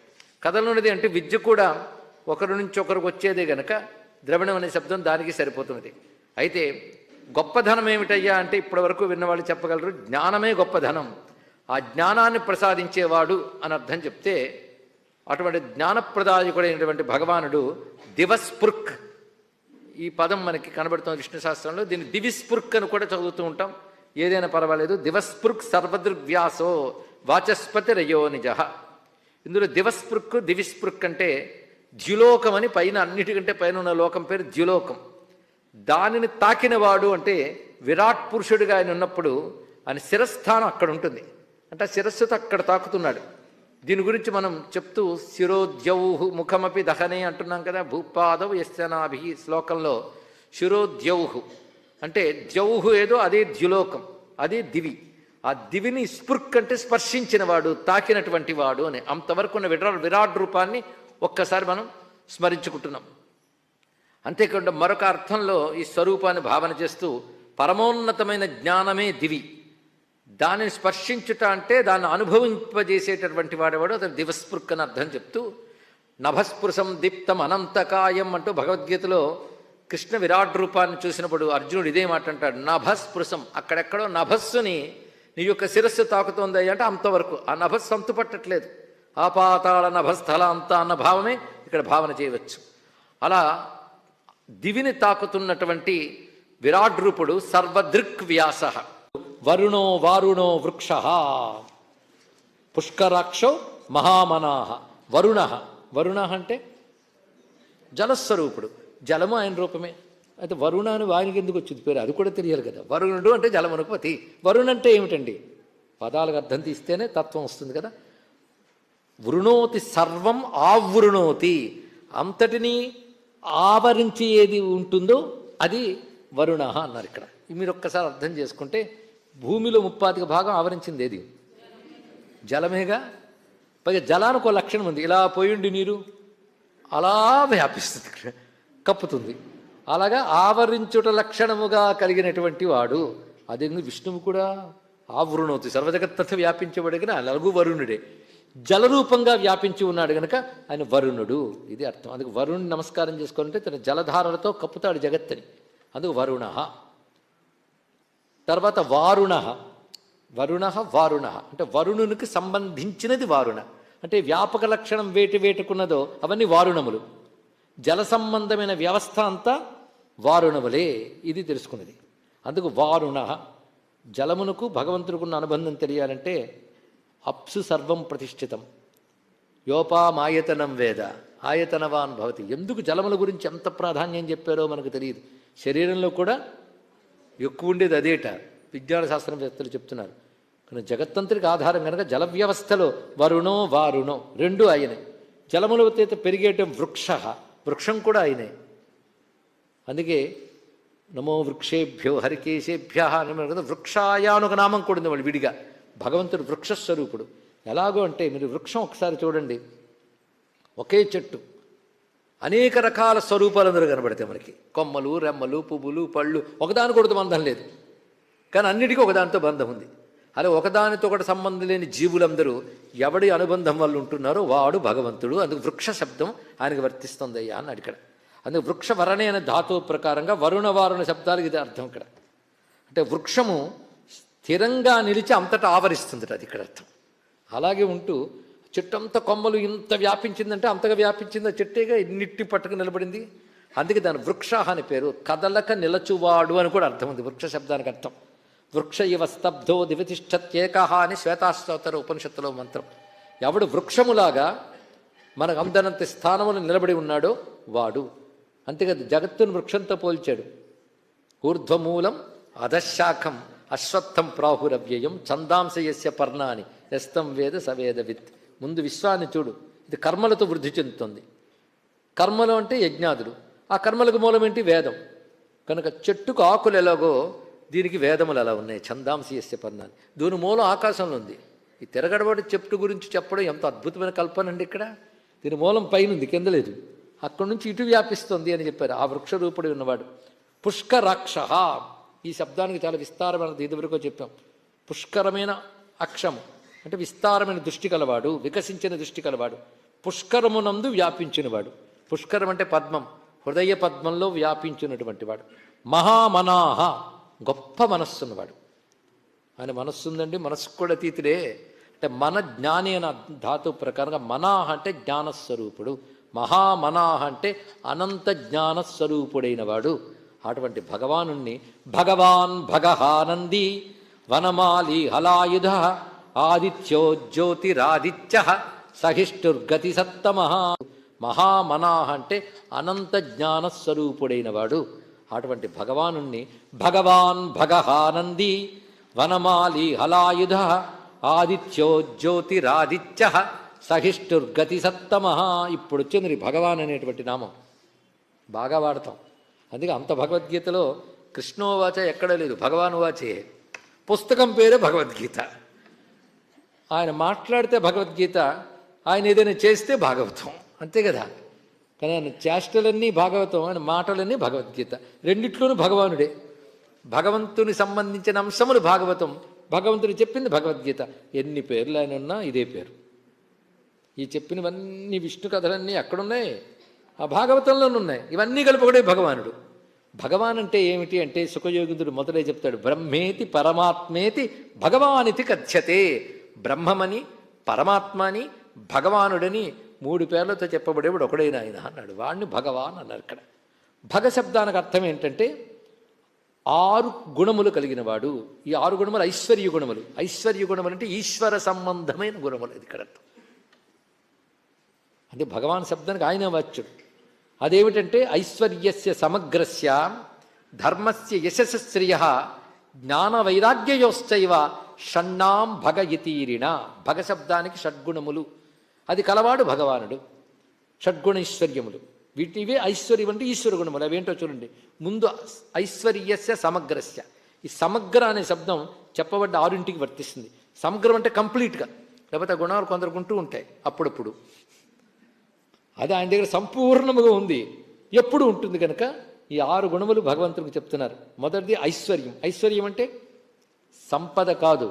కదలునది అంటే విద్య కూడా ఒకరి నుంచి ఒకరికి వచ్చేదే గనక ద్రవిణం అనే శబ్దం దానికి సరిపోతున్నది. అయితే గొప్ప ధనం ఏమిటయ్యా అంటే ఇప్పటి వరకు విన్నవాళ్ళు చెప్పగలరు, జ్ఞానమే గొప్ప ధనం. ఆ జ్ఞానాన్ని ప్రసాదించేవాడు అని అర్థం చెప్తే అటువంటి జ్ఞానప్రదాయకుడైనటువంటి భగవానుడు దివస్పృక్, ఈ పదం మనకి కనబడుతుంది విష్ణు శాస్త్రంలో. దీన్ని దివిస్పృక్ అని కూడా చదువుతూ ఉంటాం, ఏదైనా పర్వాలేదు. దివస్పృక్ సర్వదృగ్వ్యాసో వాచస్పతి రయో నిజ. ఇందులో దివస్పృక్ దివిస్పృక్ అంటే ద్యులోకం అని పైన, అన్నిటికంటే పైన ఉన్న లోకం పేరు ద్యులోకం. దానిని తాకినవాడు అంటే విరాట్ పురుషుడిగా ఆయన ఉన్నప్పుడు ఆయన శిరస్థానం అక్కడ ఉంటుంది, అంటే శిరస్సుతో అక్కడ తాకుతున్నాడు. దీని గురించి మనం చెప్తూ శిరోద్యౌహు ముఖమపి దహనే అంటున్నాం కదా. భూపాదవు యస్యనాభి శ్లోకంలో శిరోద్యౌహు అంటే ద్యౌహు ఏదో అదే ద్యులోకం, అదే దివి. ఆ దివిని స్పృక్ అంటే స్పర్శించినవాడు, తాకినటువంటి వాడు అని. అంతవరకు ఉన్న విరాట్ రూపాన్ని ఒక్కసారి మనం స్మరించుకుంటున్నాం. అంతేకాకుండా మరొక అర్థంలో ఈ స్వరూపాన్ని భావన చేస్తూ పరమోన్నతమైన జ్ఞానమే దివి, దానిని స్పర్శించుట అంటే దాన్ని అనుభవింపజేసేటటువంటి వాడేవాడు అతను దివస్పృక్ అని అర్థం చెప్తూ నభస్పృశం దీప్తం అనంతకాయం అంటూ భగవద్గీతలో కృష్ణ విరాట్ రూపాన్ని చూసినప్పుడు అర్జునుడు ఇదే మాట అంటాడు, నభస్పృశం. అక్కడెక్కడో నభస్సుని నీ యొక్క శిరస్సు తాకుతోంది అంటే అంతవరకు ఆ నభస్సు అంతుపట్టట్లేదు. ఆపాతాళ నభస్థల అంత అన్న భావమే ఇక్కడ భావన చేయవచ్చు. అలా దివిని తాకుతున్నటువంటి విరాట్ రూపుడు సర్వదృక్ వ్యాస. వరుణో వారుణో వృక్ష పుష్కరాక్షో మహామనాహ. వరుణ, వరుణ అంటే జలస్వరూపుడు, జలము ఆయన రూపమే. అయితే వరుణ అని వారికి ఎందుకు వచ్చింది పేరు అది కూడా తెలియాలి కదా. వరుణుడు అంటే జలమునకుపతి. వరుణ అంటే ఏమిటండి? పదాలకు అర్థం తీస్తేనే తత్వం వస్తుంది కదా. వృణోతి సర్వం ఆవృణోతి, అంతటినీ ఆవరించి ఏది ఉంటుందో అది వరుణ అన్నారు ఇక్కడ. మీరు ఒక్కసారి అర్థం చేసుకుంటే భూమిలో 35% ఆవరించింది ఏది? జలమేగా. పైగా జలానికి ఒక లక్షణం ఉంది, ఇలా పోయిండి నీరు అలా వ్యాపిస్తుంది, కప్పుతుంది. అలాగా ఆవరించుట లక్షణముగా కలిగినటువంటి వాడు అదే విష్ణువు కూడా ఆవృణోతి, సర్వజగత్త వ్యాపించబడిన లఘు వరుణుడే. జలరూపంగా వ్యాపించి ఉన్నాడు గనక ఆయన వరుణుడు, ఇది అర్థం. అందుకు వరుణుని నమస్కారం చేసుకోవాలంటే తన జలధారలతో కప్పుతాడు జగత్తని, అందుకు వరుణ. తర్వాత వారుణ. వరుణ వారుణ అంటే వరుణునికి సంబంధించినది వారుణ. అంటే వ్యాపక లక్షణం వేటుకున్నదో అవన్నీ వారుణములు. జల సంబంధమైన వ్యవస్థ అంతా వారుణములే, ఇది తెలుసుకున్నది. అందుకు వారుణ. జలమునకు భగవంతుడికున్న అనుబంధం తెలియాలంటే అప్సు సర్వం ప్రతిష్ఠితం యోపామాయతనం వేద ఆయతనవాన్ భవతి. ఎందుకు జలముల గురించి ఎంత ప్రాధాన్యం చెప్పారో మనకు తెలియదు. శరీరంలో కూడా ఎక్కువ ఉండేది అదేట, విజ్ఞాన శాస్త్రవేత్తలు చెప్తున్నారు. కానీ జగత్తంత్రికి ఆధారం కనుక జల వ్యవస్థలో వరుణో వారుణో రెండు ఆయనే. జలముల చేత పెరిగేట వృక్ష, వృక్షం కూడా ఆయనే. అందుకే నమో వృక్షేభ్యో హరికేశేభ్య అని కదా. వృక్షాయ అని ఒక నామం కూడా ఉంది వాళ్ళు విడిగా. భగవంతుడు వృక్షస్వరూపుడు. ఎలాగో అంటే మీరు వృక్షం ఒకసారి చూడండి, ఒకే చెట్టు అనేక రకాల స్వరూపాలందరూ కనబడతాయి మనకి. కొమ్మలు, రెమ్మలు, పువ్వులు, పళ్ళు, ఒకదానికొకటి బంధం లేదు, కానీ అన్నిటికీ ఒకదానితో బంధం ఉంది. అలా ఒకదానితో ఒకటి సంబంధం లేని జీవులందరూ ఎవడి అనుబంధం వల్ల ఉంటున్నారో వాడు భగవంతుడు. అందుకు వృక్ష శబ్దం ఆయనకు వర్తిస్తుంది అయ్యా అన్నాడు ఇక్కడ. అందుకు వృక్ష వరణే అనే ధాతువు ప్రకారంగా వరుణ వారుణ శబ్దాలకు ఇది అర్థం ఇక్కడ. అంటే వృక్షము స్థిరంగా నిలిచి అంతటా ఆవరిస్తుంది, అది ఇక్కడ అర్థం. అలాగే ఉంటూ చెట్టు అంత కొమ్మలు ఇంత వ్యాపించిందంటే అంతగా వ్యాపించింది, ఆ చెట్టేగా ఇన్నిట్టి పట్టుకు నిలబడింది. అందుకే దాని వృక్ష అని పేరు. కదలక నిలచువాడు అని కూడా అర్థం ఉంది వృక్ష శబ్దానికి అర్థం. వృక్ష ఇవ స్తబ్ధో దివతిష్టత్యేకహ అని శ్వేతాస్తోతర ఉపనిషత్తులో మంత్రం. ఎవడు వృక్షములాగా మనకు అందనంత స్థానములు నిలబడి ఉన్నాడో వాడు. అంతేకాదు జగత్తును వృక్షంతో పోల్చాడు. ఊర్ధ్వమూలం అధశాఖం అశ్వత్థం ప్రాహురవ్యయం ఛందాంశయస్య పర్ణాని యస్తం వేద సవేదవిత్. ముందు విశ్వాన్ని చూడు, ఇది కర్మలతో వృద్ధి చెందుతుంది. కర్మలు అంటే యజ్ఞాదులు, ఆ కర్మలకు మూలం ఏంటి? వేదం. కనుక చెట్టుకు ఆకులు ఎలాగో దీనికి వేదములు అలా ఉన్నాయి. ఛందాంశయస్య పర్ణాని, దీని మూలం ఆకాశంలో ఉంది. ఈ తిరగడబడి చెట్టు గురించి చెప్పడం ఎంత అద్భుతమైన కల్పన అండి. ఇక్కడ దీని మూలం పైన ఉంది, కింద లేదు. అక్కడి నుంచి ఇటు వ్యాపిస్తుంది అని చెప్పారు ఆ వృక్ష రూపుడి ఉన్నవాడు. పుష్కరాక్ష, ఈ శబ్దానికి చాలా విస్తారమైనది, ఇదివరకు చెప్పాం. పుష్కరమైన అక్షము అంటే విస్తారమైన దృష్టి కలవాడు, వికసించిన దృష్టి కలవాడు, పుష్కరమునందు వ్యాపించినవాడు. పుష్కరం అంటే పద్మం, హృదయ పద్మంలో వ్యాపించినటువంటి వాడు. మహామనాహ, గొప్ప మనస్సున్నవాడు. ఆయన మనస్సు ఉందండి, మనస్సుకు కూడా అతీతుడే. అంటే మన జ్ఞాని అనే ధాతు ప్రకారంగా మనాహ అంటే జ్ఞానస్వరూపుడు, మహామనాహ అంటే అనంత జ్ఞానస్వరూపుడైన వాడు. అటువంటి భగవాను భగవాన్ భగహానంది వనమాలి హలాయుధ ఆదిత్యో జ్యోతిరాదిత్య సహిష్ఠుర్గతి సత్తమ. మహామనాహ అంటే అనంత జ్ఞానస్వరూపుడైన వాడు. అటువంటి భగవాను భగవాన్ భగహానంది వనమాలి హలాయుధ ఆదిత్యో జ్యోతిరాదిత్య సహిష్ఠుర్గతి సత్తమ. ఇప్పుడు వచ్చింది భగవాన్ అనేటువంటి నామం, బాగా వాడతాం. అందుకే అంత భగవద్గీతలో కృష్ణోవాచ ఎక్కడ లేదు, భగవానువాచే. పుస్తకం పేరే భగవద్గీత. ఆయన మాట్లాడితే భగవద్గీత, ఆయన ఏదైనా చేస్తే భాగవతం, అంతే కదా. కానీ ఆయన చేష్టలన్నీ భాగవతం, ఆయన మాటలన్నీ భగవద్గీత. రెండిట్లోనూ భగవానుడే. భగవంతుని సంబంధించిన అంశములు భాగవతం, భగవంతుడు చెప్పింది భగవద్గీత. ఎన్ని పేర్లు ఆయన ఉన్నా ఇదే పేరు. ఈ చెప్పినవన్నీ విష్ణు కథలన్నీ ఎక్కడున్నాయి? ఆ భాగవతంలోనున్నాయి. ఇవన్నీ కలిపి ఒకటే భగవానుడు. భగవాన్ అంటే ఏమిటి అంటే సుఖయోగిందుడు మొదలై చెప్తాడు. బ్రహ్మేతి పరమాత్మేతి భగవానితి కథ్యతే. బ్రహ్మమని, పరమాత్మని, భగవానుడని 3 పేర్లతో చెప్పబడేవాడు ఒకడైన ఆయన అన్నాడు. వాడిని భగవాన్ అన్నారు. ఇక్కడ భగ శబ్దానికి అర్థం ఏంటంటే 6 గుణములు కలిగిన వాడు. ఈ 6 గుణములు ఐశ్వర్య గుణములు. ఐశ్వర్య గుణములు అంటే ఈశ్వర సంబంధమైన గుణములు. ఇది ఇక్కడ అర్థం. అంటే భగవాన్ శబ్దానికి ఆయన వాచ్యుడు. అదేమిటంటే ఐశ్వర్యస్య సమగ్రస్య ధర్మస్య యశస్శ్రియ జ్ఞాన వైరాగ్యయోశ్చైవ షణ్ణాం భగ ఇతీరిణ. భగ శబ్దానికి షడ్గుణములు, అది కలవాడు భగవానుడు. షడ్గుణ ఐశ్వర్యములు, వీటివే ఐశ్వర్యం అంటే ఈశ్వర గుణములు. అవేంటో చూడండి. ముందు ఐశ్వర్యస్య సమగ్రస్య. ఈ సమగ్ర అనే శబ్దం చెప్పబడ్డ 6ంటికి వర్తిస్తుంది. సమగ్రం అంటే కంప్లీట్గా, లేకపోతే ఆ గుణాలు కొందరికి ఉంటూ ఉంటాయి అప్పుడప్పుడు. అది ఆయన దగ్గర సంపూర్ణముగా ఉంది, ఎప్పుడు ఉంటుంది. కనుక ఈ 6 గుణములు భగవంతుడికి చెప్తున్నారు. మొదటిది ఐశ్వర్యం. ఐశ్వర్యం అంటే సంపద కాదు,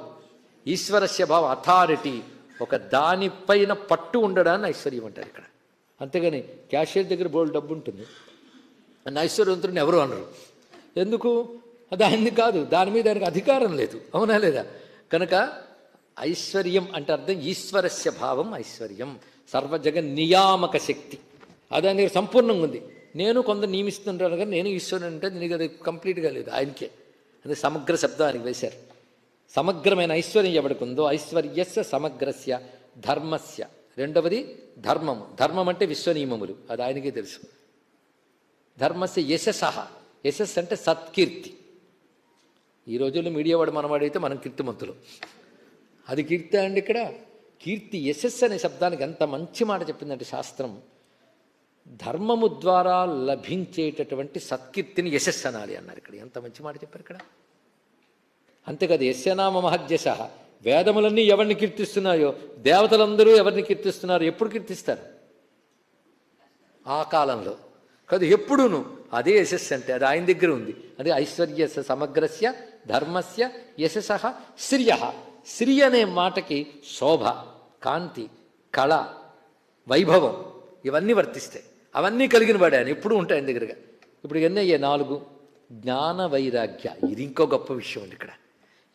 ఈశ్వరస్య భావ, అథారిటీ. ఒక దానిపైన పట్టు ఉండడాన్ని ఐశ్వర్యం అంటారు ఇక్కడ. అంతేగాని క్యాషియర్ దగ్గర బోల్డ్ డబ్బు ఉంటుంది అని ఐశ్వర్యవంతుడిని ఎవరు అనరు. ఎందుకు? అది ఆయన్ని కాదు, దాని మీద ఆయనకు అధికారం లేదు. అవునా లేదా? కనుక ఐశ్వర్యం అంటే అర్థం ఈశ్వరస్య భావం ఐశ్వర్యం. సర్వజగ నియామక శక్తి అది ఆయన దగ్గర సంపూర్ణంగా ఉంది. నేను కొందరు నియమిస్తుంటాను కానీ నేను ఈశ్వరుని అంటే దీనికి అది కంప్లీట్గా లేదు, ఆయనకే. అది సమగ్ర శబ్దానికి వేశారు. సమగ్రమైన ఐశ్వర్యం ఎవరికి ఉందో ఐశ్వర్యస్య సమగ్రస్య ధర్మస్య. రెండవది ధర్మము. ధర్మం అంటే విశ్వనియమములు, అది ఆయనకే తెలుసు. ధర్మస్య యశస. యశస్సు అంటే సత్కీర్తి. ఈ రోజుల్లో మీడియా వాడు మనవాడైతే మనం కీర్తిమంతులు. అది కీర్తి అండి. ఇక్కడ కీర్తి యశస్సు అనే శబ్దానికి ఎంత మంచి మాట చెప్పిందంటే శాస్త్రం. ధర్మము ద్వారా లభించేటటువంటి సత్కీర్తిని యశస్సు అనాలి అన్నారు ఇక్కడ. ఎంత మంచి మాట చెప్పారు ఇక్కడ. అంతేకాదు యస్యనామ మహద్యశ. వేదములన్నీ ఎవరిని కీర్తిస్తున్నాయో, దేవతలందరూ ఎవరిని కీర్తిస్తున్నారు, ఎప్పుడు కీర్తిస్తారు? ఆ కాలంలో కాదు, ఎప్పుడూను అదే యశస్సు. అంటే అది ఆయన దగ్గర ఉంది. అదే ఐశ్వర్యస్య సమగ్రస్య ధర్మస్య యశస శ్రియ. శ్రీ అనే మాటకి శోభ, కాంతి, కళ, వైభవం ఇవన్నీ వర్తిస్తాయి. అవన్నీ కలిగిన వాడే ఆయన, ఎప్పుడు ఉంటాయి ఆయన దగ్గరగా. ఇప్పుడు ఎన్ని అయ్యాయి? 4. జ్ఞాన వైరాగ్య. ఇది ఇంకో గొప్ప విషయం ఉంది ఇక్కడ.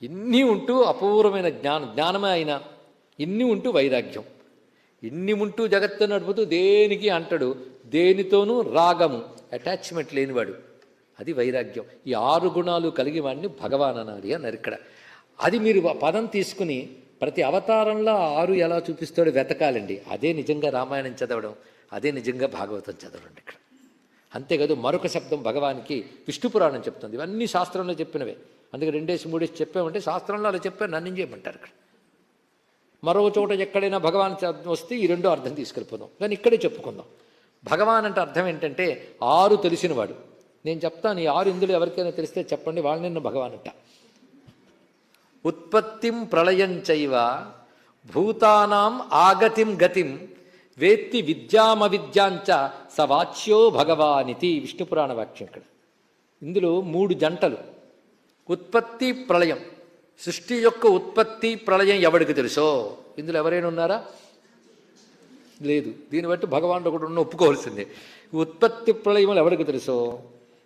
ఇన్ని ఉంటూ అపూర్వమైన జ్ఞానమే అయినా, ఇన్ని ఉంటూ వైరాగ్యం. ఇన్ని ఉంటూ జగత్తు నడుపుతూ దేనికి అంటాడు, దేనితోనూ రాగము అటాచ్మెంట్ లేనివాడు. అది వైరాగ్యం. ఈ 6 గుణాలు కలిగి వాడిని భగవాన్ అనాలి అన్నారు ఇక్కడ. అది మీరు పదం తీసుకుని ప్రతి అవతారంలో 6 ఎలా చూపిస్తాడో వెతకాలండి. అదే నిజంగా రామాయణం చదవడం, అదే నిజంగా భాగవతం చదవడం ఇక్కడ. అంతేకాదు మరొక శబ్దం భగవానికి విష్ణు పురాణం చెప్తుంది. ఇవన్నీ శాస్త్రంలో చెప్పినవే. అందుకే 2-3 చెప్పామంటే శాస్త్రంలో అలా చెప్పారు, నన్ను చేయమంటారు ఇక్కడ. మరో చోట ఎక్కడైనా భగవాన్ వస్తే ఈ 2 అర్థం తీసుకెళ్ళిపోదాం, కానీ ఇక్కడే చెప్పుకుందాం. భగవాన్ అంటే అర్థం ఏంటంటే 6 తెలిసినవాడు. నేను చెప్తాను, ఈ 6 ఇందులో ఎవరికైనా తెలిస్తే చెప్పండి, వాళ్ళని నేను భగవాన్ అంట. ఉత్పత్తిం ప్రళయం చైవ భూతానాం ఆగతిం గతిం వేత్తి విద్యామవిద్యాంచ సవాచ్యో భగవానితి విష్ణు పురాణ వాక్యం. ఇక్కడ ఇందులో 3 జంటలు. ఉత్పత్తి ప్రళయం, సృష్టి యొక్క ఉత్పత్తి ప్రళయం ఎవడికి తెలుసో. ఇందులో ఎవరైనా ఉన్నారా? లేదు. దీన్ని బట్టి భగవానుడు ఒకటి ఉన్న ఒప్పుకోవాల్సిందే. ఉత్పత్తి ప్రళయములు ఎవరికి తెలుసో,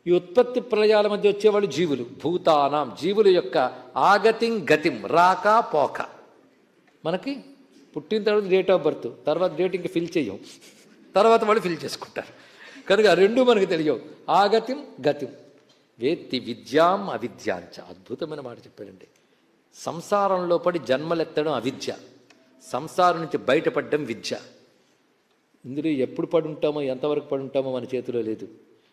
ఈ ఉత్పత్తి ప్రళయాల మధ్య వచ్చేవాళ్ళు జీవులు. భూతానాం, జీవుల యొక్క ఆగతిం గతిం, రాక పోక. మనకి పుట్టిన తర్వాత డేట్ ఆఫ్ బర్త్, తర్వాత డేట్ ఇంకా ఫిల్ చేయం, తర్వాత వాళ్ళు ఫిల్ చేసుకుంటారు. కనుక ఆ 2 మనకు తెలియవు. ఆగతిం గతిం వేత్తి విద్యాం అవిద్యాంచ. అద్భుతమైన మాట చెప్పాడండి. సంసారంలో పడి జన్మలెత్తడం అవిద్య, సంసారం నుంచి బయటపడడం విద్య. ఇందులో ఎప్పుడు పడుంటామో, ఎంతవరకు పడుంటామో మన చేతిలో లేదు.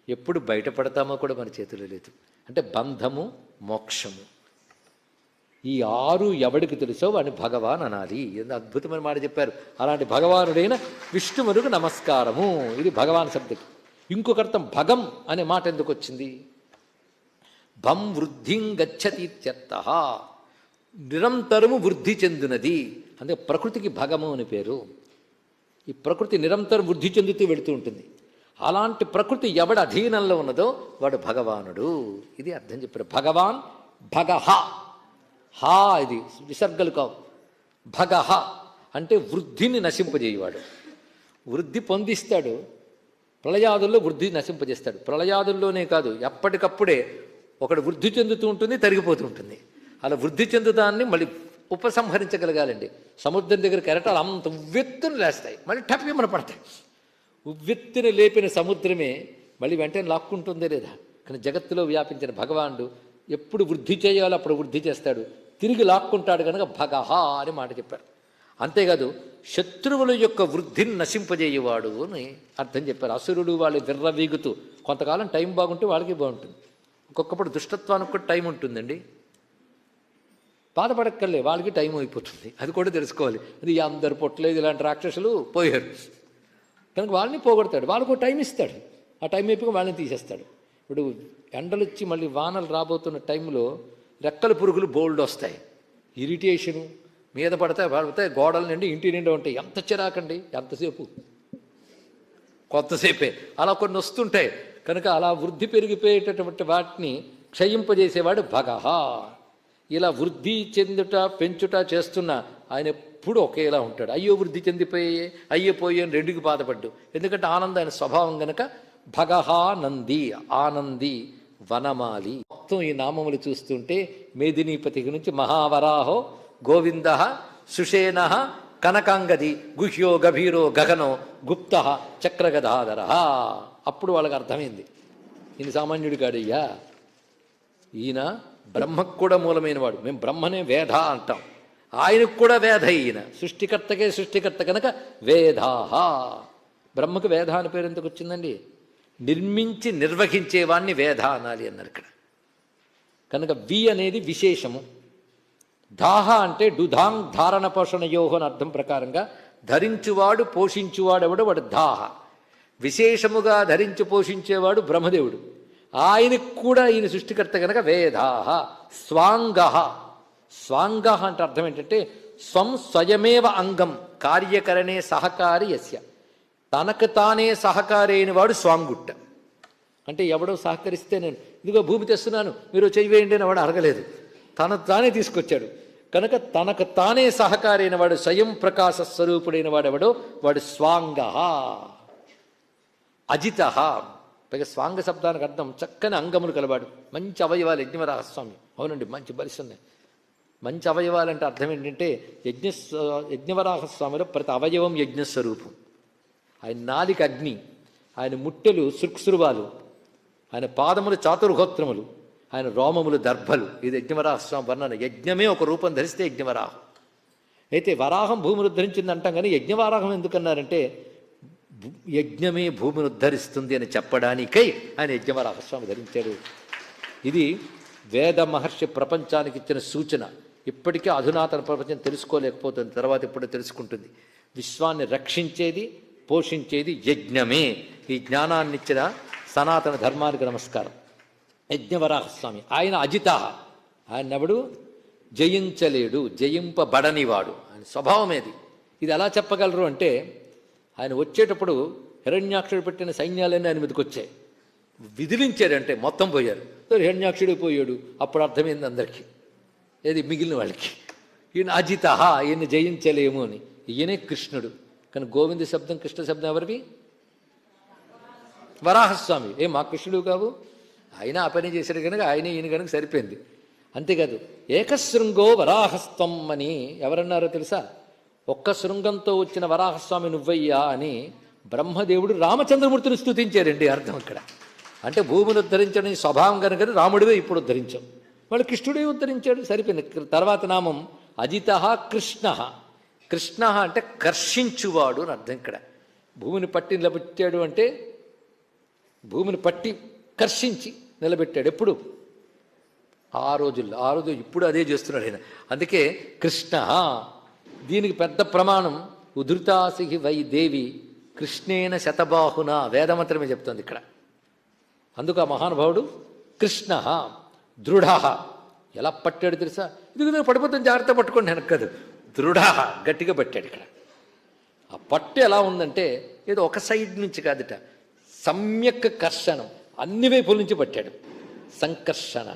ఎప్పుడు బయటపడతామో కూడా మన చేతిలో లేదు. అంటే బంధము మోక్షము, ఈ 6 ఎవడికి తెలుసో వాడిని భగవాన్ అనాలి. ఎంత అద్భుతమైన మాట చెప్పారు. అలాంటి భగవానుడైన విష్ణువునికి నమస్కారము. ఇది భగవాన్ శబ్దకి. ఇంకొక అర్థం భగం అనే మాట ఎందుకు వచ్చింది? భం వృద్ధిం గచ్చతి ఇత్యర్థః. నిరంతరము వృద్ధి చెందినది. అందుకే ప్రకృతికి భగము అని పేరు. ఈ ప్రకృతి నిరంతరం వృద్ధి చెందుతూ వెళుతూ ఉంటుంది. అలాంటి ప్రకృతి ఎవడ అధీనంలో ఉన్నదో వాడు భగవానుడు. ఇది అర్థం చెప్పారు. భగవాన్ భగహ. హా ఇది విసర్గలు కావు. భగహ అంటే వృద్ధిని నశింపజేయవాడు. వృద్ధి పొందిస్తాడు, ప్రళయాదుల్లో వృద్ధి నశింపజేస్తాడు. ప్రళయాదుల్లోనే కాదు, ఎప్పటికప్పుడే ఒకడు వృద్ధి చెందుతూ ఉంటుంది, తరిగిపోతూ ఉంటుంది. అలా వృద్ధి చెందుతాన్ని మళ్ళీ ఉపసంహరించగలగాలండి. సముద్రం దగ్గర కెరటాలు అంత ఉవ్వెత్తున లేస్తాయి, మళ్ళీ టప్పిమని పడతాయి. ఉవ్వెత్తున లేపిన సముద్రమే మళ్ళీ వెంటనే లాక్కుంటుందే లేదా? కానీ జగత్తులో వ్యాపించిన భగవానుడు ఎప్పుడు వృద్ధి చేయాలో అప్పుడు వృద్ధి చేస్తాడు, తిరిగి లాక్కుంటాడు. కనుక భగహ అని మాట చెప్పారు. అంతేకాదు శత్రువుల యొక్క వృద్ధిని నశింపజేయవాడు అని అర్థం చెప్పారు. అసురుడు వాళ్ళు విర్రవీగుతూ కొంతకాలం టైం బాగుంటే వాళ్ళకి బాగుంటుంది. ఒక్కొక్కప్పుడు దుష్టత్వానికి కూడా టైం ఉంటుందండి. బాధపడక్కర్లే, వాళ్ళకి టైం అయిపోతుంది. అది కూడా తెలుసుకోవాలి. అది అందరు పొట్టలేదు, ఇలాంటి రాక్షసులు పోయారు కనుక వాళ్ళని పోగొడతాడు. వాళ్ళకు టైం ఇస్తాడు, ఆ టైం అయిపోయి వాళ్ళని తీసేస్తాడు. ఇప్పుడు ఎండలు వచ్చి మళ్ళీ వానలు రాబోతున్న టైంలో రెక్కల పురుగులు బోల్డ్ వస్తాయి, ఇరిటేషను మీద పడతాయి, గోడల నుండి ఇంటి నిండా ఉంటాయి. ఎంత చిరాకండి, ఎంతసేపు, కొత్తసేపే. అలా కొన్ని వస్తుంటాయి. కనుక అలా వృద్ధి పెరిగిపోయేటటువంటి వాటిని క్షయింపజేసేవాడు భగహ. ఇలా వృద్ధి చెందుట పెంచుట చేస్తున్న ఆయన ఎప్పుడు ఒకేలా ఉంటాడు. అయ్యో వృద్ధి చెందిపోయే, అయ్యో పోయే అని 2కి బాధపడ్డు. ఎందుకంటే ఆనందం ఆయన స్వభావం గనక. భగహ నంది, ఆనంది, వనమాలి. మొత్తం ఈ నామములు చూస్తుంటే మేదినీపతి నుంచి మహావరాహో గోవింద సుషేణ కనకాంగది గుహ్యో గభీరో గగనో గుప్త చక్రగదాధర. అప్పుడు వాళ్ళకి అర్థమైంది, ఈయన సామాన్యుడి కాడయ్యా, ఈయన బ్రహ్మకు కూడా మూలమైన వాడు. మేము బ్రహ్మనే వేద అంటాం, ఆయనకు కూడా వేద. ఈయన సృష్టికర్తకే సృష్టికర్త కనుక వేదాహ. బ్రహ్మకు వేద అని పేరు ఎందుకు వచ్చిందండి? నిర్మించి నిర్వహించేవాణ్ణి వేద అనాలి అన్నారు ఇక్కడ. కనుక వి అనేది విశేషము. దాహ అంటే డుధాంగ్ ధారణ పోషణయోహో అని అర్థం ప్రకారంగా ధరించువాడు పోషించువాడు ఎవడు, వాడు దాహ. విశేషముగా ధరించి పోషించేవాడు బ్రహ్మదేవుడు. ఆయనకు కూడా ఈయన సృష్టికర్త కనుక వేదాహ. స్వాంగ. స్వాంగ అంటే అర్థం ఏంటంటే స్వయమేవ అంగం కార్యకరణే సహకారి యస్య. తనకు తానే సహకారి అయిన వాడు స్వాంగుట్ట. అంటే ఎవడో సహకరిస్తే నేను ఇదిగో భూమి తెస్తున్నాను మీరు చేయవేయండి అని వాడు అడగలేదు, తను తానే తీసుకొచ్చాడు. కనుక తనకు తానే సహకారి అయిన వాడు, స్వయం ప్రకాశ స్వరూపుడైన వాడెవడో వాడు స్వాంగ. అజిత. పైగా స్వాంగ శబ్దానికి అర్థం చక్కని అంగములు కలవాడు, మంచి అవయవాలు. యజ్ఞవరాహస్వామి అవునండి, మంచి బలిస్తున్నాయి, మంచి అవయవాలంటే అర్థం ఏంటంటే యజ్ఞవరాహస్వామిలో ప్రతి అవయవం యజ్ఞస్వరూపం. ఆయన నాలిక అగ్ని, ఆయన ముట్టెలు శృక్సృవాలు, ఆయన పాదములు చాతుర్హోత్రములు, ఆయన రోమములు దర్భలు. ఇది యజ్ఞవరాహస్వామి వర్ణన. యజ్ఞమే ఒక రూపం ధరిస్తే యజ్ఞవరాహం. అయితే వరాహం భూమిని ఉద్ధరించింది అంటాం, కానీ యజ్ఞవరాహం ఎందుకన్నారంటే యజ్ఞమే భూమిని ఉద్ధరిస్తుంది అని చెప్పడానికై ఆయన యజ్ఞవరాహస్వామి ధరించాడు. ఇది వేద మహర్షి ప్రపంచానికి ఇచ్చిన సూచన. ఇప్పటికీ అధునాతన ప్రపంచం తెలుసుకోలేకపోతుంది, తర్వాత ఇప్పుడు తెలుసుకుంటుంది. విశ్వాన్ని రక్షించేది, పోషించేది యజ్ఞమే. ఈ జ్ఞానాన్ని ఇచ్చిన సనాతన ధర్మానికి నమస్కారం. యజ్ఞవరాహస్వామి ఆయన అజిత, ఆయన ఎవడు జయించలేడు, జయింపబడనివాడు, ఆయన స్వభావమేది. ఇది ఎలా చెప్పగలరు అంటే ఆయన వచ్చేటప్పుడు హిరణ్యాక్షుడు పెట్టిన సైన్యాలన్నీ ఆయన మీదకి వచ్చాయి, విదిలించాడంటే మొత్తం పోయారు. హిరణ్యాక్షుడు పోయాడు, అప్పుడు అర్థమైంది అందరికీ, ఏది మిగిలిన వాళ్ళకి. ఈయన అజిత, ఈయన జయించలేము అని. ఈయనే కృష్ణుడు. కానీ గోవింద శబ్దం కృష్ణ శబ్దం ఎవరివి? వరాహస్వామి. మా కృష్ణుడు కావు, ఆయన ఆ పని చేశాడు కనుక ఆయన ఈయన కనుక సరిపోయింది. అంతేకాదు ఏకశృంగో వరాహస్తం అని ఎవరన్నారో తెలుసా? ఒక్క శృంగంతో వచ్చిన వరాహస్వామి నువ్వయ్యా అని బ్రహ్మదేవుడు రామచంద్రమూర్తిని స్తుతించారండి. అర్థం ఇక్కడ అంటే భూమిని ఉద్ధరించడం స్వభావం కనుక రాముడివే ఇప్పుడు ఉద్ధరించాం, వాళ్ళు కృష్ణుడే ఉద్ధరించాడు, సరిపోయింది. తర్వాత నామం అజిత కృష్ణ. కృష్ణ అంటే కర్షించువాడు అని అర్థం. ఇక్కడ భూమిని పట్టి నిలబెట్టాడు అంటే భూమిని పట్టి కర్షించి నిలబెట్టాడు. ఎప్పుడు? ఆ రోజుల్లో. ఆ రోజు ఇప్పుడు అదే చేస్తున్నాడు ఆయన. అందుకే కృష్ణ. దీనికి పెద్ద ప్రమాణం ఉధృతాసిహి వై దేవి కృష్ణేన శతబాహున, వేదమంత్రమే చెప్తుంది ఇక్కడ. అందుకు ఆ మహానుభావుడు కృష్ణ దృఢ. ఎలా పట్టాడు తెలుసా? ఇది పడిపోతుంది, జాగ్రత్త పట్టుకోండి వెనక్కదు. దృఢ, గట్టిగా పట్టాడు. ఇక్కడ ఆ పట్టు ఎలా ఉందంటే ఏదో ఒక సైడ్ నుంచి కాదుట, సమ్యక్ కర్షణం, అన్ని వైపుల నుంచి పట్టాడు. సంకర్షణ.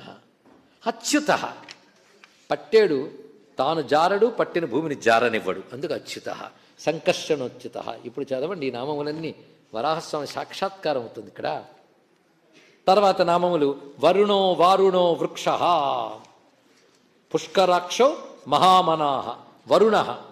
అచ్యుత, పట్టాడు తాను జారడు, పట్టిన భూమిని జారనివ్వడు, అందుకు అచ్యుత. సంకర్షణోచ్యుత. ఇప్పుడు చదవండి ఈ నామములన్నీ, వరాహస్వామి సాక్షాత్కారం అవుతుంది ఇక్కడ. తర్వాత నామములు వరుణో వారుణో వృక్ష, పుష్కరాక్షో మహామనాహ. వరుణ